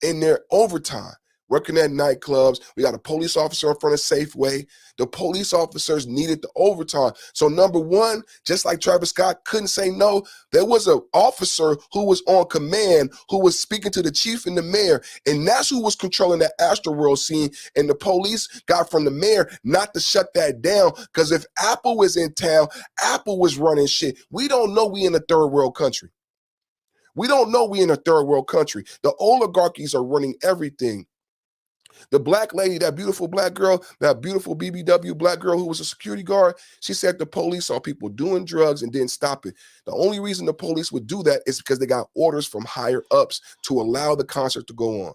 in their overtime. Working at nightclubs, we got a police officer in front of Safeway. The police officers needed the overtime. So number one, just like Travis Scott couldn't say no, there was an officer who was on command who was speaking to the chief and the mayor, and that's who was controlling that Astroworld scene. And the police got from the mayor not to shut that down, because if Apple was in town, Apple was running shit. We don't know we in a third world country. We don't know we in a third world country. The oligarchies are running everything. The black lady, that beautiful black girl, that beautiful BBW black girl who was a security guard, she said the police saw people doing drugs and didn't stop it. The only reason the police would do that is because they got orders from higher ups to allow the concert to go on.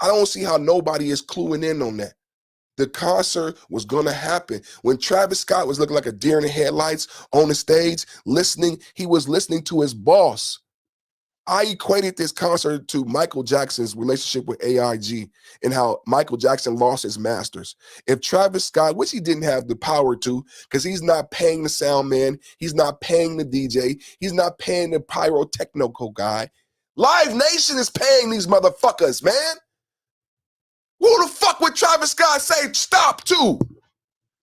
I don't see how nobody is cluing in on that. The concert was going to happen. When Travis Scott was looking like a deer in the headlights on the stage, he was listening to his boss. I equated this concert to Michael Jackson's relationship with AIG and how Michael Jackson lost his masters. If Travis Scott, which he didn't have the power to, because he's not paying the sound man, he's not paying the DJ, he's not paying the pyrotechnical guy. Live Nation is paying these motherfuckers, man. Who the fuck would Travis Scott say stop to?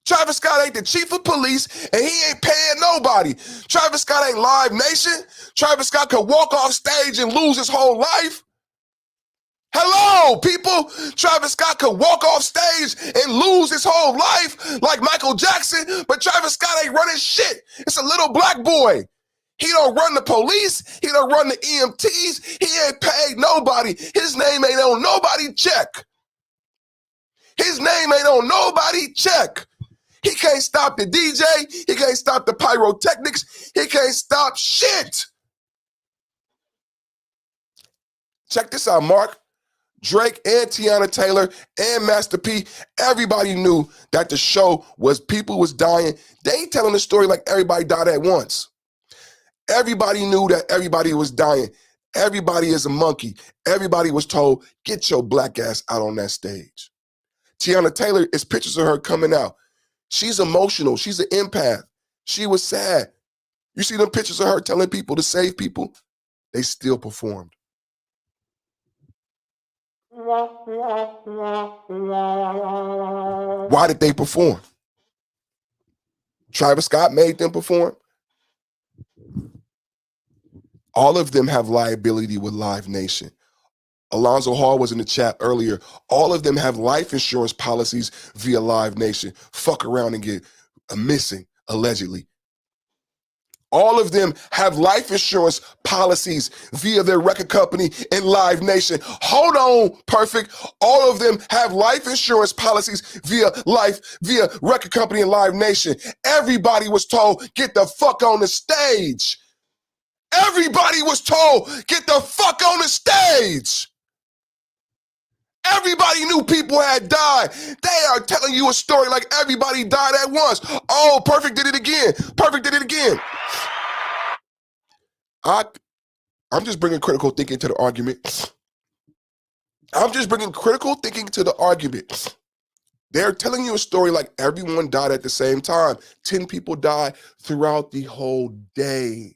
Travis Scott ain't the chief of police, and he ain't paying nobody. Travis Scott ain't Live Nation. Travis Scott could walk off stage and lose his whole life. Hello, people. Travis Scott could walk off stage and lose his whole life like Michael Jackson, but Travis Scott ain't running shit. It's a little black boy. He don't run the police. He don't run the EMTs. He ain't paid nobody. His name ain't on nobody check. His name ain't on nobody check. He can't stop the DJ. He can't stop the pyrotechnics. He can't stop shit. Check this out, Mark. Drake and Tiana Taylor and Master P, everybody knew that the show was, people was dying. They ain't telling the story like everybody died at once. Everybody knew that everybody was dying. Everybody is a monkey. Everybody was told, get your black ass out on that stage. Tiana Taylor, it's pictures of her coming out. She's emotional. She's an empath. She was sad. You see them pictures of her telling people to save people? They still performed. Why did they perform? Travis Scott made them perform. All of them have liability with Live Nation. Alonzo Hall was in the chat earlier. All of them have life insurance policies via Live Nation. Fuck around and get missing, allegedly. All of them have life insurance policies via their record company and Live Nation. Hold on, Perfect. All of them have life insurance policies via record company and Live Nation. Everybody was told, get the fuck on the stage. Everybody was told, get the fuck on the stage. Everybody knew people had died. They are telling you a story like everybody died at once. Oh, Perfect did it again. Perfect did it again. I'm just bringing critical thinking to the argument. I'm just bringing critical thinking to the argument. They're telling you a story like everyone died at the same time. 10 people died throughout the whole day.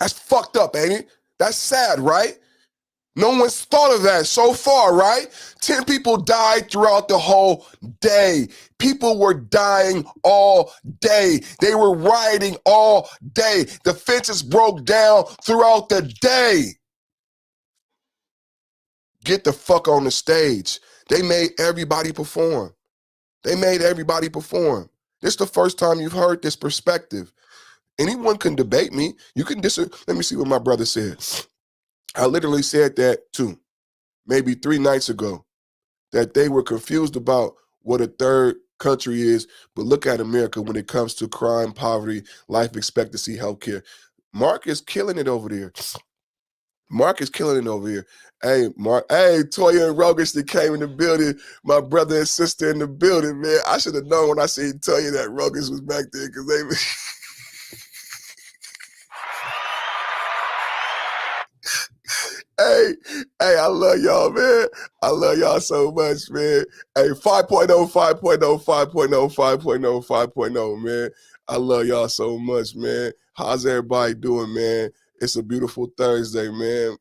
That's fucked up, ain't it? That's sad, right? No one's thought of that so far, right? 10 people died throughout the whole day. People were dying all day. They were rioting all day. The fences broke down throughout the day. Get the fuck on the stage. They made everybody perform. They made everybody perform. This is the first time you've heard this perspective. Anyone can debate me. You can disagree. Let me see what my brother said. I literally said that too. Maybe 3 nights ago, that they were confused about what a third country is, but look at America when it comes to crime, poverty, life expectancy, healthcare. Mark is killing it over there. Mark is killing it over here. Hey, Mark. Hey, Toya and Rogish that came in the building. My brother and sister in the building, man. I should have known when I seen Toya that Rogish was back there because they Hey, I love y'all, man. I love y'all so much, man. Hey, 5.0, 5.0, 5.0, 5.0, 5.0, man. I love y'all so much, man. How's everybody doing, man? It's a beautiful Thursday, man.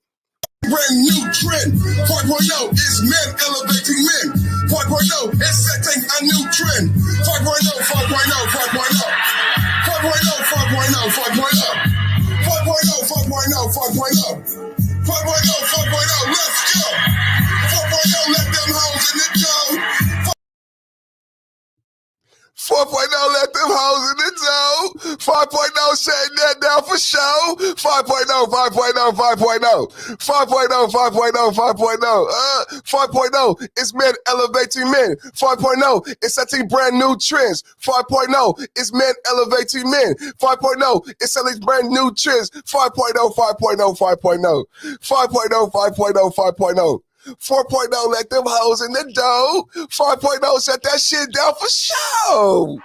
Brand new trend. 5.0 is men elevating men. 5.0 is setting a new trend. 5.0, 5.0, 5.0. 5.0, 5.0, 5.0. 5.0, 5.0, 5.0. 5.0, 5.0, let's go. 4.0, let them hoes in the dough. 4.0, let them hoes in the dough. 5.0, shutting that down for show. 5.0, 5.0, 5.0. 5.0, 5.0, 5.0. 5.0, it's men elevating men. 5.0, it's setting brand new trends. 5.0, it's men elevating men. 5.0, it's setting brand new trends. 5.0, 5.0, 5.0. 5.0, 5.0, 5.0. 4.0, let them hoes in the dough. 5.0, shut that shit down for show.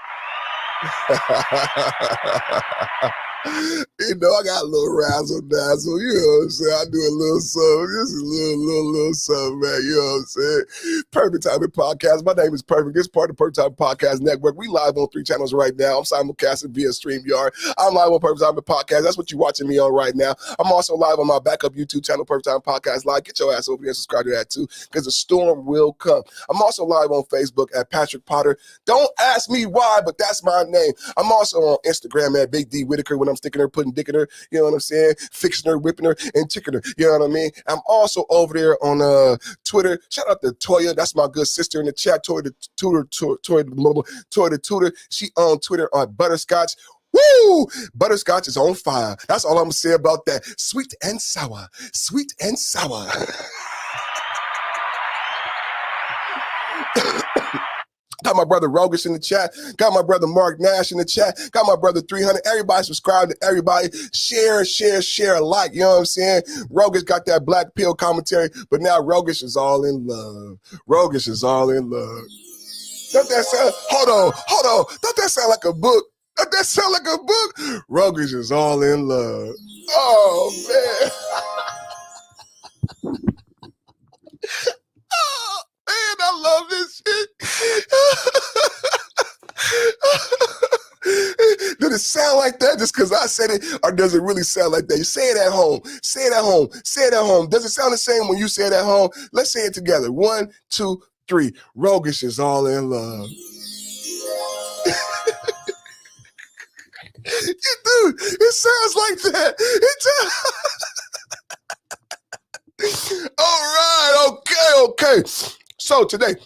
You know, I got a little razzle dazzle, you know what I'm saying? I do a little something. This is a little something, man. You know what I'm saying? Perfect Timing Podcast. My name is Perfect. This is part of the Perfect Timing Podcast Network. We live on 3 channels right now. I'm simulcasting via StreamYard. I'm live on Perfect Timing Podcast. That's what you're watching me on right now. I'm also live on my backup YouTube channel, Perfect Timing Podcast Live. Get your ass over here and subscribe to that too, because the storm will come. I'm also live on Facebook at Patrick Potter. Don't ask me why, but that's my name. I'm also on Instagram at Big D Whitaker when I'm sticking her, putting dick in her, you know what I'm saying? Fixing her, whipping her, and ticking her, you know what I mean? I'm also over there on Twitter. Shout out to Toya. That's my good sister in the chat. Toya the Tutor. She on Twitter on Butterscotch. Woo! Butterscotch is on fire. That's all I'm going to say about that. Sweet and sour. Sweet and sour. Got my brother Rogish in the chat. Got my brother Mark Nash in the chat. Got my brother 300. Everybody subscribe to everybody. Share, like. You know what I'm saying? Rogish got that black pill commentary, but now Rogish is all in love. Rogish is all in love. Don't that sound? Hold on. Don't that sound like a book? Don't that sound like a book? Rogish is all in love. Oh, man. Man, I love this shit. Then it sound like that just because I said it, or does it really sound like that? You say it at home. Say it at home. Say it at home. Does it sound the same when you say it at home? Let's say it together. 1, 2, 3. Rogish is all in love. Dude, it sounds like that. All right, okay. So today,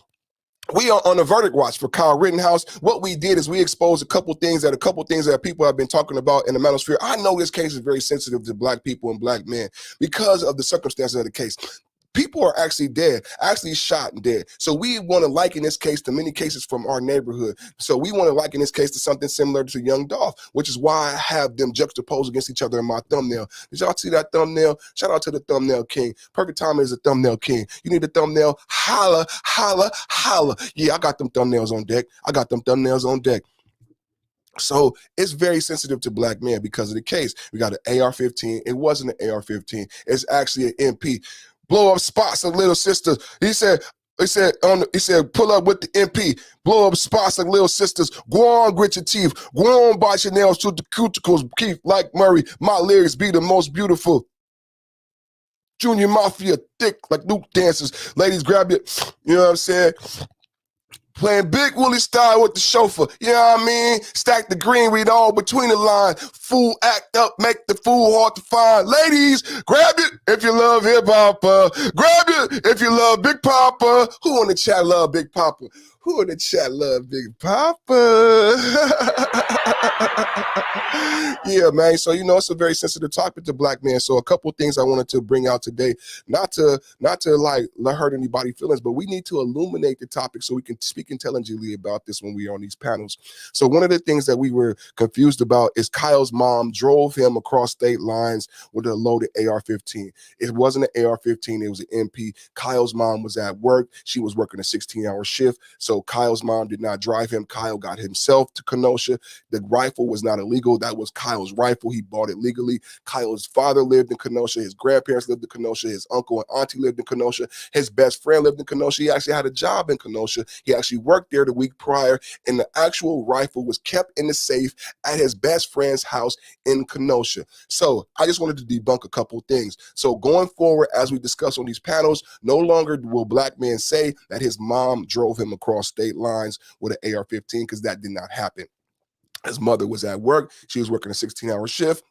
we are on a verdict watch for Kyle Rittenhouse. What we did is we exposed a couple things that people have been talking about in the manosphere. I know this case is very sensitive to Black people and Black men because of the circumstances of the case. People are actually dead, actually shot and dead. So we want to liken this case to many cases from our neighborhood. So we want to liken this case to something similar to Young Dolph, which is why I have them juxtaposed against each other in my thumbnail. Did y'all see that thumbnail? Shout out to the thumbnail king. Perfect Timing is a thumbnail king. You need a thumbnail? Holla, holla, holla. Yeah, I got them thumbnails on deck. So it's very sensitive to Black men because of the case. We got an AR-15. It wasn't an AR-15. It's actually an MP. Blow up spots of little sisters. He said, pull up with the MP. Blow up spots like little sisters. Go on, grit your teeth. Go on, bite your nails to the cuticles. Keep like Murray. My lyrics be the most beautiful. Junior Mafia, thick like Luke dancers. Ladies, grab it. You know what I'm saying? Playing Big Willie style with the chauffeur. You know what I mean? Stack the green, read all between the line. Fool act up, make the fool hard to find. Ladies, grab it if you love hip-hop. Grab it if you love Big Papa. Who in the chat love Big Papa? Who in the chat love Big Papa? Yeah, man. So, you know, it's a very sensitive topic to Black men. So a couple things I wanted to bring out today, not to like hurt anybody's feelings, but we need to illuminate the topic so we can speak intelligently about this when we are on these panels. So one of the things that we were confused about is Kyle's mom drove him across state lines with a loaded AR-15. It wasn't an AR-15, it was an MP. Kyle's mom was at work. She was working a 16-hour shift. So Kyle's mom did not drive him. Kyle got himself to Kenosha. The rifle was not illegal. That was Kyle's rifle. He bought it legally. Kyle's father lived in Kenosha. His grandparents lived in Kenosha. His uncle and auntie lived in Kenosha. His best friend lived in Kenosha. He actually had a job in Kenosha. He actually worked there the week prior, and the actual rifle was kept in the safe at his best friend's house in Kenosha. So I just wanted to debunk a couple things. So going forward, as we discuss on these panels, no longer will Black men say that his mom drove him across state lines with an AR-15, because that did not happen. His mother was at work. She was working a 16-hour shift.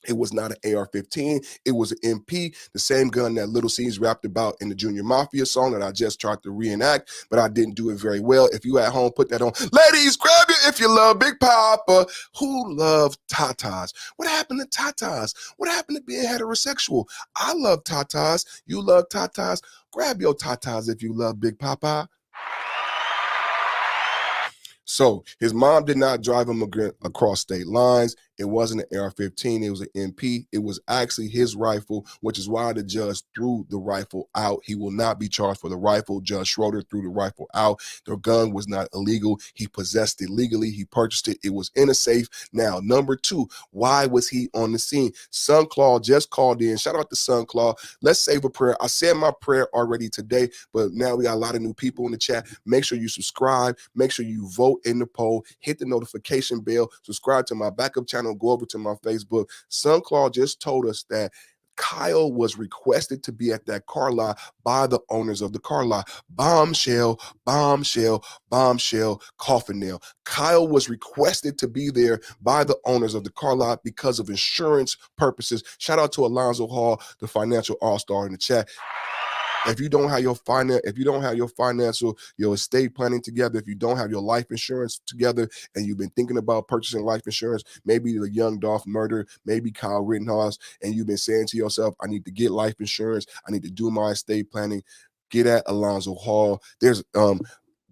It was not an AR-15. It was an MP, the same gun that Little C's rapped about in the Junior Mafia song that I just tried to reenact, but I didn't do it very well. If you at home, put that on. Ladies, grab it if you love Big Papa. Who loves tatas? What happened to tatas? What happened to being heterosexual? I love tatas. You love tatas? Grab your tatas if you love Big Papa. So his mom did not drive him across state lines. It wasn't an AR-15. It was an MP. It was actually his rifle, which is why the judge threw the rifle out. He will not be charged for the rifle. Judge Schroeder threw the rifle out. The gun was not illegal. He possessed it legally. He purchased it. It was in a safe. Now, number two, why was he on the scene? Sunclaw just called in. Shout out to Sunclaw. Let's save a prayer. I said my prayer already today, but now we got a lot of new people in the chat. Make sure you subscribe. Make sure you vote in the poll. Hit the notification bell. Subscribe to my backup channel. Go over to my Facebook. Sunclaw just told us that Kyle was requested to be at that car lot by the owners of the car lot. Bombshell, bombshell, bombshell, coffin nail. Kyle was requested to be there by the owners of the car lot because of insurance purposes. Shout out to Alonzo Hall, the financial all-star in the chat. If you don't have your your estate planning together, if you don't have your life insurance together, and you've been thinking about purchasing life insurance, maybe the Young Dolph murder, maybe Kyle Rittenhouse, and you've been saying to yourself, I need to get life insurance, I need to do my estate planning, get at Alonzo Hall. There's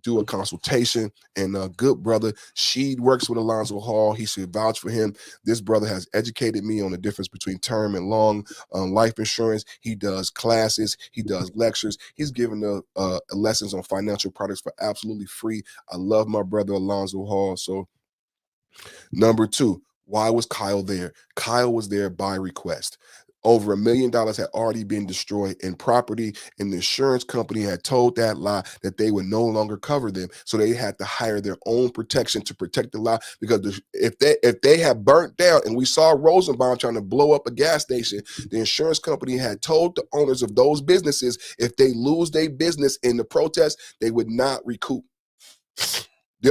do a consultation, and a good brother, she works with Alonzo Hall. He should vouch for him. This brother has educated me on the difference between term and long life insurance. He does classes, he does lectures, he's given the lessons on financial products for absolutely free. I love my brother Alonzo Hall. So number two, why was Kyle there? Kyle was there by request. Over $1 million had already been destroyed in property, and the insurance company had told that lie that they would no longer cover them. So they had to hire their own protection to protect the lie, because if they had burnt down, and we saw Rosenbaum trying to blow up a gas station, the insurance company had told the owners of those businesses if they lose their business in the protest, they would not recoup.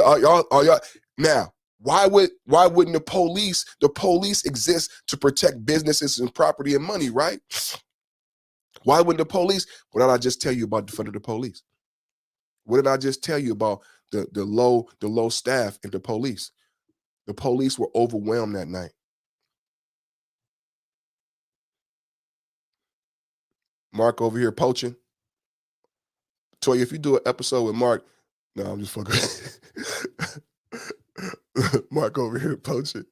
Are y'all now? Why wouldn't the police exist to protect businesses and property and money, right? Why wouldn't the police? What did I just tell you about defunding the police? What did I just tell you about the low staff at the police? The police were overwhelmed that night. Mark over here poaching. Toya, if you do an episode with Mark, no, I'm just fucking. Mark over here poaching.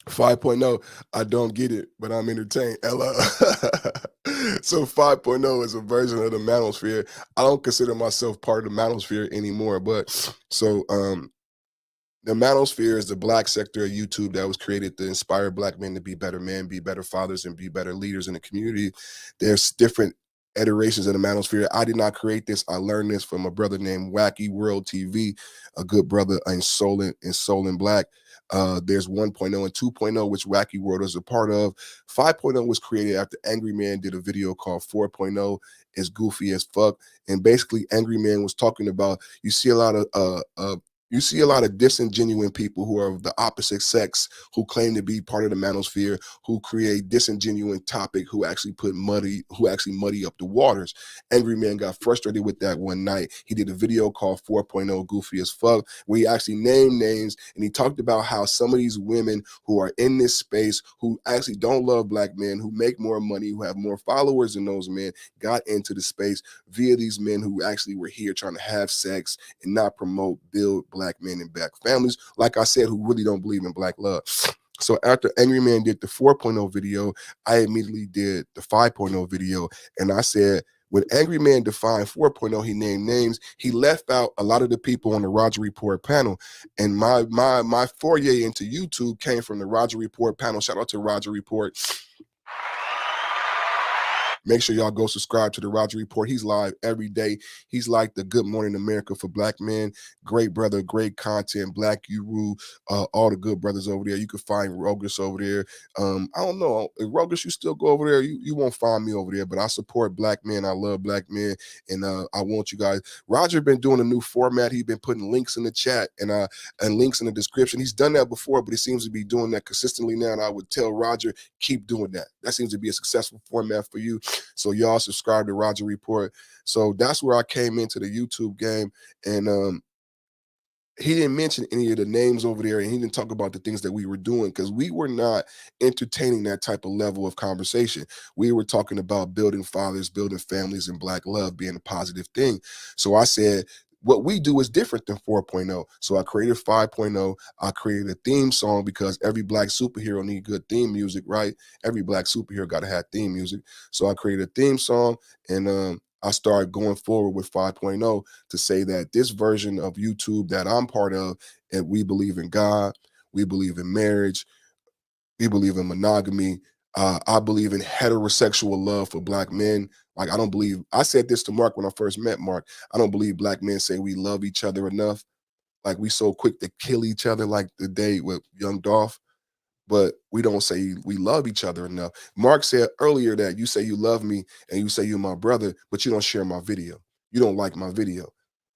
5.0, I don't get it, but I'm entertained. Ella. So 5.0 is a version of the manosphere. I don't consider myself part of the manosphere anymore, but so the manosphere is the Black sector of YouTube that was created to inspire Black men to be better men, be better fathers, and be better leaders in the community. There's different iterations of the manosphere. I did not create this. I learned this from a brother named Wacky World TV, a good brother in Soul and Black. There's 1.0 and 2.0, which Wacky World is a part of. 5.0 was created after Angry Man did a video called 4.0 is goofy as fuck. And basically Angry Man was talking about, you see a lot of disingenuous people who are of the opposite sex, who claim to be part of the manosphere, who create disingenuous topic, who actually muddy up the waters. Angry Man got frustrated with that one night. He did a video called 4.0 Goofy as Fuck, where he actually named names, and he talked about how some of these women who are in this space, who actually don't love Black men, who make more money, who have more followers than those men, got into the space via these men who actually were here trying to have sex and not promote, build Black men and Black families, like I said, who really don't believe in Black love. So after Angry Man did the 4.0 video, I immediately did the 5.0 video, and I said, when Angry Man defined 4.0, he named names. He left out a lot of the people on the Roger Report panel, and my foray into YouTube came from the Roger Report panel. Shout out to Roger Report. Make sure y'all go subscribe to the Roger Report. He's live every day. He's like the Good Morning America for Black men. Great brother, great content. Black Uru, all the good brothers over there. You can find Rogus over there. I don't know if Rogus, you still go over there. You won't find me over there, but I support Black men. I love Black men, and I want you guys. Roger been doing a new format. He's been putting links in the chat and links in the description. He's done that before, but he seems to be doing that consistently now. And I would tell Roger, keep doing that. That seems to be a successful format for you. So y'all subscribe to Roger Report. So that's where I came into the YouTube game, and he didn't mention any of the names over there, and he didn't talk about the things that we were doing, because we were not entertaining that type of level of conversation. We were talking about building fathers, building families, and Black love being a positive thing. So I said, what we do is different than 4.0. So I created 5.0. I created a theme song, because every Black superhero need good theme music, right? Every Black superhero got to have theme music. So I created a theme song, and I started going forward with 5.0 to say that this version of YouTube that I'm part of, and we believe in God, we believe in marriage, we believe in monogamy. I believe in heterosexual love for Black men. Like, I said this to Mark when I first met Mark. I don't believe Black men say we love each other enough. Like, we so quick to kill each other, like the day with young Dolph, but we don't say we love each other enough. Mark said earlier that you say you love me and you say you're my brother, but you don't share my video. You don't like my video.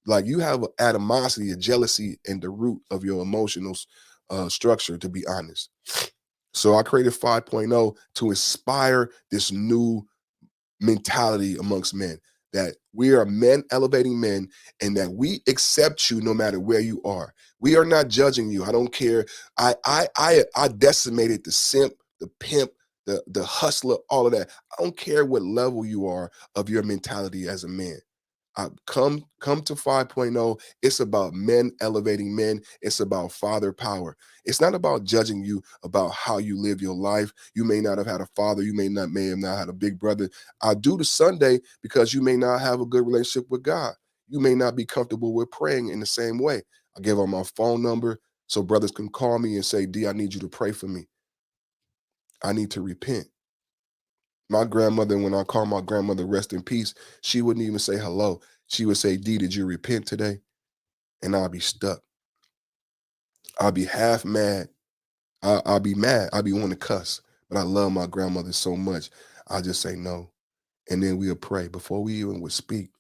Like, you have an animosity, a jealousy in the root of your emotional structure, to be honest. So I created 5.0 to inspire this new mentality amongst men, that we are men elevating men, and that we accept you no matter where you are. We are not judging you. I don't care. I decimated the simp, the pimp, the hustler, all of that. I don't care what level you are of your mentality as a man. Come to 5.0. It's about men elevating men. It's about father power. It's not about judging you about how you live your life. You may not have had a father. You may have not had a big brother. I do the Sunday because you may not have a good relationship with God. You may not be comfortable with praying in the same way. I give them my phone number so brothers can call me and say, D, I need you to pray for me. I need to repent. My grandmother, when I call my grandmother rest in peace, she wouldn't even say hello. She would say, D, did you repent today? And I'll be stuck. I'll be half mad. I'll be mad. I'll be wanting to cuss. But I love my grandmother so much. I'll just say no. And then we'll pray before we even would speak.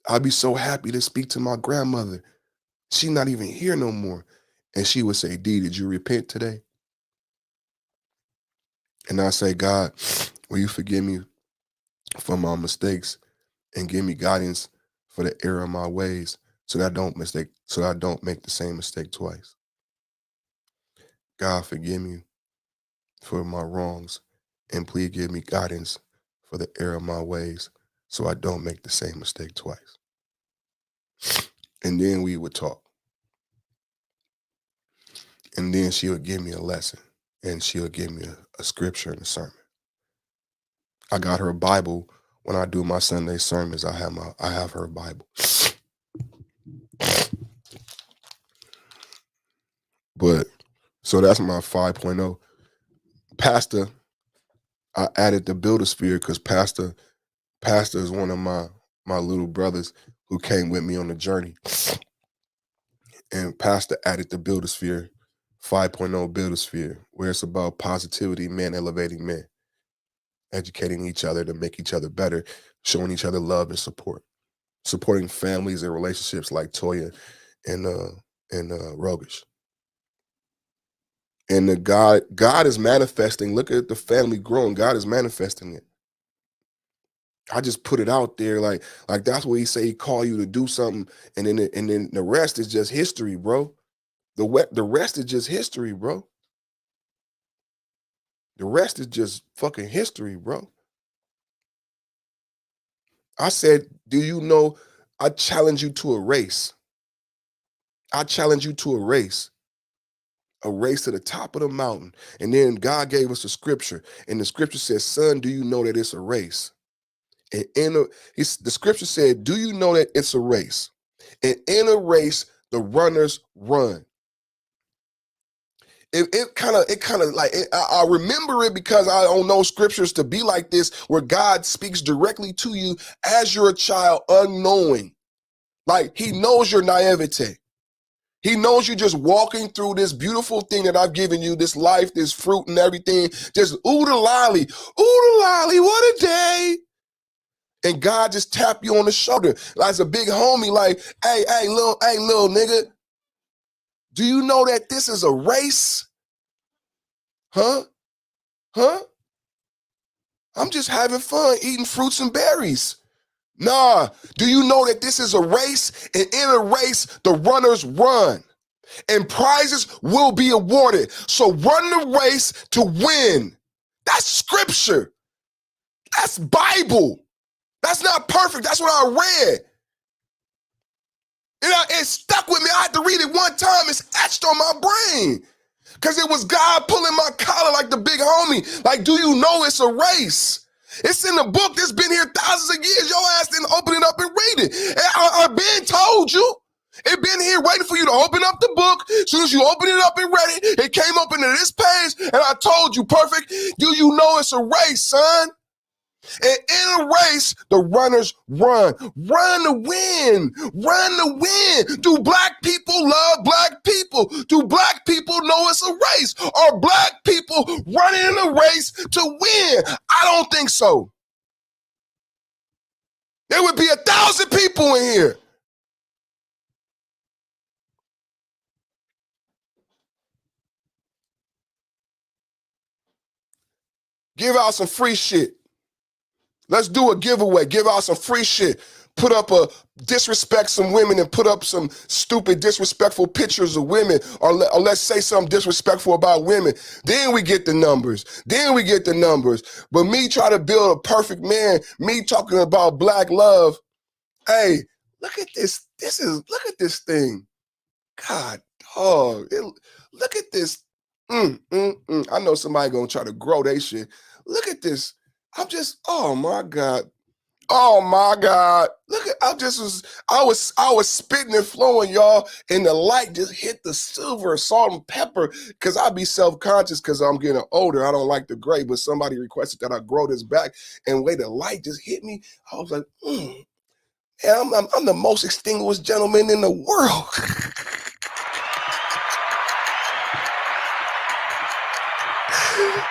I'd be so happy to speak to my grandmother. She's not even here no more. And she would say, D, did you repent today? And I say, God, will you forgive me for my mistakes and give me guidance for the error of my ways so that I don't make the same mistake twice. God, forgive me for my wrongs and please give me guidance for the error of my ways so I don't make the same mistake twice. And then we would talk. And then she would give me a lesson and she would give me a scripture and a sermon. I got her Bible. When I do my Sunday sermons, I have her Bible. But so that's my 5.0. Pastor, I added the builder sphere because Pastor is one of my little brothers who came with me on the journey. And Pastor added the builder sphere, 5.0 builder sphere, where it's about positivity, men elevating men, educating each other to make each other better, showing each other love and support, supporting families and relationships like Toya and Rogish. And the God is manifesting. Look at the family growing. God is manifesting it. I just put it out there, like that's what he say. He call you to do something, and then the rest is just history, bro. The rest is just history, bro. The rest is just fucking history, bro. I said, do you know? I challenge you to a race. I challenge you to a race to the top of the mountain. And then God gave us a scripture, and the scripture says, son, do you know that it's a race? And the scripture said, do you know that it's a race? And in a race, the runners run. It kind of like, I remember it because I don't know scriptures to be like this, where God speaks directly to you as you're a child, unknowing. Like he knows your naivete. He knows you just walking through this beautiful thing that I've given you, this life, this fruit and everything. Just ooh the lolly, what a day. And God just tap you on the shoulder like a big homie, like, hey, little nigga, do you know that this is a race? Huh? I'm just having fun eating fruits and berries. Nah, do you know that this is a race? And in a race, the runners run. And prizes will be awarded. So run the race to win. That's scripture. That's Bible. That's not perfect. That's what I read. It stuck with me. I had to read it one time. It's etched on my brain. Because it was God pulling my collar like the big homie. Like, do you know it's a race? It's in the book that's been here thousands of years. Your ass didn't open it up and read it. I've been told you. It been here waiting for you to open up the book. As soon as you open it up and read it, it came up into this page, and I told you, perfect. Do you know it's a race, son? And in a race, the runners run. Run to win. Run to win. Do black people love black people? Do black people know it's a race? Are black people running in a race to win? I don't think so. There would be 1,000 people in here. Give out some free shit. Let's do a giveaway. Give out some free shit. Put up disrespect some women and put up some stupid disrespectful pictures of women, or let's say something disrespectful about women. Then we get the numbers. But me try to build a perfect man, me talking about black love. Hey, look at this. Look at this thing. God, dog. Look at this. I know somebody gonna try to grow they shit. Look at this. Oh my God. Oh my God. Look at I was spitting and flowing, y'all, and the light just hit the silver, salt, and pepper. Cause I be self-conscious because I'm getting older. I don't like the gray, but somebody requested that I grow this back. And the way the light just hit me, I was like, and I'm the most extinguished gentleman in the world.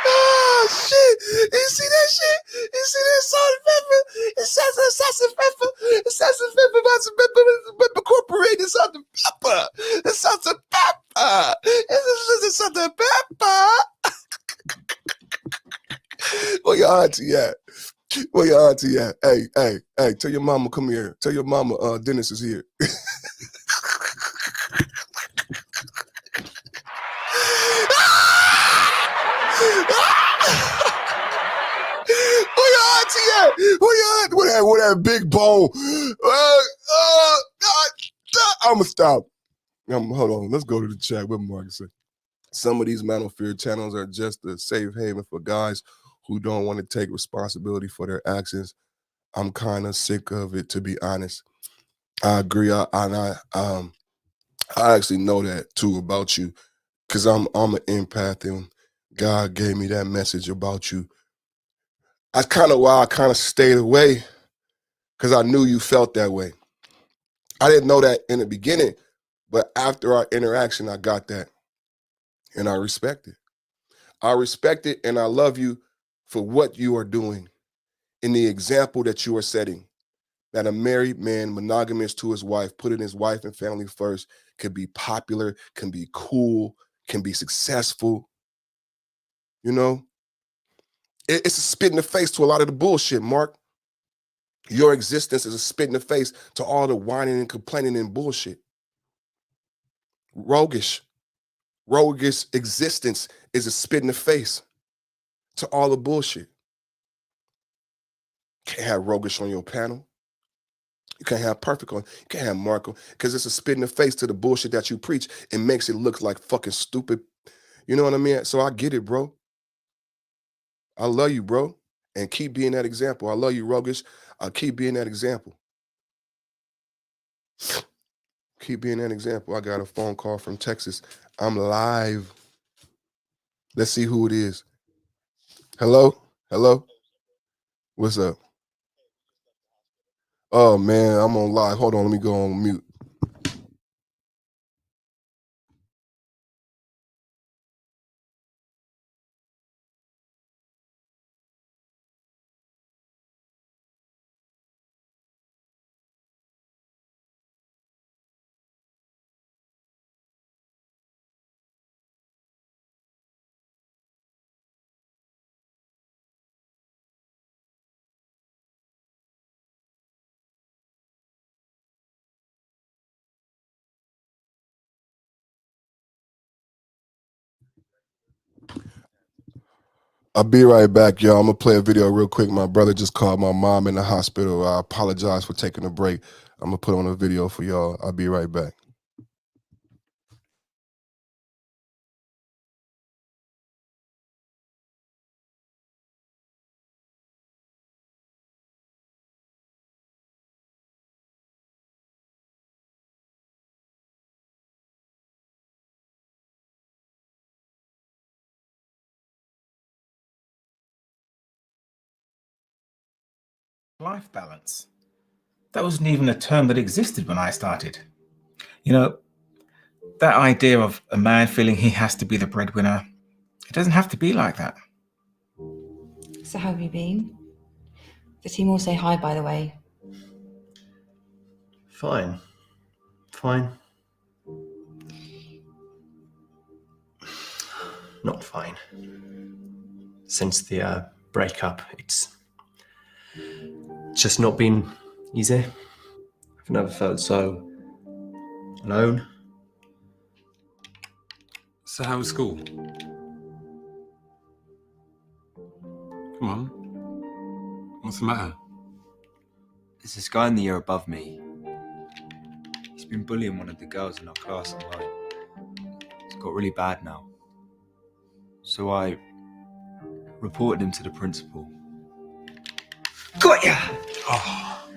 Oh shit! You see that shit? You see that salt and pepper? It says excessive pepper. Excessive pepper about some pepper incorporated salt and pepper. It's salt and pepper. It's salt and pepper. Where your auntie at? Where your auntie at? Hey, tell your mama come here. Tell your mama Dennis is here. Where your auntie at? Where your auntie? With that big bone? I'ma stop. Hold on. Let's go to the chat. What Mark said. Some of these manosphere channels are just a safe haven for guys who don't want to take responsibility for their actions. I'm kind of sick of it, to be honest. I agree. I actually know that too about you, because I'm an empath, and God gave me that message about you. That's kind of why I kind of stayed away, because I knew you felt that way. I didn't know that in the beginning, but after our interaction, I got that, and I respect it. I respect it, and I love you for what you are doing and the example that you are setting, that a married man, monogamous to his wife, putting his wife and family first, can be popular, can be cool, can be successful. You know, it's a spit in the face to a lot of the bullshit, Mark. Your existence is a spit in the face to all the whining and complaining and bullshit. Roguish existence is a spit in the face to all the bullshit. You can't have roguish on your panel. You can't have perfect on. You can't have Marco, because it's a spit in the face to the bullshit that you preach. It makes it look like fucking stupid. You know what I mean? So I get it, bro. I love you, bro. And keep being that example. I love you, roguish. I'll keep being that example. Keep being that example. I got a phone call from Texas. I'm live. Let's see who it is. Hello? Hello? What's up? Oh, man, I'm on live. Hold on, let me go on mute. I'll be right back, y'all. I'm going to play a video real quick. My brother just called my mom in the hospital. I apologize for taking a break. I'm going to put on a video for y'all. I'll be right back. Life balance. That wasn't even a term that existed when I started. You know, that idea of a man feeling he has to be the breadwinner, it doesn't have to be like that. So how have you been? The team all say hi, by the way. Fine. Fine. Not fine. Since the breakup, it's just not been easy. I've never felt so alone. So how was school? Come on. What's the matter? There's this guy in the year above me. He's been bullying one of the girls in our class online. It's got really bad now. So I reported him to the principal. Got ya! Oh.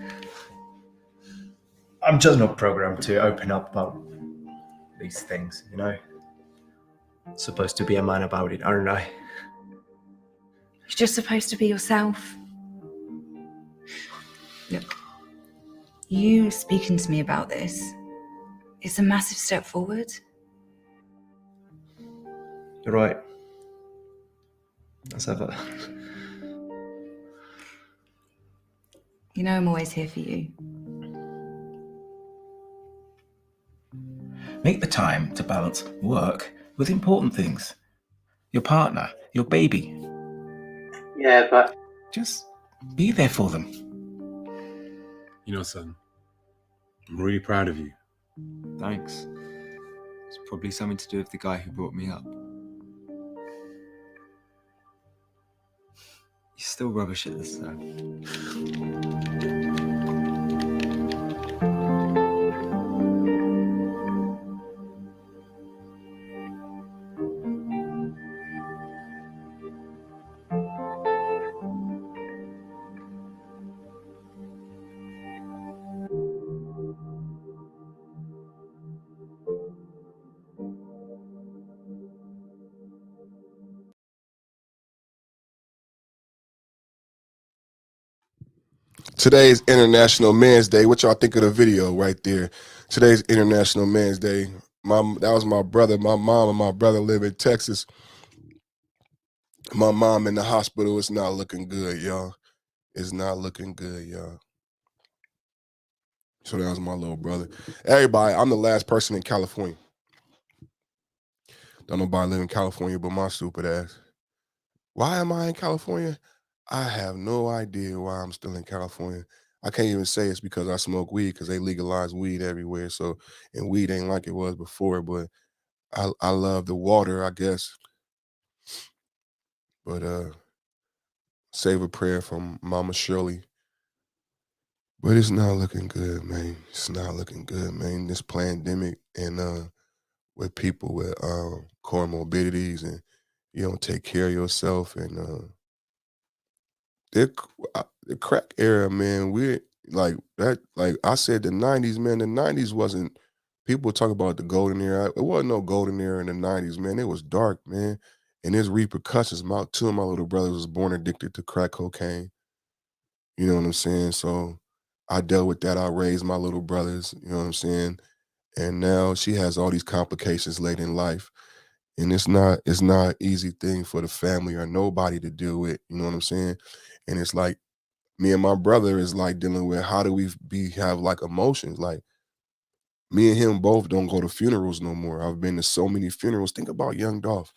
I'm just not programmed to open up about these things, you know? Supposed to be a man about it, aren't I? You're just supposed to be yourself. Look, you speaking to me about this, it's a massive step forward. You're right. As ever. You know I'm always here for you. Make the time to balance work with important things. Your partner, your baby. Yeah, but just be there for them. You know, son, I'm really proud of you. Thanks. It's probably something to do with the guy who brought me up. You're still rubbish at this, though. Today's International Men's Day. What y'all think of the video right there? Today's International Men's Day. That was my brother. My mom and my brother live in Texas. My mom in the hospital. It's not looking good, y'all. It's not looking good, y'all. So that was my little brother. Everybody, I'm the last person in California. Don't nobody live in California but my stupid ass. Why am I in California? I have no idea why I'm still in California. I can't even say it's because I smoke weed because they legalize weed everywhere. So, and weed ain't like it was before, but I love the water, I guess. But save a prayer from Mama Shirley. But it's not looking good, man. It's not looking good, man. This pandemic and with people with comorbidities and you don't take care of yourself and the crack era, man, we like that. Like I said, the '90s, man. The '90s wasn't. People talk about the golden era. It wasn't no golden era in the '90s, man. It was dark, man. And there's repercussions. Two of my little brothers was born addicted to crack cocaine. You know what I'm saying? So I dealt with that. I raised my little brothers. You know what I'm saying? And now she has all these complications late in life. And it's not an easy thing for the family or nobody to deal with. You know what I'm saying? And it's like me and my brother is like dealing with how do we have like emotions. Like me and him both don't go to funerals no more. I've been to so many funerals. Think about Young Dolph.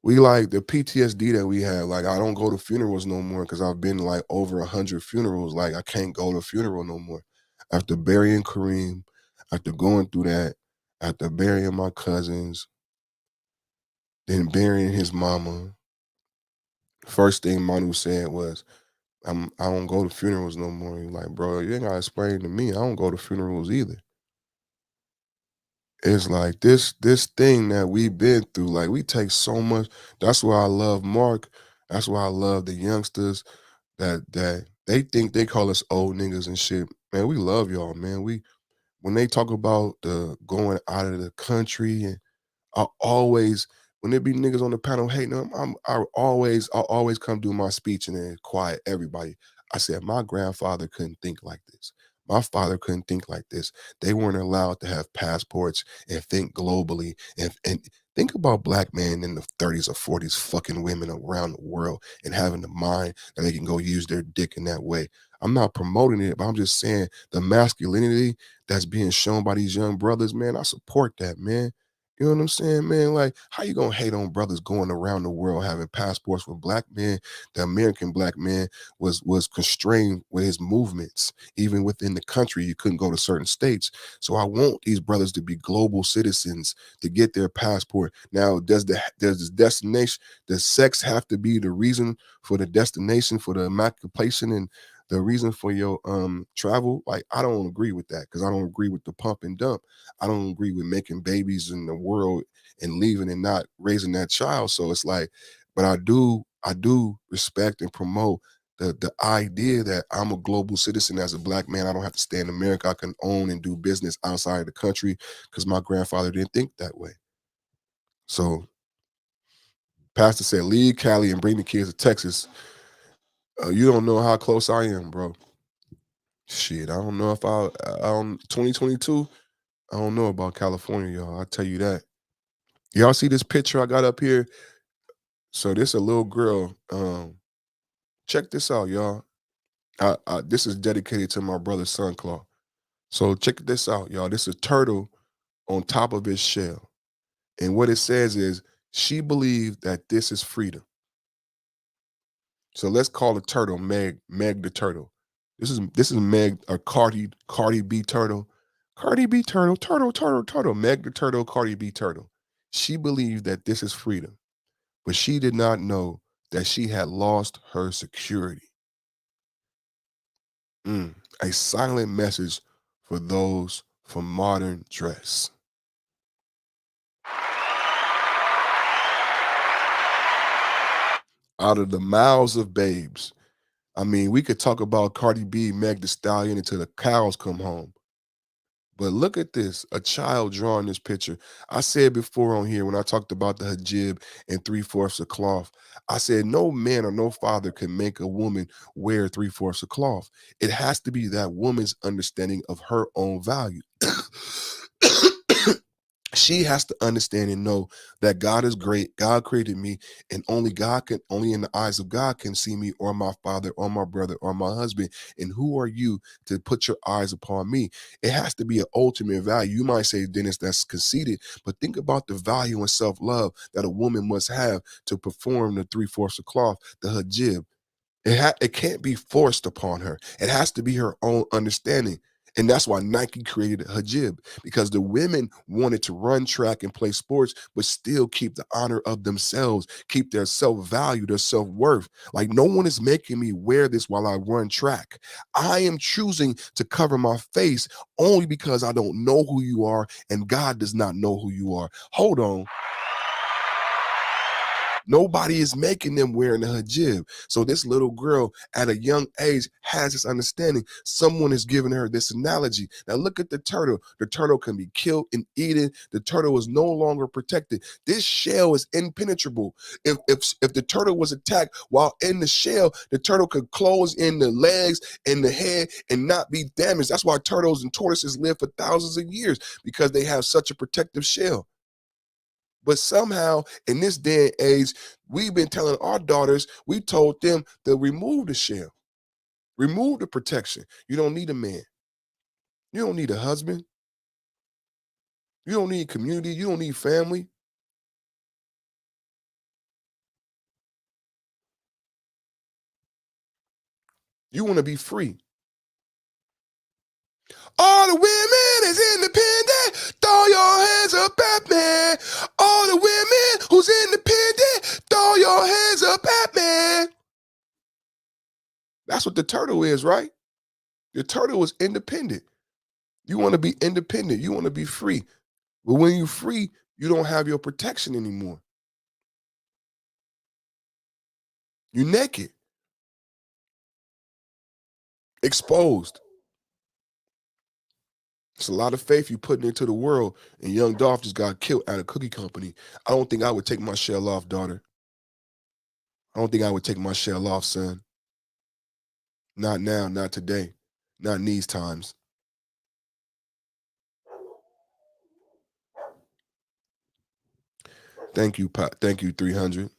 We like the PTSD that we have. Like I don't go to funerals no more because I've been to like over 100 funerals. Like I can't go to a funeral no more. After burying Kareem, after going through that, after burying my cousins, then burying his mama. First thing Manu said was, I don't go to funerals no more. He's like, bro, you ain't gotta explain to me. I don't go to funerals either. It's like this thing that we've been through. Like we take so much. That's why I love Mark. That's why I love the youngsters that they think they call us old niggas and shit. Man, we love y'all, man. When they talk about the going out of the country and I always, when there be niggas on the panel hating them, I always come do my speech and then quiet everybody. I said, my grandfather couldn't think like this. My father couldn't think like this. They weren't allowed to have passports and think globally and think about black men in the 30s or 40s fucking women around the world and having the mind that they can go use their dick in that way. I'm not promoting it, but I'm just saying the masculinity that's being shown by these young brothers, man, I support that, man. You know what I'm saying, man? Like, how you gonna hate on brothers going around the world having passports when black men, the American black man, was constrained with his movements. Even within the country, you couldn't go to certain states. So I want these brothers to be global citizens to get their passport. Now, does the destination, does sex have to be the reason for the destination, for the emancipation and the reason for your travel? Like, I don't agree with that because I don't agree with the pump and dump. I don't agree with making babies in the world and leaving and not raising that child. So it's like, but I do respect and promote the idea that I'm a global citizen as a black man, I don't have to stay in America. I can own and do business outside of the country because my grandfather didn't think that way. So pastor said, leave Cali and bring the kids to Texas. You don't know how close I am, bro. Shit, I don't know if I 2022, I don't know about California, y'all. I'll tell you that. Y'all see this picture I got up here? So this a little girl. Check this out, y'all. This is dedicated to my brother Sunclaw. So check this out, y'all. This is a turtle on top of his shell. And what it says is, she believed that this is freedom. So let's call the turtle Meg the turtle. This is Meg, or Cardi B turtle. Cardi B turtle. Meg the turtle, Cardi B turtle. She believed that this is freedom, but she did not know that she had lost her security. A silent message for those from modern dress. Out of the mouths of babes. I mean, we could talk about Cardi B, Meg Thee Stallion until the cows come home. But look at this, a child drawing this picture. I said before on here when I talked about the hijab and 3/4 of cloth, I said no man or no father can make a woman wear 3/4 of cloth. It has to be that woman's understanding of her own value. She has to understand and know that God is great. God created me, and only in the eyes of God can see me, or my father, or my brother, or my husband. And who are you to put your eyes upon me? It has to be an ultimate value. You might say, Dennis, that's conceited, but think about the value and self-love that a woman must have to perform the 3/4 of cloth, the hijab. It can't be forced upon her. It has to be her own understanding. And that's why Nike created a hijab, because the women wanted to run track and play sports, but still keep the honor of themselves, keep their self-value, their self-worth. Like, no one is making me wear this while I run track. I am choosing to cover my face only because I don't know who you are, and God does not know who you are. Hold on. Nobody is making them wearing a hijab. So this little girl at a young age has this understanding. Someone is giving her this analogy. Now look at the turtle. The turtle can be killed and eaten. The turtle is no longer protected. This shell is impenetrable. If the turtle was attacked while in the shell, the turtle could close in the legs and the head and not be damaged. That's why turtles and tortoises live for thousands of years, because they have such a protective shell. But somehow in this day and age, we've been telling our daughters, we told them to remove the shell, remove the protection. You don't need a man. You don't need a husband. You don't need community. You don't need family. You want to be free. All the women is independent. Throw your hands up at me. All the women who's independent, throw your hands up at me. That's what the turtle is, right? The turtle is independent. You want to be independent. You want to be free. But when you're free, you don't have your protection anymore. You're naked, exposed. It's a lot of faith you putting into the world, and young Dolph just got killed at a cookie company. I don't think I would take my shell off, daughter. I don't think I would take my shell off, son. Not now, not today, not in these times. Thank you, Pat. Thank you, 300.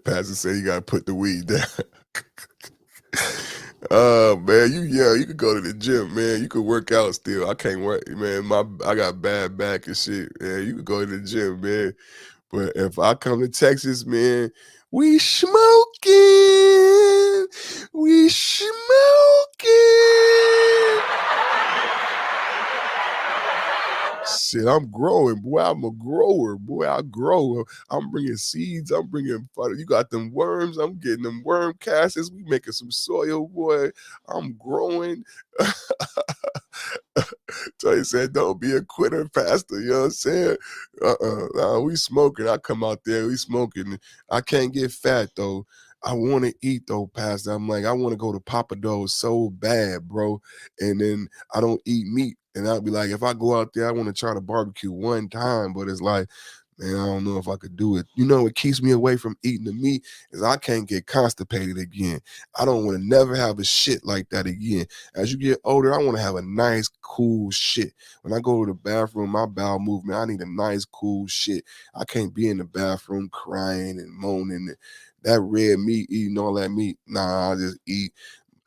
Pastor said you gotta put the weed down. Man, you could go to the gym, man. You could work out still. I can't work, man. I got bad back and shit. Yeah, you could go to the gym, man. But if I come to Texas, man, we smoking. We smoking. Shit, I'm growing, boy. I'm a grower, boy. I grow. I'm bringing seeds. I'm bringing butter. You got them worms. I'm getting them worm casts. We making some soil, boy. I'm growing. So he said, don't be a quitter, Pastor. You know what I'm saying? Nah, we smoking. I come out there, we smoking. I can't get fat, though. I want to eat, though, Pastor. I'm like, I want to go to Papa Do's so bad, bro. And then I don't eat meat. And I'll be like, if I go out there, I want to try to barbecue one time. But it's like, man, I don't know if I could do it. You know what keeps me away from eating the meat is I can't get constipated again. I don't want to never have a shit like that again. As you get older, I want to have a nice, cool shit. When I go to the bathroom, my bowel movement, I need a nice, cool shit. I can't be in the bathroom crying and moaning. That red meat, eating all that meat, nah, I just eat.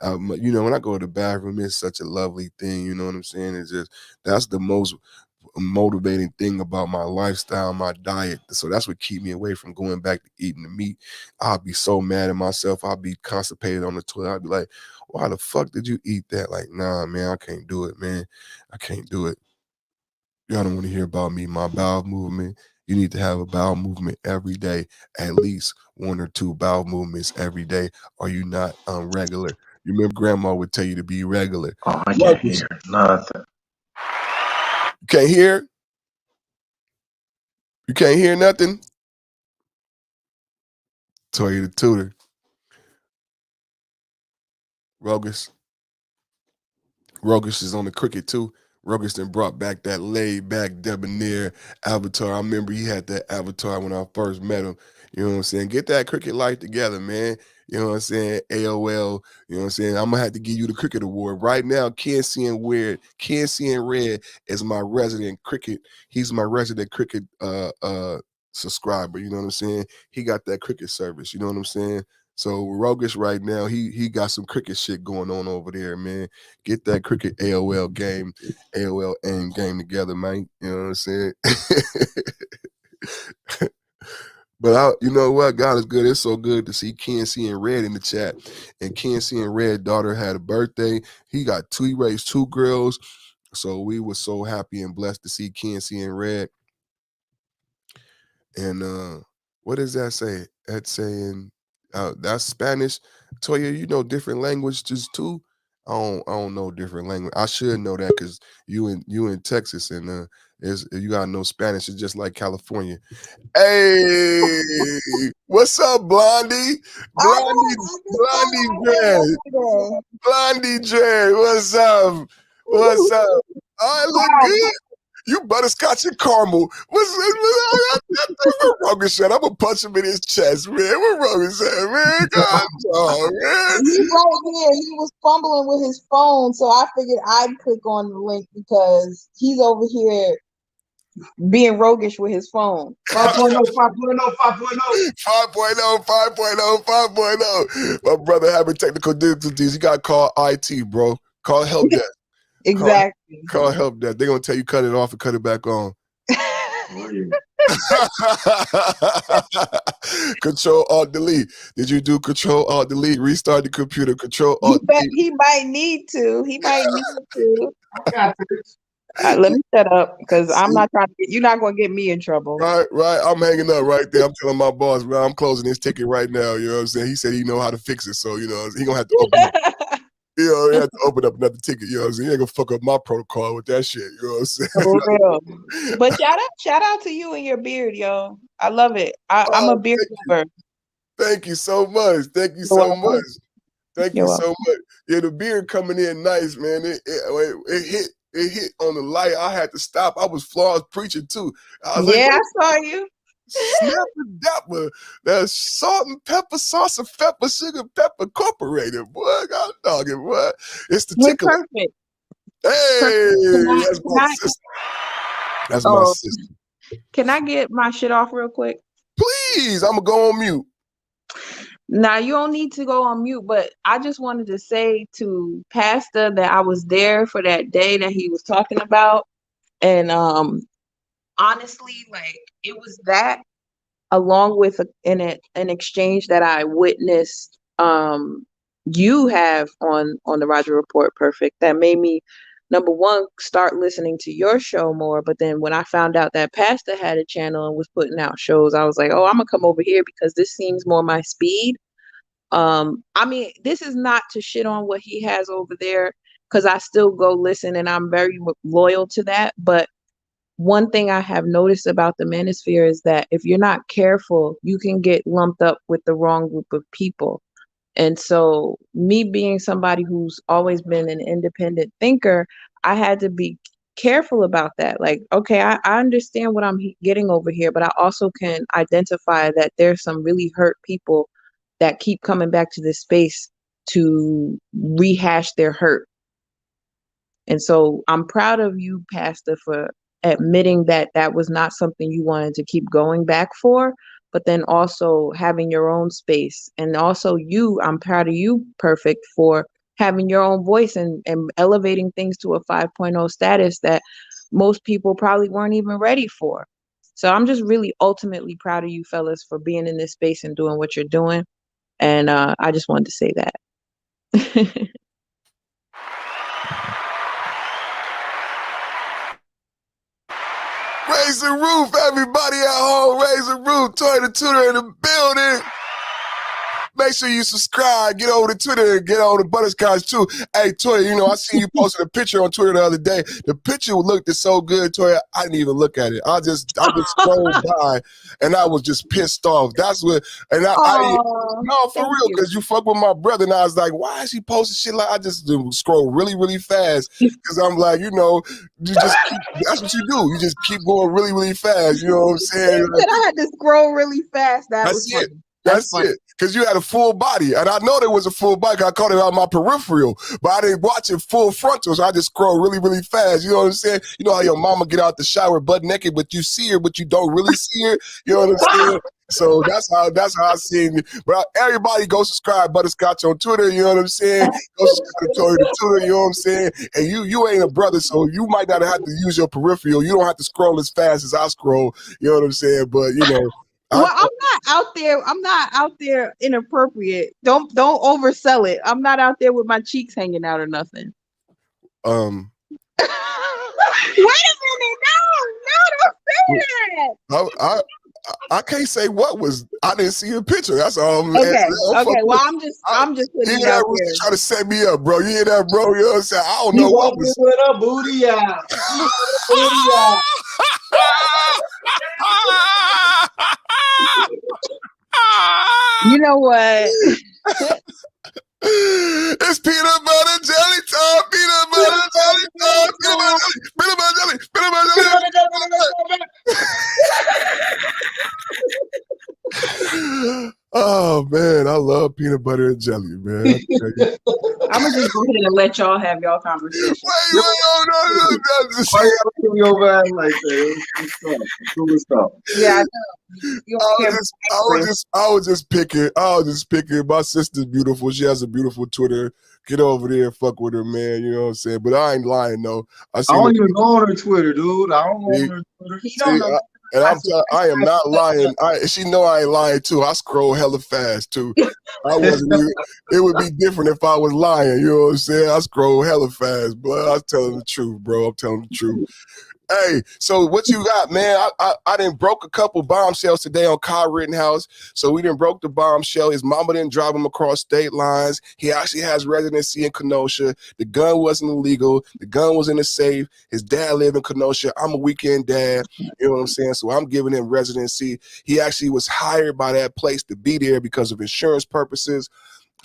You know, when I go to the bathroom, it's such a lovely thing. You know what I'm saying? It's just, that's the most motivating thing about my lifestyle, my diet. So that's what keep me away from going back to eating the meat. I'll be so mad at myself. I'll be constipated on the toilet. I'll be like, why the fuck did you eat that? Like, nah, man, I can't do it, man. I can't do it. Y'all don't want to hear about me, my bowel movement. You need to have a bowel movement every day, at least 1 or 2 bowel movements every day, or you not regular. You remember grandma would tell you to be regular. Oh, I can't hear nothing. You can't hear? You can't hear nothing? Toya the tutor. Rogus is on the cricket too. Rogus then brought back that laid back debonair avatar. I remember he had that avatar when I first met him. You know what I'm saying? Get that cricket life together, man. You know what I'm saying? AOL, you know what I'm saying? I'm gonna have to give you the cricket award. Right now, Ken Seeing Red is my resident cricket. He's my resident cricket subscriber. You know what I'm saying? He got that cricket service. You know what I'm saying? So Rogus right now, he got some cricket shit going on over there, man. Get that cricket AOL AIM game together, man. You know what I'm saying? But you know what? God is good. It's so good to see Ken Seeing Red in the chat. And Ken Seeing Red daughter had a birthday. He raised 2 girls. So we were so happy and blessed to see Ken Seeing Red. And what does that say? That's saying that's Spanish. Toya, you know different languages too. I don't know different language. I should know that because you in Texas and you gotta know Spanish. It's just like California. Hey, what's up, Blondie? Blondie Dre, what's up? What's up? Oh, it look good. You butterscotch and caramel. What's Rogan said? I'm gonna punch him in his chest, man. What Rogan said, man? God, man. He's right here. He was fumbling with his phone, so I figured I'd click on the link because he's over here being roguish with his phone. 5.0. 5.0. My brother having technical difficulties. You gotta call IT, bro. Call help desk. Exactly. Call help desk. They're gonna tell you cut it off and cut it back on. Control Alt Delete. Did you do Control Alt Delete? Restart the computer. Control Alt Delete. He might need to. I got this. Let me shut up because I'm not trying to get. You're not gonna get me in trouble. Right. I'm hanging up right there. I'm telling my boss, man, I'm closing this ticket right now. You know what I'm saying? He said he know how to fix it, so you know he gonna have to open up. He have to open up another ticket. You know what I'm saying? He ain't gonna fuck up my protocol with that shit. You know what I'm saying? For real. But shout out to you and your beard, yo. I love it. I'm a beard lover. Thank you so much. Thank you so much. Yeah, the beard coming in nice, man. It hit on the light. I had to stop. I was preaching too. I was I saw you. Snapper Dapper. That's salt and pepper, sauce and pepper, sugar, pepper, incorporated. Boy, God dog it, boy. It's the tickle. Perfect. Hey, that's my sister. That's my sister. Can I get my shit off real quick? Please, I'm gonna go on mute. Now you don't need to go on mute, but I just wanted to say to Pastor that I was there for that day that he was talking about. And honestly, like it was that along with an exchange that I witnessed you have on the Roger Report Perfect that made me, number one, start listening to your show more. But then when I found out that Pastor had a channel and was putting out shows, I was like, oh, I'm gonna come over here because this seems more my speed. I mean, this is not to shit on what he has over there. because I still go listen and I'm very loyal to that. But one thing I have noticed about the manosphere is that if you're not careful, you can get lumped up with the wrong group of people. And so, me being somebody who's always been an independent thinker, I had to be careful about that. Like, okay, I understand what I'm getting over here, but I also can identify that there's some really hurt people that keep coming back to this space to rehash their hurt. And so I'm proud of you, Pastor, for admitting that that was not something you wanted to keep going back for, but then also having your own space. And also you, I'm proud of you, Perfect, for having your own voice and elevating things to a 5.0 status that most people probably weren't even ready for. So I'm just really ultimately proud of you fellas for being in this space and doing what you're doing. And I just wanted to say that. Raise the roof, everybody at home. Raise the roof. Toy the Tutor in the building. Make sure you subscribe. Get over to Twitter and get over to Butterscotch too. Hey, Toya, you know, I seen you posted a picture on Twitter the other day. The picture looked so good, Toya, I didn't even look at it. I just scrolled by and I was just pissed off. That's what, and no, for real, because you fuck with my brother. And I was like, why is he posting shit like, I just scroll really, really fast. Because I'm like, you know, you just that's what you do. You just keep going really, really fast. You know what I'm saying? You said I had to scroll really fast. That's funny. That's it. Because you had a full body. And I know there was a full body. I caught it out of my peripheral. But I didn't watch it full frontal. So I just scroll really, really fast. You know what I'm saying? You know how your mama get out the shower butt naked, but you see her, but you don't really see her. You know what I'm saying? So that's how I seen it. But everybody go subscribe Butterscotch on Twitter. You know what I'm saying? Go subscribe to Tory the Tutor. You know what I'm saying? And you ain't a brother, so you might not have to use your peripheral. You don't have to scroll as fast as I scroll. You know what I'm saying? But you know. Well, I'm not out there inappropriate. Don't oversell it. I'm not out there with my cheeks hanging out or nothing. Wait a minute. No, don't say that. I can't say what was. I didn't see the picture. That's all. Okay. Well, I'm just putting it out there. Trying to set me up, bro. You hear that, bro? You know what I'm saying? I don't know what was. With a booty out. Booty out. You know what? It's peanut butter jelly time. Peanut butter jelly time. Peanut butter jelly. Peanut butter jelly. Peanut butter jelly. Oh man, I love peanut butter and jelly, man. I'm gonna just go ahead and let y'all have y'all conversation. No. Why you gotta kill your man like that? Yeah, I was just picking. My sister's beautiful. She has a beautiful Twitter. Get over there and fuck with her, man. You know what I'm saying? But I ain't lying though. I don't even go on her Twitter, dude. I don't go on her Twitter. He don't know. And I am not lying. She know I ain't lying too. I scroll hella fast too. It would be different if I was lying. You know what I'm saying? I scroll hella fast, but I'm telling the truth, bro. I'm telling the truth. Hey, so what you got, man? I done broke a couple bombshells today on Kyle Rittenhouse. So we done broke the bombshell. His mama didn't drive him across state lines. He actually has residency in Kenosha. The gun wasn't illegal. The gun was in the safe. His dad lived in Kenosha. I'm a weekend dad. You know what I'm saying? So I'm giving him residency. He actually was hired by that place to be there because of insurance purposes.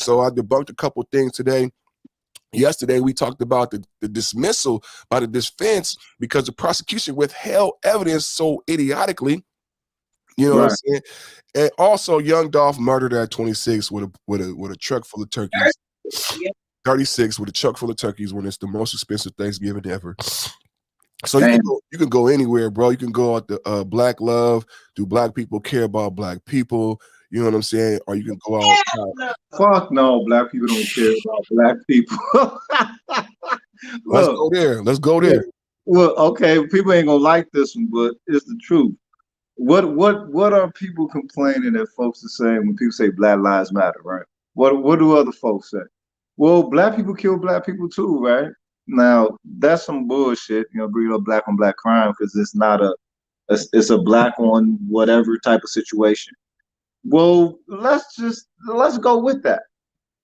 So I debunked a couple things today. Yesterday, we talked about the dismissal by the defense because the prosecution withheld evidence so idiotically. You know what I'm saying? And also, Young Dolph murdered at 26 with a truck full of turkeys. 36 with a truck full of turkeys when it's the most expensive Thanksgiving ever. So you can go anywhere, bro. You can go out to Black Love. Do Black people care about Black people? You know what I'm saying? Or you can go out. Fuck no, Black people don't care about Black people. Let's go there. Let's go there. Well, okay, people ain't gonna like this one, but it's the truth. What are people complaining that folks are saying when people say Black Lives Matter, right? What do other folks say? Well, Black people kill Black people too, right? Now that's some bullshit, you know, bring up black on black crime because it's not it's a black on whatever type of situation. Well, let's go with that.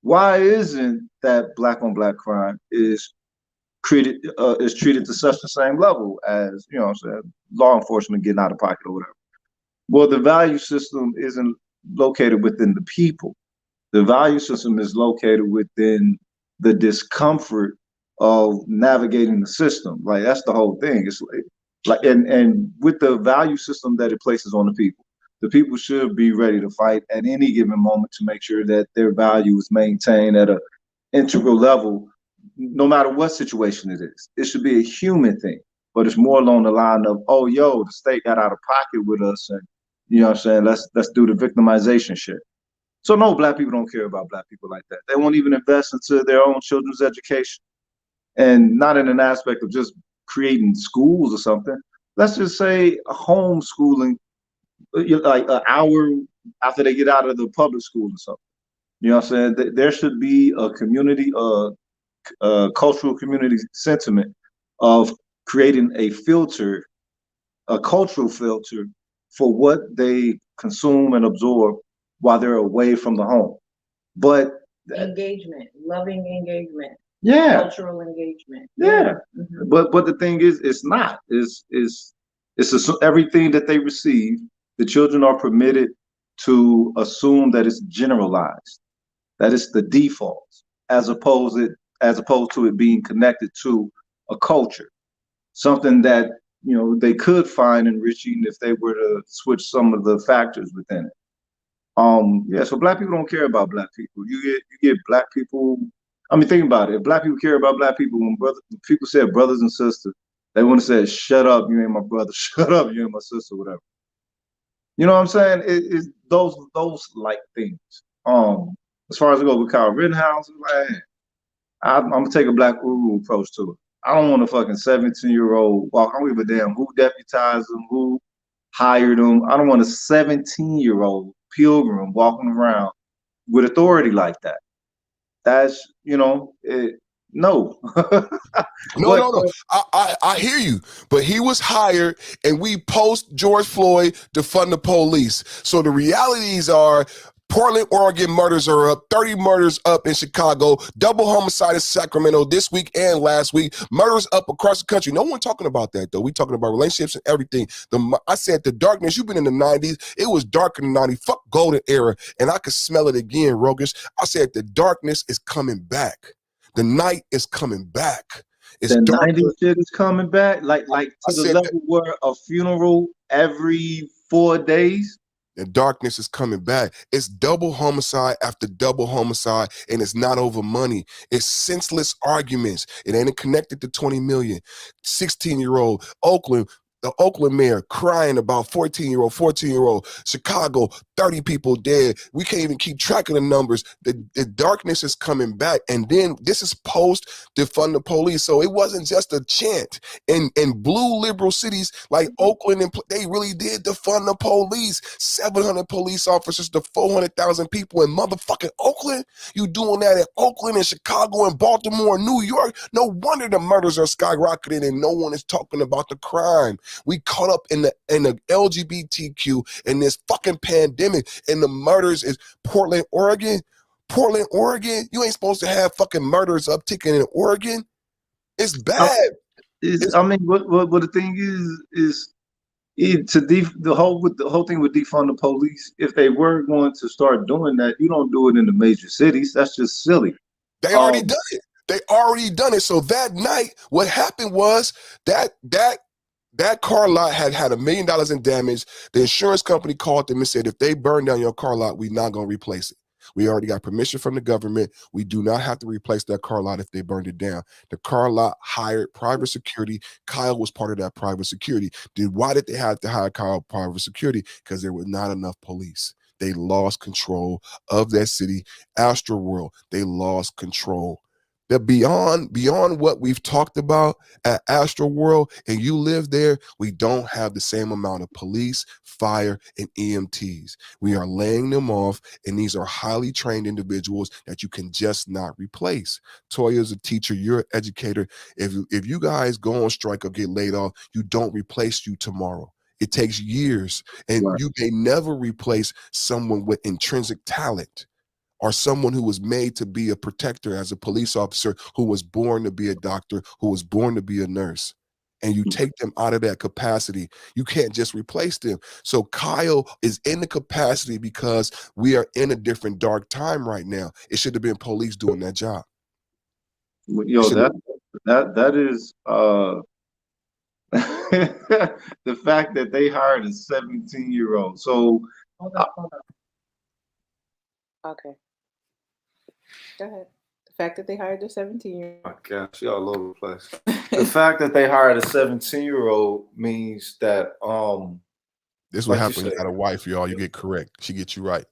Why isn't that black on black crime is treated to such the same level as, you know what I'm saying, law enforcement getting out of pocket or whatever. Well, the value system isn't located within the people. The value system is located within the discomfort of navigating the system. Like that's the whole thing. It's like and with the value system that it places on the people should be ready to fight at any given moment to make sure that their value is maintained at a integral level, no matter what situation it is. It should be a human thing, but it's more along the line of, oh, yo, the state got out of pocket with us, and you know what I'm saying, let's do the victimization shit. So no, black people don't care about black people like that. They won't even invest into their own children's education, and not in an aspect of just creating schools or something. Let's just say homeschooling, like an hour after they get out of the public school or something. You know what I'm saying? There should be a community, cultural community sentiment of creating a filter, a cultural filter for what they consume and absorb while they're away from the home. But engagement, loving engagement, yeah, cultural engagement. yeah. Mhm. But the thing is, it's not. Everything that they receive, the children are permitted to assume that it's generalized, that it's the default, as opposed to it being connected to a culture, something that, you know, they could find enriching if they were to switch some of the factors within it. Yeah, so black people don't care about black people. You get black people. I mean, think about it. If black people care about black people, when people said brothers and sisters, they want to say, "Shut up, you ain't my brother. Shut up, you ain't my sister." Whatever. You know what I'm saying? It's those like things. As far as I go with Kyle Rittenhouse, man, I'm gonna take a black Uru approach to it. I don't want a fucking 17-year-old walk. I don't give a damn who deputized him, who hired him. I don't want a 17-year-old pilgrim walking around with authority like that. That's, you know, no. No. I hear you, but he was hired, and we post George Floyd to fund the police. So the realities are, Portland, Oregon murders are up, 30 murders up in Chicago, double homicide in Sacramento this week and last week, murders up across the country. No one talking about that, though. We talking about relationships and everything. I said the darkness, you've been in the 90s. It was dark in the 90s. Fuck golden era. And I could smell it again, Rogish. I said the darkness is coming back. The night is coming back. It's the darker. 90s shit is coming back, like to the level where a funeral every 4 days. The darkness is coming back. It's double homicide after double homicide, and it's not over money. It's senseless arguments. It ain't connected to 20 million. 16-year-old Oakland, the Oakland mayor crying about 14-year-old. Chicago, 30 people dead. We can't even keep track of the numbers. The darkness is coming back. And then this is post defund the police. So it wasn't just a chant. In blue liberal cities like Oakland, and they really did defund the police. 700 police officers to 400,000 people in motherfucking Oakland. You doing that in Oakland and Chicago and Baltimore and New York. No wonder the murders are skyrocketing and no one is talking about the crime. We caught up in the LGBTQ in this fucking pandemic, and the murders is Portland, Oregon. You ain't supposed to have fucking murders upticking in Oregon. It's bad. I mean, what the thing is the whole thing with defund the police. If they were going to start doing that, you don't do it in the major cities. That's just silly. They already done it. They already done it. So that night, what happened was that car lot had $1 million in damage. The insurance company called them and said, if they burn down your car lot, we're not going to replace it. We already got permission from the government. We do not have to replace that car lot if they burned it down. The car lot hired private security. Kyle was part of that private security. Why did they have to hire Kyle private security? Because there was not enough police. They lost control of that city. Astroworld, they lost control. That beyond what we've talked about at Astroworld, and you live there, we don't have the same amount of police, fire, and EMTs. We are laying them off, and these are highly trained individuals that you can just not replace. Toya's a teacher, you're an educator. If you guys go on strike or get laid off, you don't replace you tomorrow. It takes years, and you may never replace someone with intrinsic talent. or someone who was made to be a protector as a police officer, who was born to be a doctor, who was born to be a nurse, and you take them out of that capacity, you can't just replace them. So Kyle is in the capacity because we are in a different dark time right now. It should have been police doing that job. Yo, that is the fact that they hired a 17-year-old. So Okay. Go ahead. The fact that they hired a 17-year-old. Oh my gosh, y'all all over the place. The fact that they hired a 17-year-old means that this is what like happens. You got a wife, y'all. You get correct. She gets you right.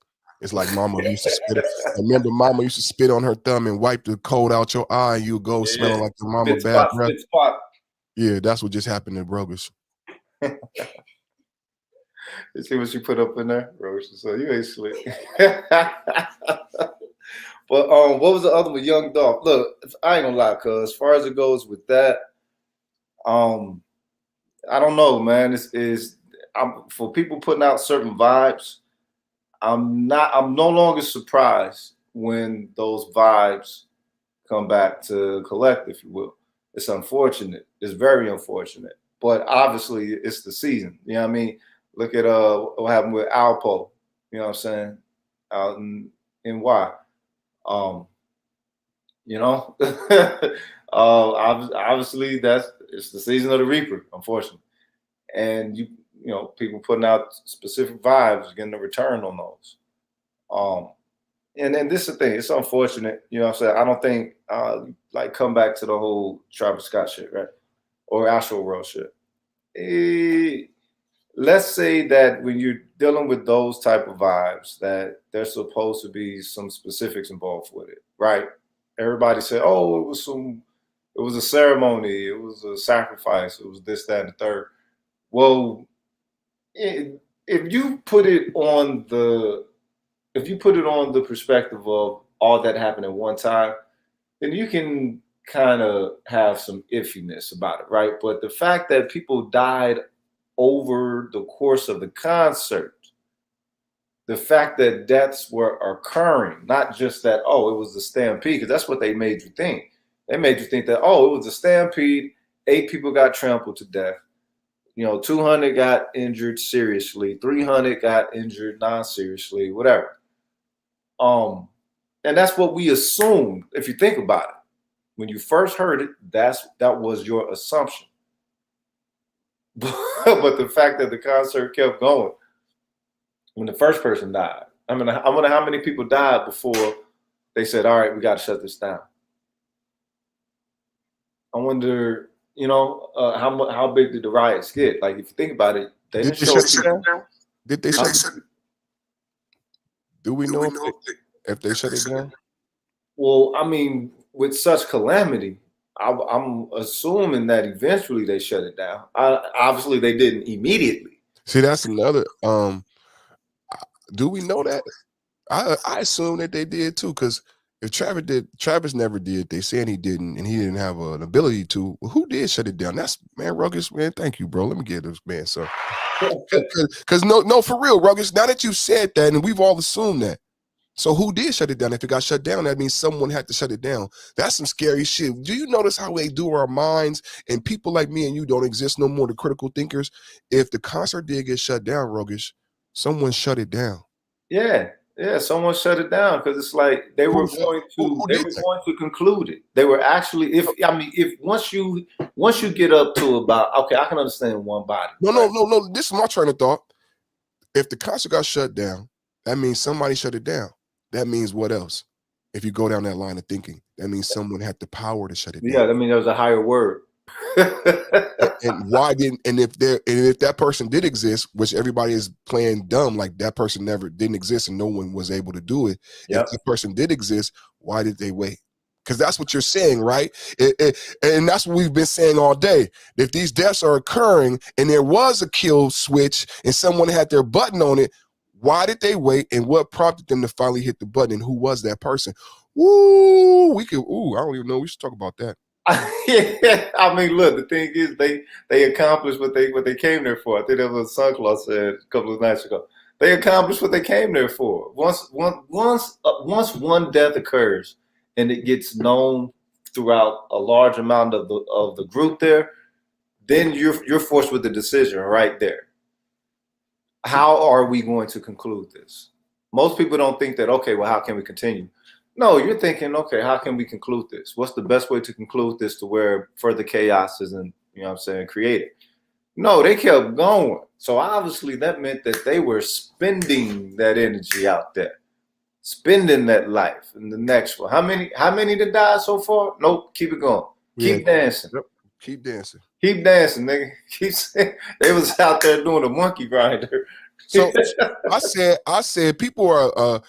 It's like mama used to spit. Remember, mama used to spit on her thumb and wipe the cold out your eye, and you go smelling like your mama bad breath. Yeah, that's what just happened to Brogus. You see what she put up in there, Roach? So you ain't slick. But what was the other one? Young Dolph. Look, I ain't gonna lie, cuz as far as it goes with that, I don't know, man. For people putting out certain vibes, I'm no longer surprised when those vibes come back to collect, if you will. It's unfortunate. It's very unfortunate. But obviously it's the season. You know what I mean? Look at what happened with Alpo, you know what I'm saying? Out in NY. You know, obviously it's the season of the Reaper, unfortunately. And you know, people putting out specific vibes, getting a return on those. And then this is the thing, it's unfortunate, you know what I'm saying? I don't think like come back to the whole Travis Scott shit, right? Or Astro World shit. Let's say that when you're dealing with those type of vibes, that there's supposed to be some specifics involved with it, right? Everybody said, oh, it was a ceremony, it was a sacrifice, it was this, that, and the third. Well, if you put it on the perspective of all that happened at one time, then you can kind of have some iffiness about it, right? But the fact that people died over the course of the concert, the fact that deaths were occurring, not just that, oh, it was a stampede, because that's what they made you think. They made you think that, oh, it was a stampede, 8 people got trampled to death. You know, 200 got injured seriously, 300 got injured non-seriously, whatever. And that's what we assumed, if you think about it. When you first heard it, that was your assumption. But the fact that the concert kept going, when the first person died, I mean, I wonder how many people died before they said, all right, we got to shut this down. I wonder, you know, how big did the riots get? Like, if you think about it, they didn't shut it down. Did they shut it down? Do we know if they shut it down? Well, I mean, with such calamity, I'm assuming that eventually they shut it down. Obviously, they didn't immediately. See, that's another. Do we know that? I assume that they did too, because if Travis never did. They saying he didn't, and he didn't have an ability to. Well, who did shut it down? That's man, Ruggers, man. Thank you, bro. Let me get this man. So, because no, for real, Ruggers. Now that you said that, and we've all assumed that. So who did shut it down? If it got shut down, that means someone had to shut it down. That's some scary shit. Do you notice how they do our minds? And people like me and you don't exist no more, the critical thinkers. If the concert did get shut down, Rogish, someone shut it down. Yeah, someone shut it down because it's like they were going to conclude it. They were actually, if once you get up to about, okay, I can understand one body. No. This is my train of thought. If the concert got shut down, that means somebody shut it down. That means what else? If you go down that line of thinking, that means someone had the power to shut it down. Yeah, that means there was a higher word. And why didn't? And if that person did exist, which everybody is playing dumb, like that person never didn't exist and no one was able to do it. Yep. If that person did exist, why did they wait? Because that's what you're saying, right? And that's what we've been saying all day. If these deaths are occurring and there was a kill switch and someone had their button on it, why did they wait? And what prompted them to finally hit the button? And who was that person? I don't even know. We should talk about that. Yeah, I mean, look, the thing is, they accomplished what they came there for. I think that was Santa Claus said a couple of nights ago. They accomplished what they came there for. Once one death occurs and it gets known throughout a large amount of the group there, then you're forced with the decision right there. How are we going to conclude this? Most people don't think that, okay, well, how can we continue? No, you're thinking, okay, how can we conclude this? What's the best way to conclude this to where further chaos isn't, created? No, they kept going. So obviously that meant that they were spending that energy out there, spending that life in the next one. How many did die so far? Nope, keep it going. Keep dancing. Yep. Keep dancing. Keep dancing, nigga. Keep saying they was out there doing a monkey grinder. So I said people are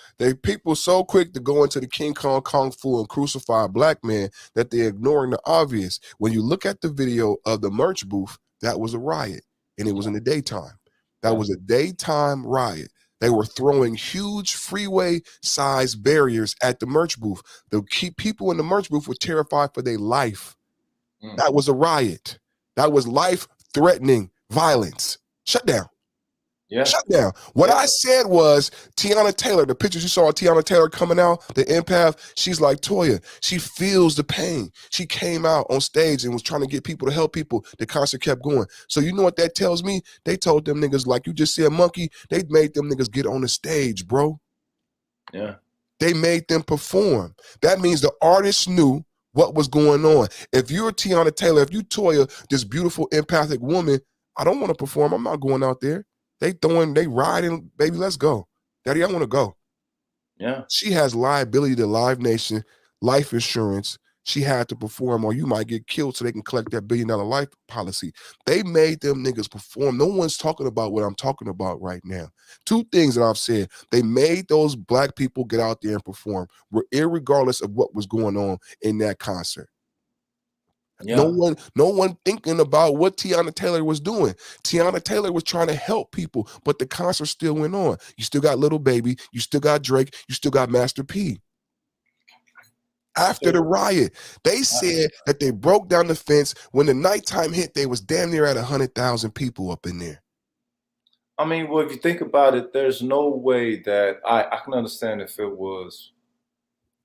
people so quick to go into the King Kong Fu and crucify a black man that they're ignoring the obvious. When you look at the video of the merch booth, that was a riot, and it was in the daytime. That was a daytime riot. They were throwing huge freeway-sized barriers at the merch booth. The people in the merch booth were terrified for their life. That was a riot. That was life-threatening violence. Shut down. Yeah. Shut down. What I said was Tiana Taylor, the pictures you saw of Tiana Taylor coming out, the empath, she's like Toya. She feels the pain. She came out on stage and was trying to get people to help people. The concert kept going. So you know what that tells me? They told them niggas, like you just said, monkey, they made them niggas get on the stage, bro. Yeah. They made them perform. That means the artists knew what was going on. If you're Tiana Taylor, if you Toya, this beautiful empathic woman, I don't want to perform. I'm not going out there. They riding, baby, let's go. Daddy, I want to go. Yeah. She has liability to Live Nation, life insurance. She had to perform or you might get killed so they can collect that $1 billion life policy. They made them niggas perform. No one's talking about what I'm talking about right now. Two things that I've said. They made those black people get out there and perform, irregardless of what was going on in that concert. Yeah. No one thinking about what Tiana Taylor was doing. Tiana Taylor was trying to help people, but the concert still went on. You still got Little Baby, you still got Drake, you still got Master P. After the riot, they said that they broke down the fence. When the nighttime hit, they was damn near at 100,000 people up in there. I mean, well, if you think about it, there's no way that I can understand if it was,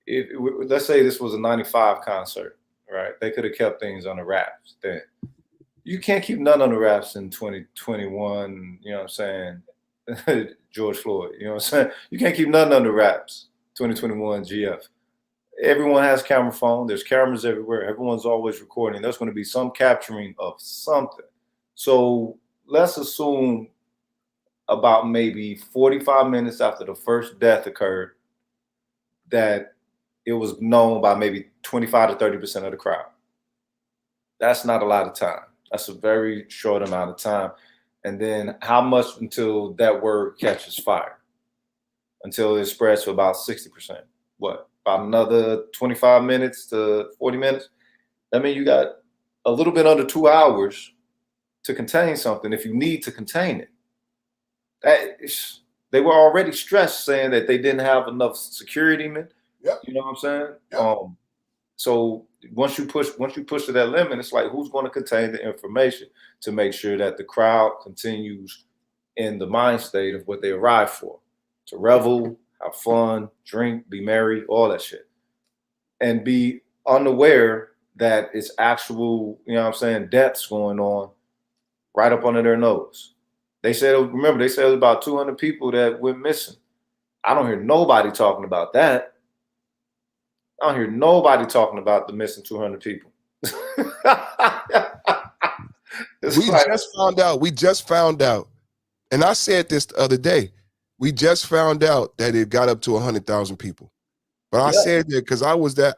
let's say this was a 95 concert. Right, they could have kept things on the wraps then. You can't keep none on the wraps in 2021, you know what I'm saying? George Floyd, you know what I'm saying? You can't keep nothing on the wraps, 2021 GF. Everyone has camera phone. There's cameras everywhere. Everyone's always recording. There's going to be some capturing of something. So let's assume about maybe 45 minutes after the first death occurred that it was known by maybe 25 to 30% of the crowd. That's not a lot of time. That's a very short amount of time. And then how much until that word catches fire? Until it spreads to about 60%. What? About another 25 minutes to 40 minutes? That means you got a little bit under 2 hours to contain something if you need to contain it. They were already stressed saying that they didn't have enough security men. Yep. You know what I'm saying? Yep. So once you push to that limit, it's like who's going to contain the information to make sure that the crowd continues in the mind state of what they arrived for, to revel, have fun, drink, be merry, all that shit, and be unaware that it's actual, you know what I'm saying, deaths going on right up under their nose. They said it was about 200 people that went missing. I don't hear nobody talking about that. I don't hear nobody talking about the missing 200 people. We just found out, and I said this the other day, we just found out that it got up to 100,000 people. But I said that because I was that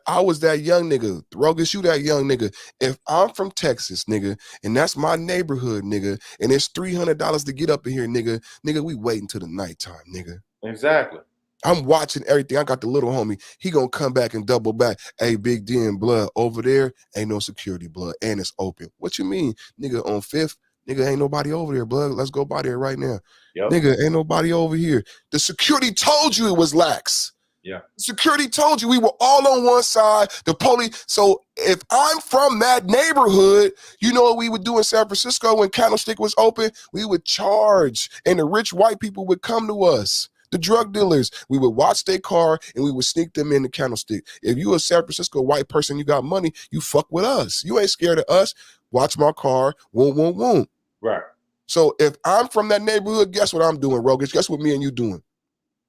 young nigga. Rogus, you that young nigga. If I'm from Texas, nigga, and that's my neighborhood, nigga, and it's $300 to get up in here, nigga, we waiting till the nighttime, nigga. Exactly. I'm watching everything. I got the little homie. He gonna come back and double back. Hey, Big D and blood over there ain't no security, blood, and it's open. What you mean, nigga? On 5th, nigga, ain't nobody over there, blood. Let's go by there right now. Yep. Nigga, ain't nobody over here. The security told you it was lax. Yeah. Security told you we were all on one side, the police. So if I'm from that neighborhood, you know what we would do in San Francisco when Candlestick was open? We would charge, and the rich white people would come to us. The drug dealers, we would watch their car and we would sneak them in the Candlestick. If you a San Francisco white person, you got money, you fuck with us. You ain't scared of us. Watch my car, whoom, whoom, whoom. Right. So if I'm from that neighborhood, guess what I'm doing, Rogus? Guess what me and you doing?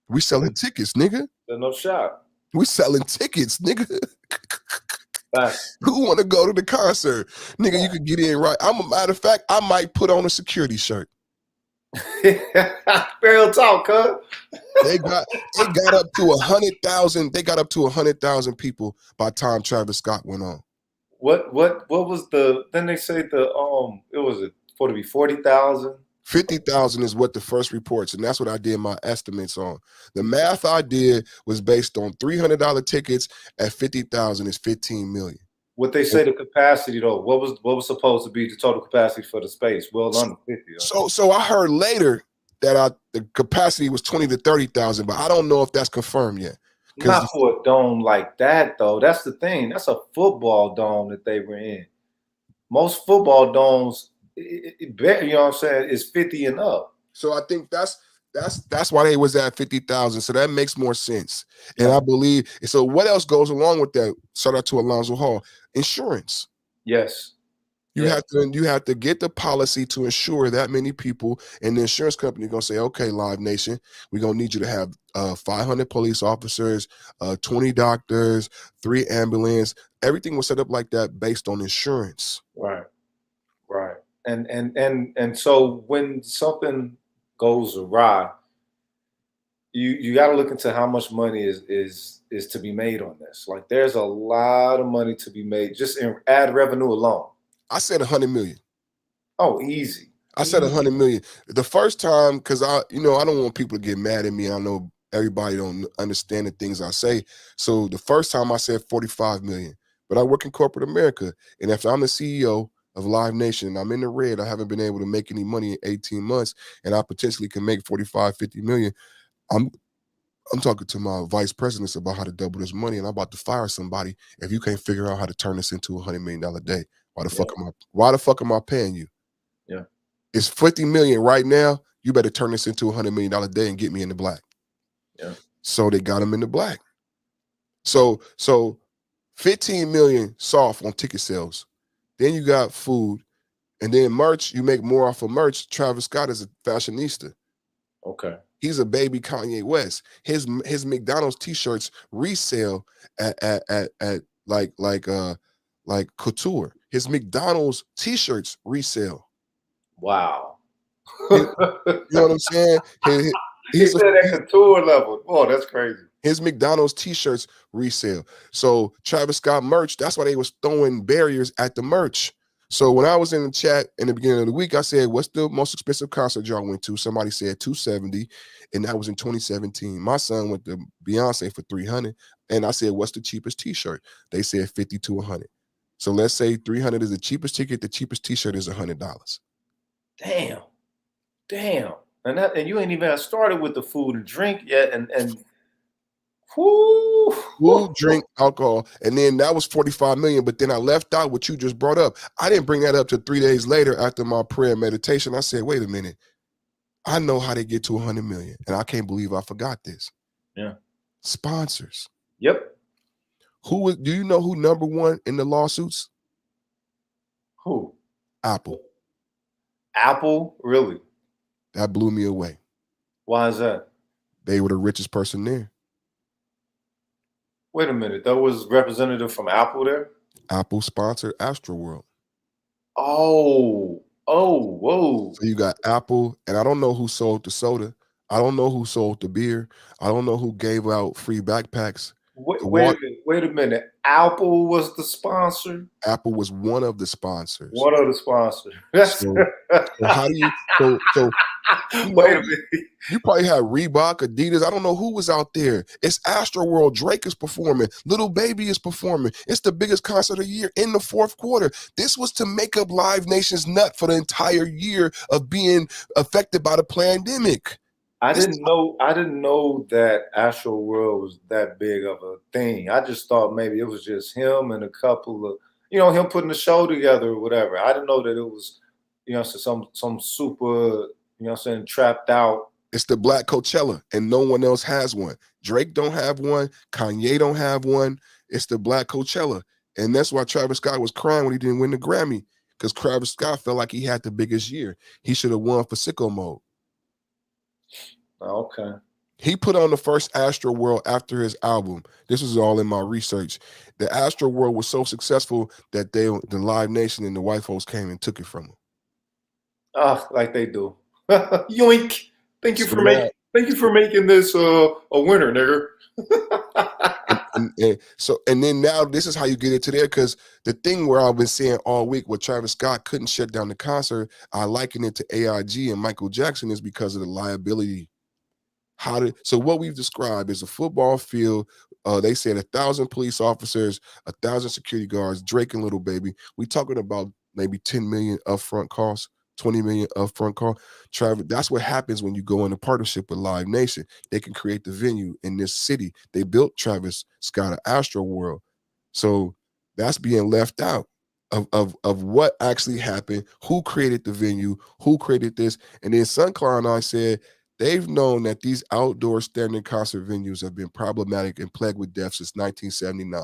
We selling tickets, nigga. There's no shot. We selling tickets, nigga. Facts. Who want to go to the concert? Nigga, you could get in right. I'm a matter of fact, I might put on a security shirt. Real talk, huh? They got up to 100,000. They got up to 100,000 people by the time Travis Scott went on. What was the? Then they say the it was supposed to be 40,000. 50,000 is what the first reports, and that's what I did my estimates on. The math I did was based on $300 tickets at 50,000 is 15 million. What they say the capacity though? What was supposed to be the total capacity for the space? Well, under 50. So I heard later that the capacity was 20 to 30,000, but I don't know if that's confirmed yet. Not for a dome like that though. That's the thing. That's a football dome that they were in. Most football domes, you know what I'm saying, is 50 and up. So I think that's why they was at 50,000. So that makes more sense. And I believe so. What else goes along with that? Shout out to Alonzo Hall. Insurance. Yes. You have to get the policy to insure that many people, and the insurance company gonna say, okay, Live Nation, we're gonna need you to have 500 police officers, 20 doctors, 3 ambulance. Everything was set up like that based on insurance. Right. Right. And so when something goes awry, you got to look into how much money is to be made on this. Like there's a lot of money to be made just in ad revenue alone. I said 100 million. Oh, easy. I said 100 million. The first time, because I don't want people to get mad at me. I know everybody don't understand the things I say. So the first time I said 45 million. But I work in corporate America, and if I'm the CEO of Live Nation and I'm in the red, I haven't been able to make any money in 18 months, and I potentially can make 45, 50 million. I'm talking to my vice presidents about how to double this money, and I'm about to fire somebody if you can't figure out how to turn this into $100 million a day. Why the fuck am I paying you? Yeah. It's 50 million right now. You better turn this into $100 million a day and get me in the black. Yeah. So they got him in the black. So 15 million soft on ticket sales. Then you got food, and then merch. You make more off of merch. Travis Scott is a fashionista. Okay. He's a baby Kanye West. His McDonald's t-shirts resell at like couture. His McDonald's t-shirts resell. Wow. You know what I'm saying? He's at that couture level. Oh, that's crazy. His McDonald's t-shirts resell. So Travis Scott merch, that's why they was throwing barriers at the merch. So when I was in the chat in the beginning of the week, I said, what's the most expensive concert y'all went to? Somebody said $270, and that was in 2017. My son went to Beyonce for $300, and I said, what's the cheapest t-shirt? They said $50 to $100. So let's say $300 is the cheapest ticket. The cheapest t-shirt is $100. Damn. And you ain't even started with the food and drink yet, and whoo. Food, drink, alcohol, and then that was 45 million. But then I left out what you just brought up. I didn't bring that up till 3 days later after my prayer and meditation. I said, wait a minute. I know how they get to 100 million, and I can't believe I forgot this. Yeah. Sponsors. Yep. Do you know who number one in the lawsuits? Who? Apple. Apple? Really? That blew me away. Why is that? They were the richest person there. Wait a minute. That was representative from Apple there? Apple sponsored Astroworld. Oh, whoa. So you got Apple, and I don't know who sold the soda. I don't know who sold the beer. I don't know who gave out free backpacks. Wait a minute. Apple was the sponsor? Apple was one of the sponsors. One of the sponsors. So how do you wait a minute. You probably had Reebok, Adidas. I don't know who was out there. It's Astroworld. Drake is performing. Little Baby is performing. It's the biggest concert of the year in the fourth quarter. This was to make up Live Nation's nut for the entire year of being affected by the pandemic. I didn't know that Astro World was that big of a thing. I just thought maybe it was just him and a couple of, him putting the show together or whatever. I didn't know that it was, some super, trapped out. It's the Black Coachella, and no one else has one. Drake don't have one. Kanye don't have one. It's the Black Coachella, and that's why Travis Scott was crying when he didn't win the Grammy, because Travis Scott felt like he had the biggest year. He should have won for Sicko Mode. Okay. He put on the first Astro World after his album. This was all in my research. The Astro World was so successful that the Live Nation and the white folks came and took it from him. Like they do. Yoink! Thank you for making this a winner, nigger. and then now this is how you get into there, because the thing where I've been saying all week where Travis Scott couldn't shut down the concert, I liken it to AIG and Michael Jackson, is because of the liability. So what we've described is a football field. They said 1,000 police officers, 1,000 security guards, Drake and Little Baby. We talking about maybe 10 million upfront costs, 20 million upfront cost. Travis, that's what happens when you go in a partnership with Live Nation. They can create the venue in this city. They built Travis Scott an Astro World. So that's being left out of what actually happened, who created the venue, who created this. And then Sunclaw and I said, they've known that these outdoor standing concert venues have been problematic and plagued with death since 1979.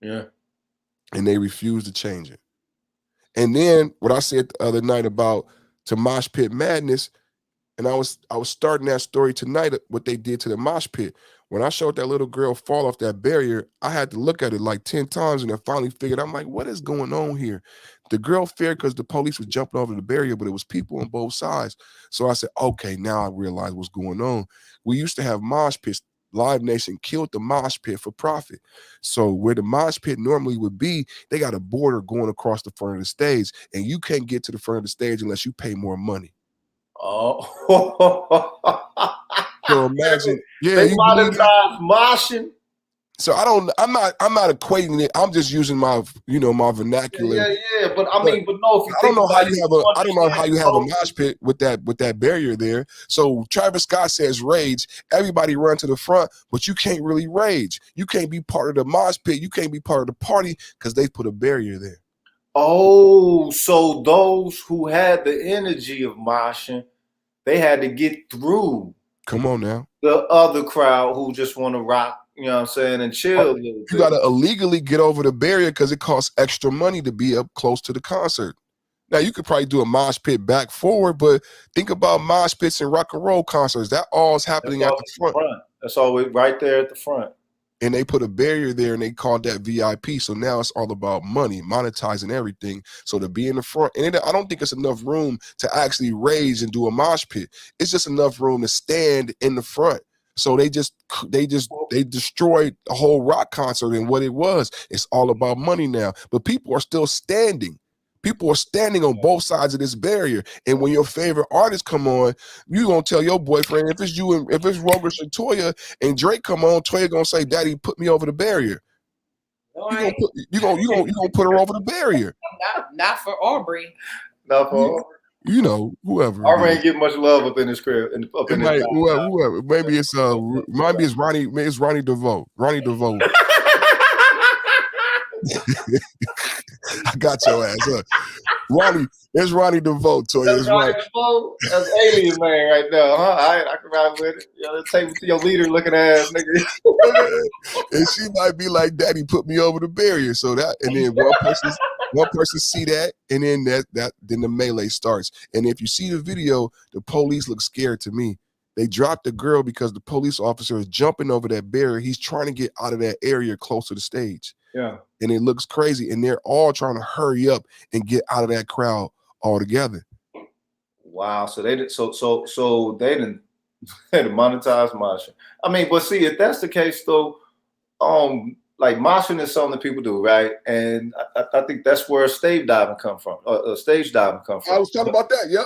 Yeah. And they refuse to change it. And then what I said the other night about to Mosh Pit Madness, and I was starting that story tonight, what they did to the Mosh Pit. When I showed that little girl fall off that barrier, I had to look at it like 10 times, and I finally figured, I'm like, what is going on here? The girl feared because the police was jumping over the barrier, but it was people on both sides. So I said, okay, now I realize what's going on. We used to have mosh pits. Live Nation killed the mosh pit for profit. So where the mosh pit normally would be, they got a border going across the front of the stage, and you can't get to the front of the stage unless you pay more money. Oh. So imagine, they monetize moshing. So I'm not equating it. I'm just using my, my vernacular. Yeah. But I mean, but no, if you I don't know how about you have I don't know how you have a mosh pit with that barrier there. So Travis Scott says rage. Everybody run to the front, but you can't really rage. You can't be part of the mosh pit. You can't be part of the party because they put a barrier there. Oh, so those who had the energy of moshing, they had to get through. Come on now. The other crowd who just want to rock, you know what I'm saying, and chill. You got to illegally get over the barrier because it costs extra money to be up close to the concert. Now, you could probably do a mosh pit back forward, but think about mosh pits and rock and roll concerts. That all is happening at the front. That's always right there at the front. And they put a barrier there and they called that VIP. So now it's all about money, monetizing everything. So to be in the front, and I don't think it's enough room to actually rage and do a mosh pit. It's just enough room to stand in the front. So they destroyed the whole rock concert and what it was. It's all about money now. But people are still standing. People are standing on both sides of this barrier. And when your favorite artists come on, you gonna tell your boyfriend, if it's you and if it's Roger and Toya and Drake come on, Toya gonna say, "Daddy, put me over the barrier." You gonna put her over the barrier. Not for Aubrey. Not for Aubrey. Whoever. Aubrey ain't getting much love up in his crib. Whoever. Maybe it's Ronnie. Maybe it's Ronnie DeVoe. Ronnie DeVoe. I got your ass up. Ronnie, it's Ronnie DeVoe, Toya. That's Ronnie DeVoe. That's Alien Man right now, huh? I can ride with it. Take me to your leader looking ass nigga. And she might be like, "Daddy, put me over the barrier." So that, and then one person see that, and then then the melee starts. And if you see the video, the police look scared to me. They dropped the girl because the police officer is jumping over that barrier. He's trying to get out of that area close to the stage. Yeah. And it looks crazy. And they're all trying to hurry up and get out of that crowd altogether. Wow. So they did they didn't monetize moshing. I mean, but see, if that's the case though, like moshing is something that people do, right? And I think that's where stage diving come from. Stage diving come from. I was talking about that. Yep.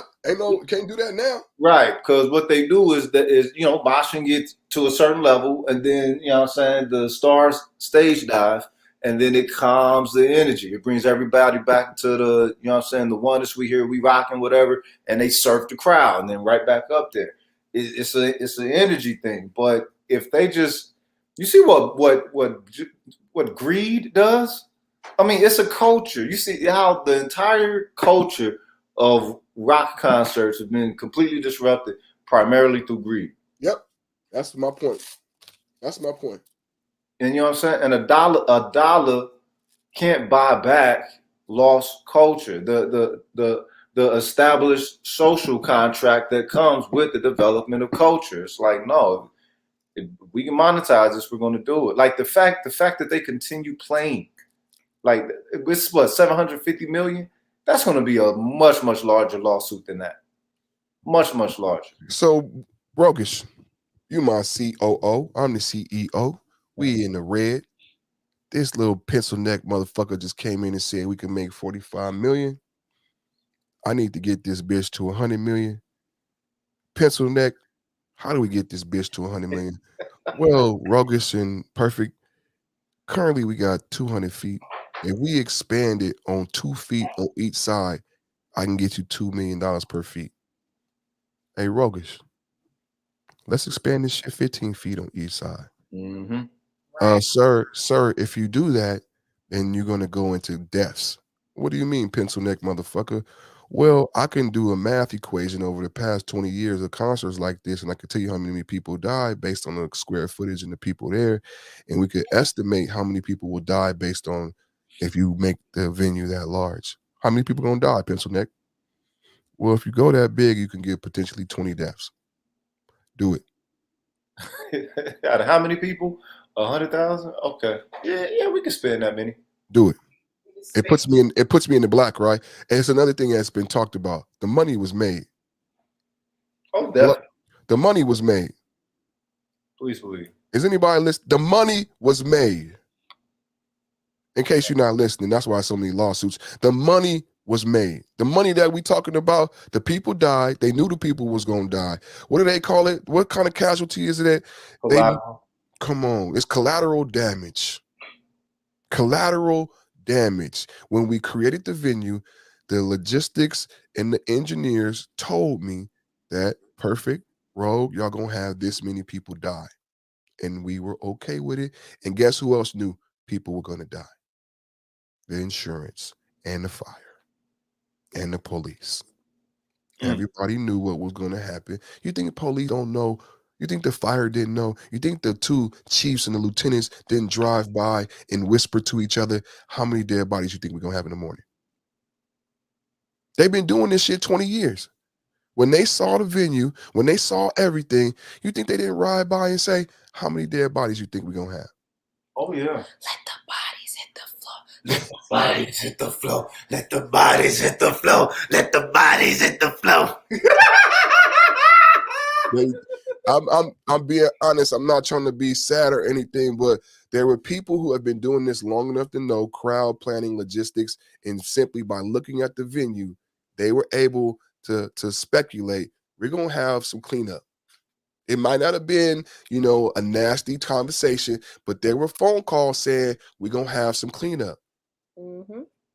Can't do that now. Right. Because what they do is moshing gets to a certain level, and then the stars stage dive, and then it calms the energy. It brings everybody back to the the oneness we hear, we rocking, whatever, and they surf the crowd, and then right back up there. It's an energy thing. But if they just, you see what greed does. I mean, it's a culture. You see how the entire culture of rock concerts have been completely disrupted, primarily through greed. Yep, that's my point. That's my point. And you know what I'm saying? And a dollar can't buy back lost culture, the established social contract that comes with the development of culture. It's like, no, if we can monetize this, we're going to do it. Like the fact that they continue playing, like it's what, 750 million. That's going to be a much larger lawsuit than that. Much larger. So, Rogish, you my COO. I'm the CEO. We in the red. This little pencil neck motherfucker just came in and said we can make 45 million. I need to get this bitch to 100 million. Pencil neck, how do we get this bitch to 100 million? Well, Rogish and Perfect, currently we got 200 feet. If we expand it on 2 feet on each side, I can get you $2 million per feet. Hey, Rogish, let's expand this shit 15 feet on each side. Mm-hmm. Sir, if you do that, then you're gonna go into deaths. What do you mean, pencil neck motherfucker? Well, I can do a math equation over the past 20 years of concerts like this, and I can tell you how many people died based on the square footage and the people there, and we could estimate how many people will die based on if you make the venue that large. How many people gonna die, pencil neck? Well, if you go that big, you can get potentially 20 deaths. Do it. Out of how many people? 100,000? Okay. Yeah, we can spend that many. Do it. It puts me in the black, right? And it's another thing that's been talked about. The money was made. Oh, definitely. The money was made. Please believe. Is anybody listening? The money was made. In case you're not listening, that's why so many lawsuits. The money was made. The money that we talking about, the people died. They knew the people was gonna die. What do they call it? What kind of casualty is it? Come on, it's collateral damage. Collateral damage. When we created the venue, the logistics and the engineers told me that Perfect, Rogue, y'all gonna have this many people die. And we were okay with it. And guess who else knew people were gonna die? The insurance and the fire and the police. Everybody knew what was gonna happen. You think the police don't know? You think the fire didn't know? You think the two chiefs and the lieutenants didn't drive by and whisper to each other, how many dead bodies you think we're gonna have in the morning? They've been doing this shit 20 years. When they saw the venue, when they saw everything, you think they didn't ride by and say, how many dead bodies you think we're gonna have? Oh, yeah. Let the bodies hit the floor. Let the bodies hit the floor. Let the bodies hit the floor. Let the bodies hit the floor. I'm being honest. I'm not trying to be sad or anything, but there were people who have been doing this long enough to know crowd planning, logistics, and simply by looking at the venue, they were able to speculate we're gonna have some cleanup. It might not have been, a nasty conversation, but there were phone calls saying we're gonna have some cleanup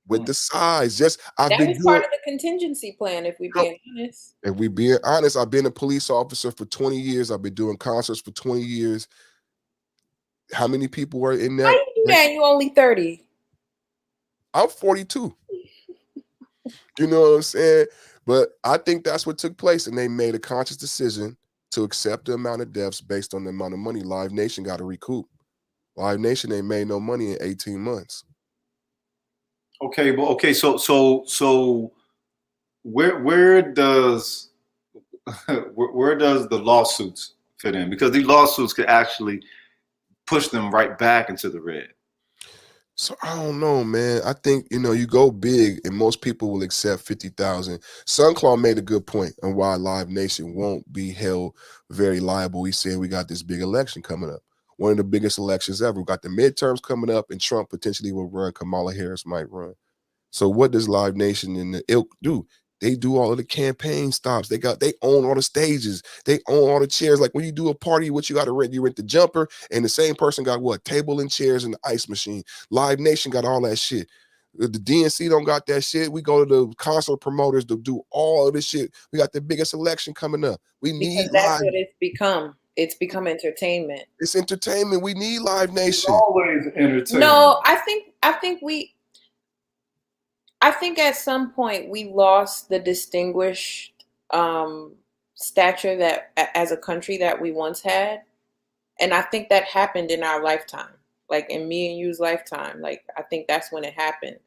with the size. That was part of the contingency plan, if we being honest. If we being honest, I've been a police officer for 20 years. I've been doing concerts for 20 years. How many people were in that? How you do that? You only 30. I'm 42. You know what I'm saying? But I think that's what took place, and they made a conscious decision to accept the amount of deaths based on the amount of money Live Nation got to recoup. Live Nation ain't made no money in 18 months. Okay, but so where does the lawsuits fit in? Because these lawsuits could actually push them right back into the red. So I don't know, man. I think, you go big and most people will accept 50,000. Sunclaw made a good point on why Live Nation won't be held very liable. He said we got this big election coming up. One of the biggest elections ever. We got the midterms coming up and Trump potentially will run. Kamala Harris might run. So what does Live Nation and the ilk do? They do all of the campaign stops. They own all the stages. They own all the chairs. Like when you do a party, what you got to rent? You rent the jumper, and the same person got what? Table and chairs and the ice machine. Live Nation got all that shit. The DNC don't got that shit. We go to the concert promoters to do all of this shit. We got the biggest election coming up. We need Because that's live. what it's become. It's become entertainment. It's entertainment. We need Live Nation. It's always entertainment. No, I think at some point we lost the distinguished stature that as a country that we once had. And I think that happened in our lifetime, like in me and you's lifetime. Like, I think that's when it happened.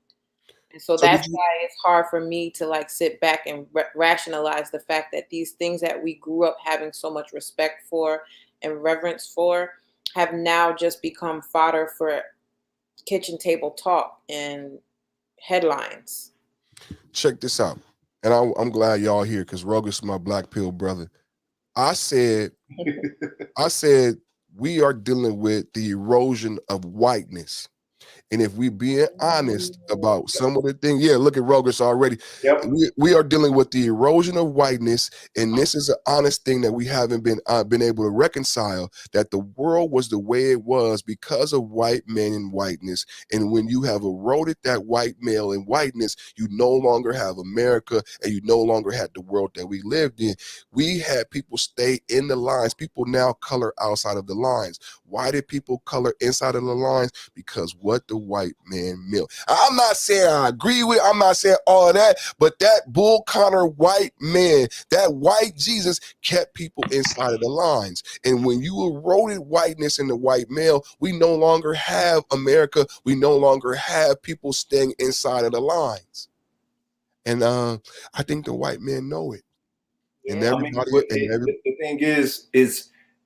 And so that's why it's hard for me to like sit back and rationalize the fact that these things that we grew up having so much respect for and reverence for have now just become fodder for kitchen table talk and headlines. Check this out. And I'm glad y'all here because Rogus, my black pill brother. I said we are dealing with the erosion of whiteness. And if we being honest about some of the things, yeah, look at Rogus already. Yep. We are dealing with the erosion of whiteness, and this is an honest thing that we haven't been able to reconcile. That the world was the way it was because of white men and whiteness, and when you have eroded that white male and whiteness, you no longer have America, and you no longer had the world that we lived in. We had people stay in the lines. People now color outside of the lines. Why did people color inside of the lines? Because what the white man meant. I'm not saying I agree with, I'm not saying all of that, but that Bull Connor white man, that white Jesus kept people inside of the lines. And when you eroded whiteness in the white male, we no longer have America. We no longer have people staying inside of the lines. And I think the white men know it. Yeah. And everybody, the thing is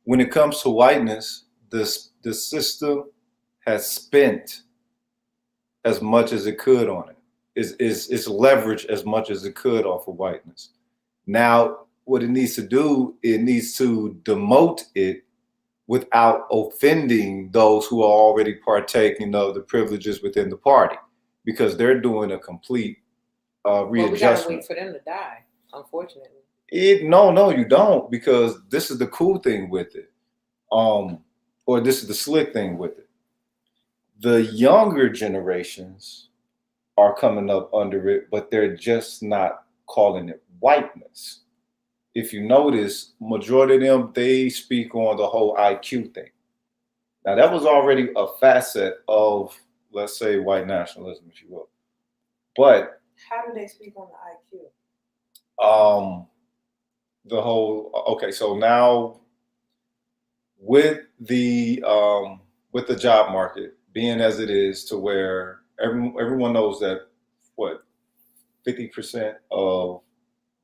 when it comes to whiteness, the system has spent as much as it could on it. It's leveraged as much as it could off of whiteness. Now, what it needs to do, it needs to demote it without offending those who are already partaking of the privileges within the party, because they're doing a complete readjustment. Well, we gotta wait for them to die, unfortunately. No, you don't, because this is the cool thing with it. Or this is the slick thing with it. The younger generations are coming up under it, but they're just not calling it whiteness. If you notice, majority of them, they speak on the whole IQ thing. Now, that was already a facet of, let's say, white nationalism, if you will. But how do they speak on the IQ? The whole, okay, so now with the job market being as it is, to where everyone knows that 50% of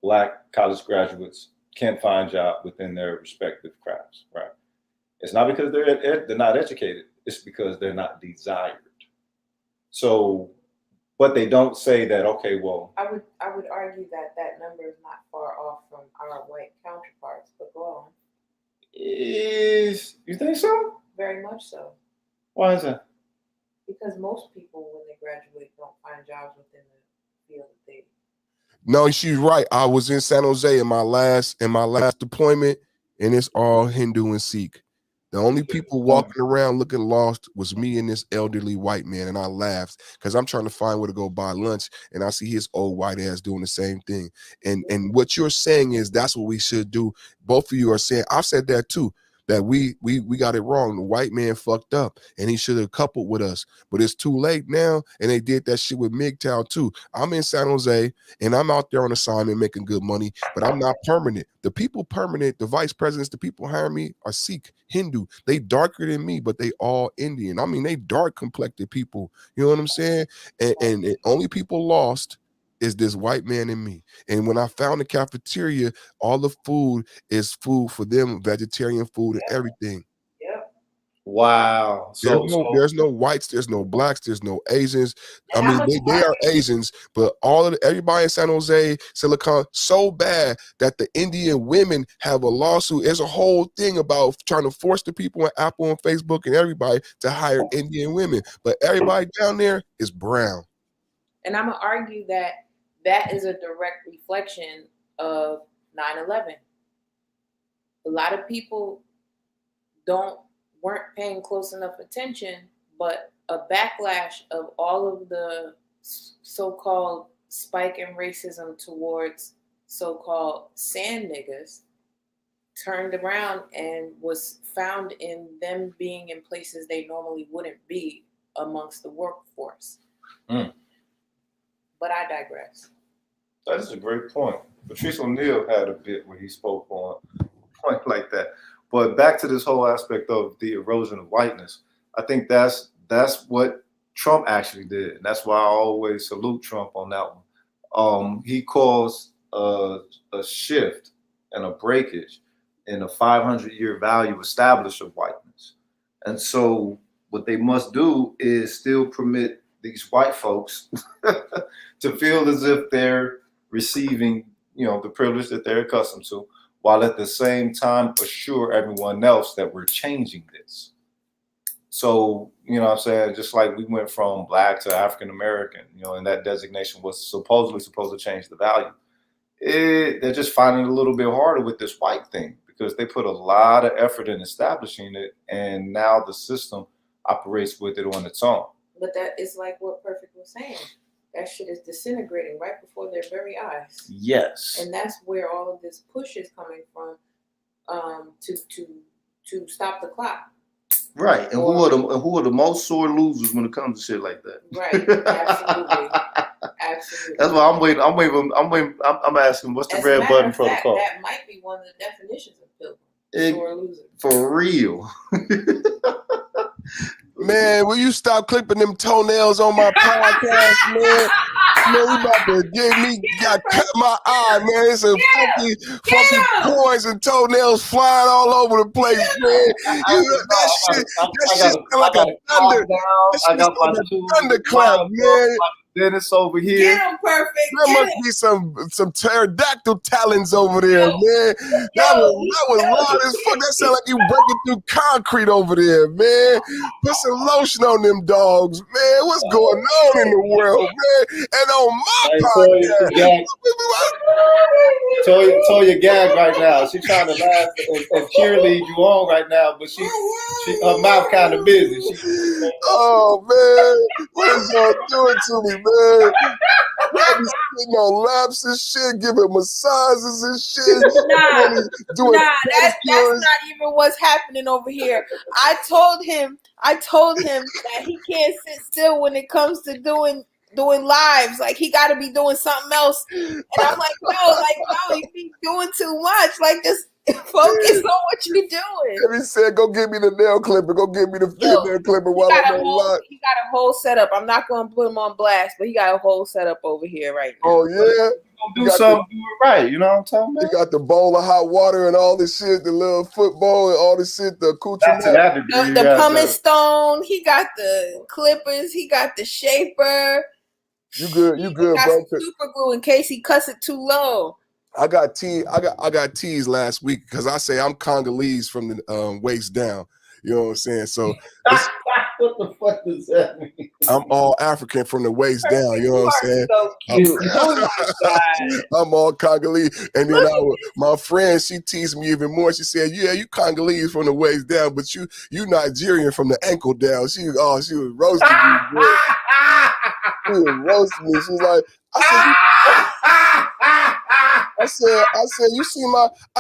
Black college graduates can't find a job within their respective crafts, right? It's not because they're not educated, it's because they're not desired. So, but they don't say that, okay, well, I would argue that number is not far off from our white counterparts, but go on. You think so? Very much so. Why is that? Because most people, when they graduate, don't find jobs within the field that they. No, she's right. I was in San Jose in my last deployment, and it's all Hindu and Sikh. The only people walking around looking lost was me and this elderly white man, and I laughed because I'm trying to find where to go buy lunch, and I see his old white ass doing the same thing. And what you're saying is that's what we should do. Both of you are saying, I've said that too, that we got it wrong. The white man fucked up, and he should have coupled with us. But it's too late now, and they did that shit with MGTOW too. I'm in San Jose, and I'm out there on assignment making good money, but I'm not permanent. The people permanent, the vice presidents, the people hiring me are Sikh, Hindu. They darker than me, but they all Indian. I mean, they dark complected people. You know what I'm saying? And the only people lost is this white man and me. And when I found the cafeteria, all the food is food for them, vegetarian food and everything. Wow. There's no whites, there's no blacks, there's no Asians. I mean, they are Asians, but everybody in San Jose, Silicon, so bad that the Indian women have a lawsuit. There's a whole thing about trying to force the people on Apple and Facebook and everybody to hire Indian women. But everybody down there is brown. And I'm gonna argue that is a direct reflection of 9/11. A lot of people weren't paying close enough attention, but a backlash of all of the so-called spike in racism towards so-called sand niggas turned around and was found in them being in places they normally wouldn't be amongst the workforce. Mm. But I digress. That is a great point. Patrice O'Neal had a bit where he spoke on a point like that. But back to this whole aspect of the erosion of whiteness, I think that's what Trump actually did. And that's why I always salute Trump on that one. He caused a shift and a breakage in a 500-year value established of whiteness. And so what they must do is still permit these white folks to feel as if they're receiving, the privilege that they're accustomed to, while at the same time assure everyone else that we're changing this. So, what I'm saying, just like we went from Black to African American, and that designation was supposed to change the value. They're just finding it a little bit harder with this white thing because they put a lot of effort in establishing it, and now the system operates with it on its own. But that is like what Perfect was saying. That shit is disintegrating right before their very eyes. Yes. And that's where all of this push is coming from, to stop the clock. Right. And who are the most sore losers when it comes to shit like that? Right. Absolutely. Absolutely. That's why I'm waiting. I'm asking, what's the red button protocol? That might be one of the definitions of pilgrim. Sore loser. For real. Man, will you stop clipping them toenails on my podcast, man? Man, you about to cut my eye, man. It's a funky corns and toenails flying all over the place, man. That shit like a thunder. I got my thunderclap, man. Dennis over here. Get him, Perfect. There must be some pterodactyl talons over there, man. That was loud as fuck. That sound like you breaking through concrete over there, man. Put some lotion on them dogs, man. What's going on in the world, man? And on my podcast. Toya gag right now. She's trying to laugh and cheerlead you on right now, but she her mouth kind of busy. Oh man, what is y'all doing to me, man? I be sitting on laps and shit, giving massages and shit. That's not even what's happening over here. I told him that he can't sit still when it comes to doing lives. Like he got to be doing something else. And I'm like, no, you be doing too much. Like just focus on what you're doing. And he said, go get me the nail clipper. Go get me the nail clipper while I'm on live. He got a whole setup. I'm not going to put him on blast, but he got a whole setup over here right now. Oh, yeah? Do something, do it right. You know what I'm talking about? He got the bowl of hot water and all this shit, the little football and all this shit, the accoutrement. The pumice stone. He got the clippers. He got the shaper. You good, he got bro. Super glue in case he cuts it too low. I got teased last week because I say I'm Congolese from the waist down. You know what I'm saying? So what the fuck does that mean? I'm all African from the waist down. You know what I'm saying? So cute. Oh my God. I'm all Congolese. And then my friend, she teased me even more. She said, "Yeah, you Congolese from the waist down, but you Nigerian from the ankle down." She was roasting me. She was roasting me. She was like, I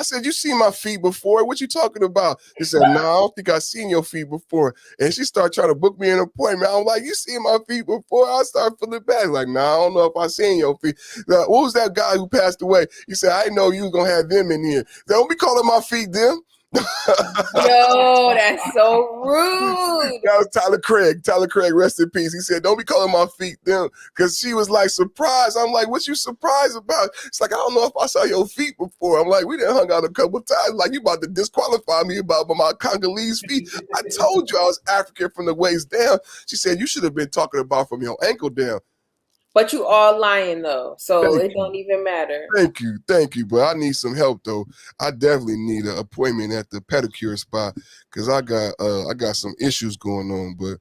said, you see my feet before? What you talking about? He said, no, I don't think I seen your feet before. And she started trying to book me an appointment. I'm like, you seen my feet before? I started feeling bad. Like, nah, I don't know if I seen your feet. What was that guy who passed away? He said, I didn't know you was gonna have them in here. Don't be calling my feet them. Yo, that's so rude. That was Tyler Craig. Tyler Craig, rest in peace. He said, don't be calling my feet them, because she was like surprised. I'm like, what you surprised about? It's like, I don't know if I saw your feet before. I'm like, we done hung out a couple times. Like, you about to disqualify me about my Congolese feet. I told you I was African from the waist down. She said, you should have been talking about from your ankle down. But you all lying though, so it don't even matter. Thank you. But I need some help though. I definitely need an appointment at the pedicure spot because I got some issues going on. But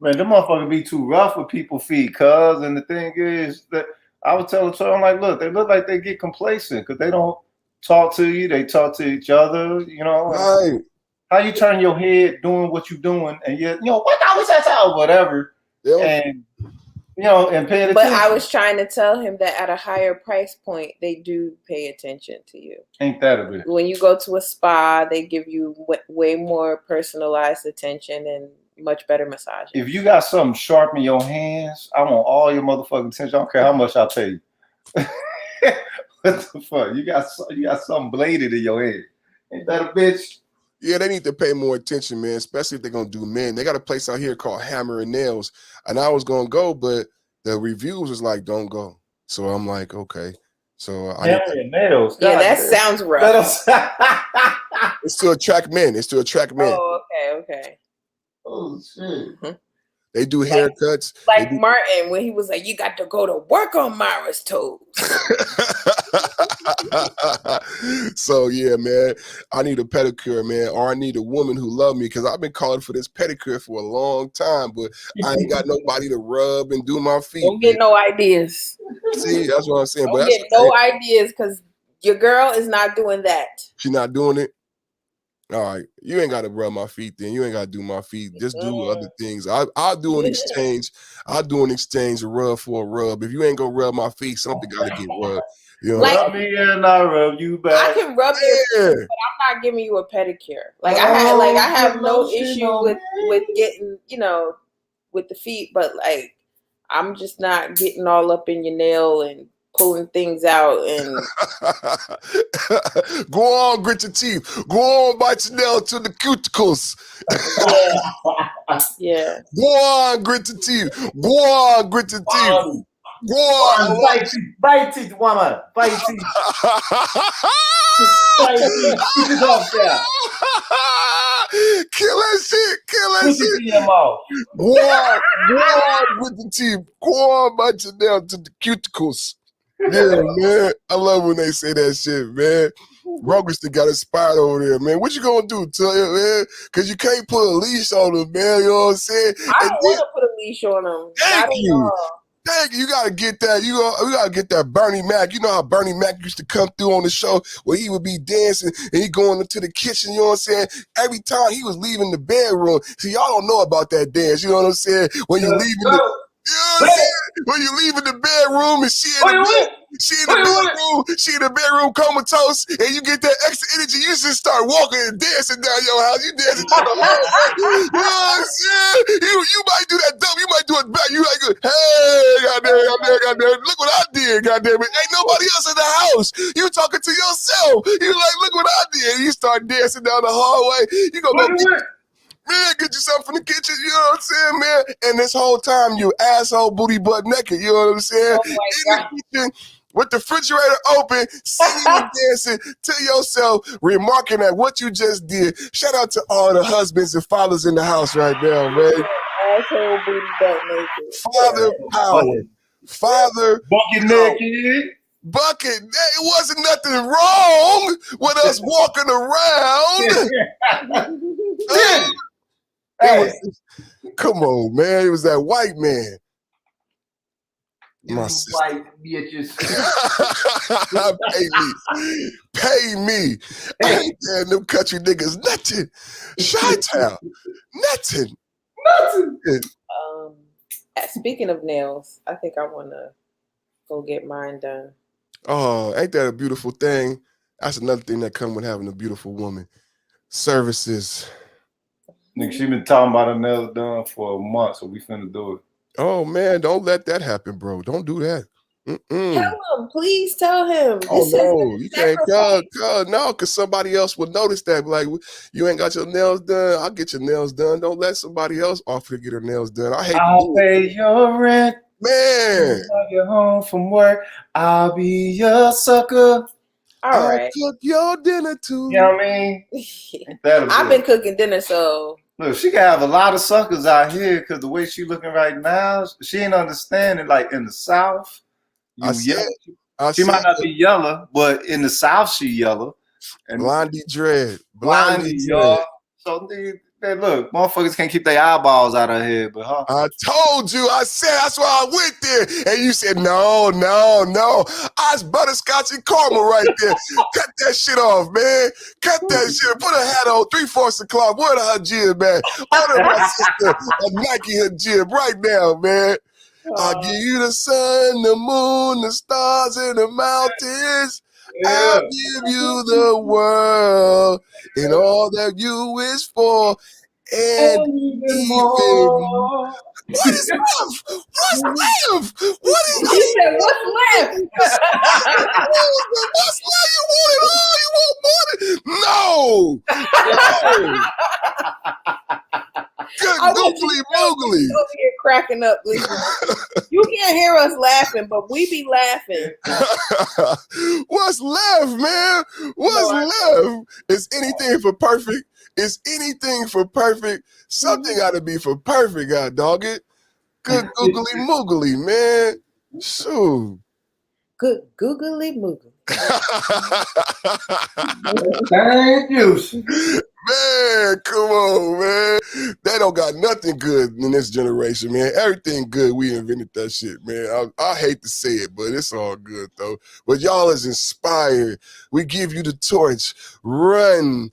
man, them motherfuckers be too rough with people's feet, cuz. And the thing is that I was telling her, I'm like, look, they look like they get complacent because they don't talk to you. They talk to each other. You know, right? How you turn your head doing what you're doing, and yet, what I was that or whatever, and You know, and paying But attention. I was trying to tell him that at a higher price point, they do pay attention to you. Ain't that a bitch? When you go to a spa, they give you way more personalized attention and much better massage. If you got something sharp in your hands, I want all your motherfucking attention. I don't care how much I pay you. What the fuck? You got something bladed in your head. Ain't that a bitch? Yeah, they need to pay more attention, man, especially if they're going to do men. They got a place out here called Hammer and Nails, and I was going to go, but the reviews was like, don't go. So I'm like, okay. So Hammer and Nails. Yeah, that sounds rough. It's to attract men. It's to attract men. Oh, okay. Oh, shit. They do haircuts. Like Martin, when he was like, you got to go to work on Myra's toes. So yeah, man, I need a pedicure, man, or I need a woman who love me, because I've been calling for this pedicure for a long time, but I ain't got nobody to rub and do my feet. Don't get no ideas. See, that's what I'm saying. Don't But get no ideas, because your girl is not doing that. She not doing it. All right, you ain't got to rub my feet. Then you ain't got to do my feet. Just do other things. I'll do an exchange. I'll do an exchange, a rub for a rub. If you ain't gonna rub my feet, something got to get rubbed. You know, rub me and I rub you back. I can rub your feet, but I'm not giving you a pedicure. Like I have no issue with getting, with the feet, but like I'm just not getting all up in your nail and pulling things out and go on, grit your teeth. Go on, bite your nail to the cuticles. Yeah. Go on, grit your teeth. Go on, grit your teeth. Go on, bite it, woman. Bite it. Bite it. Keep it off there. Kill that shit. Kill that Put shit. it in your mouth. Go on, grit the teeth. Go on, bite your nail to the cuticles. Yeah, man. I love when they say that shit, man. Rogerson got inspired over there, man. What you gonna do, tell you, man? Because you can't put a leash on him, man. You know what I'm saying? I don't want to put a leash on him. Thank you. Thank you. You gotta get that. You gotta get that Bernie Mac. You know how Bernie Mac used to come through on the show where he would be dancing and he going into the kitchen. You know what I'm saying? Every time he was leaving the bedroom. See, y'all don't know about that dance. You know what I'm saying? When you leaving the, you know what I'm saying? When you leaving the bedroom and she in the bedroom comatose, and you get that extra energy, you just start walking and dancing down your house. You dancing down the hallway. You know what I'm saying? You might do that dumb. You might do it back. You like, hey, goddamn, look what I did, goddamn it. Ain't nobody else in the house. You talking to yourself. You like, look what I did. You start dancing down the hallway. You gonna go. Man, get you something from the kitchen, you know what I'm saying, man? And this whole time, you asshole booty butt naked, you know what I'm saying? Oh my God. In the kitchen, with the refrigerator open, singing and dancing to yourself, remarking at what you just did. Shout out to all the husbands and fathers in the house right now, man. Asshole booty butt naked. Father power. Father bucket naked. Bucket, it wasn't nothing wrong with us walking around. Come on, man. It was that white man. My sister. White bitches. Pay me. I ain't paying them country niggas nothing. Chi-town. Nothing. Speaking of nails, I think I want to go get mine done. Oh, ain't that a beautiful thing? That's another thing that comes with having a beautiful woman. Services. Nigga, she been talking about her nails done for a month, so we finna do it. Oh man, don't let that happen, bro. Don't do that. Tell him, please tell him. Oh no, you can't no, because somebody else would notice that. Like, you ain't got your nails done. I'll get your nails done. Don't let somebody else offer to get her nails done. I hate I'll pay your rent. Man. When I get home from work, I'll be your sucker. All right. Cook your dinner too. You know what I mean? I've been cooking dinner, so. Look, she can have a lot of suckers out here because the way she looking right now, she ain't understanding. Like in the South, she might not be yellow, but in the South she yellow. And Blondie dread. y'all. So they look, motherfuckers can't keep their eyeballs out of here, but huh? I told you, I said that's why I went there. And you said, no. I was butterscotch and caramel right there. Cut that shit off, man. Cut that shit. Put a hat on, 3/4 of cloth. Wear her jib, man. Order my sister a Nike her jib right now, man. I'll give you the sun, the moon, the stars, and the mountains. I'll give you the world and all that you wish for, and even more. What is left? What's left? What is He said, "What's left?" What's left? You want it all? You want more? No. Good I want you googly to know we moogly. over here cracking up. Listen, you can't hear us laughing, but we be laughing. What's left, man? What's left? Is anything for perfect? Is anything for perfect? Something got to be for perfect, God dog it. Good googly moogly, man. Shoot. Good googly moogly. Thank you. Man, come on, man. They don't got nothing good in this generation, man. Everything good, we invented that shit, man. I hate to say it, but it's all good, though. But y'all is inspired. We give you the torch. Run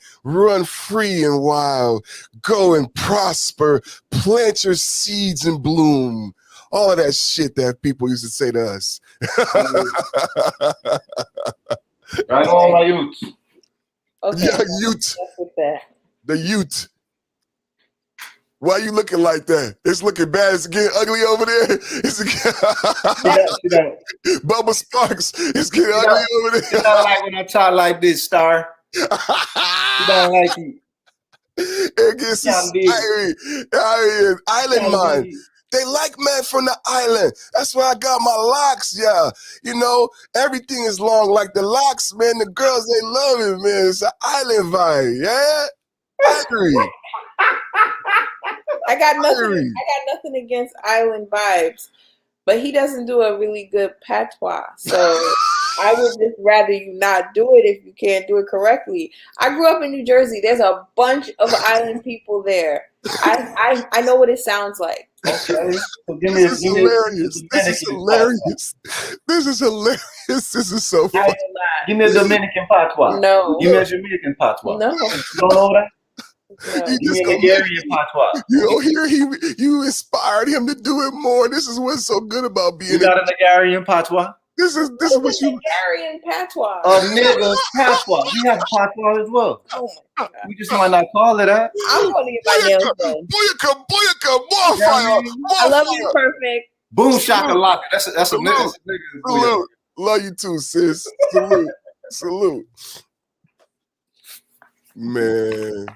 free and wild. Go and prosper. Plant your seeds and bloom. All of that shit that people used to say to us. Right on, my youth. Okay. Yeah, youth. That. The youth. Why you looking like that? It's looking bad. It's getting ugly over there. It's Bubba Sparks. It's getting ugly over there. You don't like when I talk like this, Star. You don't like it. It gets inspiring. Island mind. They like man from the island. That's why I got my locks, yeah. You know, everything is long like the locks, man. The girls, they love it, man. It's an island vibe, yeah? I agree. I got nothing against island vibes, but he doesn't do a really good patois. So I would just rather you not do it if you can't do it correctly. I grew up in New Jersey. There's a bunch of island people there. I know what it sounds like. Okay. So This is hilarious. This is hilarious. This is hilarious. This is so funny. Give me a Dominican patois. No. Give me a Jamaican patois. No. You don't know that? No. Give me a Nigerian patois. You don't hear you inspired him to do it more. This is what's so good about being You got a Nigerian patois? This is what you Nigerian patois. A nigga patois. We have patois as well. Oh my God. We just might not call it that. I'm going to get my nails done. Booyaka, more fire. I love you, perfect. Boom shakalaka. That's a nigga. Salute. Love you too, sis. Salute. Man,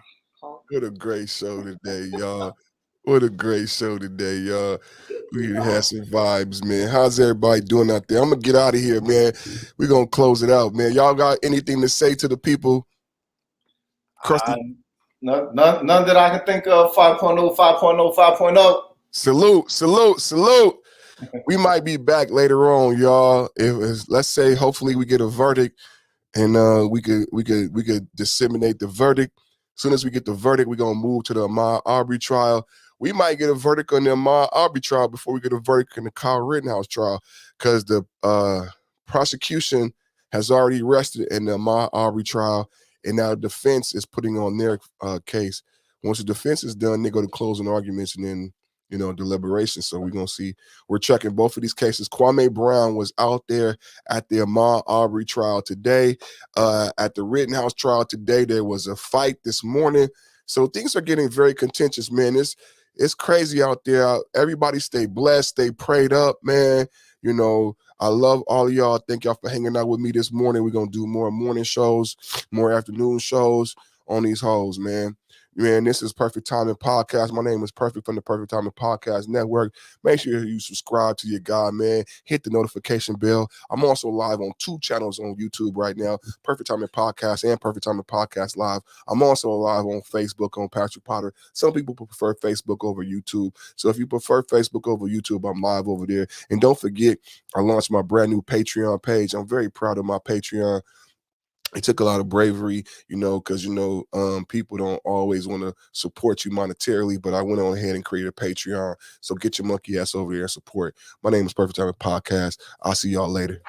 what a great show today, y'all. What a great show today, y'all. We had some vibes, man. How's everybody doing out there? I'm going to get out of here, man. We're going to close it out, man. Y'all got anything to say to the people? None that I can think of. 5.0, 5.0, 5.0. Salute. We might be back later on, y'all. Let's say, hopefully, we get a verdict, and we could disseminate the verdict. As soon as we get the verdict, we're gonna move to the Ahmaud Arbery trial. We might get a verdict on the Ahmaud Arbery trial before we get a verdict in the Kyle Rittenhouse trial, because the prosecution has already rested in the Ahmaud Arbery trial, and now the defense is putting on their case. Once the defense is done, they go to closing arguments and then, deliberation. So we're going to see. We're checking both of these cases. Kwame Brown was out there at the Ahmaud Arbery trial today. At the Rittenhouse trial today, there was a fight this morning. So things are getting very contentious, man. It's crazy out there. Everybody stay blessed, stay prayed up, man. I love all of y'all. Thank y'all for hanging out with me this morning. We're going to do more morning shows, more afternoon shows on these hoes, man. Man, this is Perfect Timing Podcast. My name is Perfect from the Perfect Timing Podcast Network. Make sure you subscribe to your guy, man. Hit the notification bell. I'm also live on 2 channels on YouTube right now, Perfect Timing Podcast and Perfect Timing Podcast Live. I'm also live on Facebook on Patrick Potter. Some people prefer Facebook over YouTube. So if you prefer Facebook over YouTube, I'm live over there. And don't forget, I launched my brand new Patreon page. I'm very proud of my Patreon. It took a lot of bravery, because, people don't always want to support you monetarily, but I went on ahead and created a Patreon. So get your monkey ass over there and support. My name is Perfect Timing Podcast. I'll see y'all later.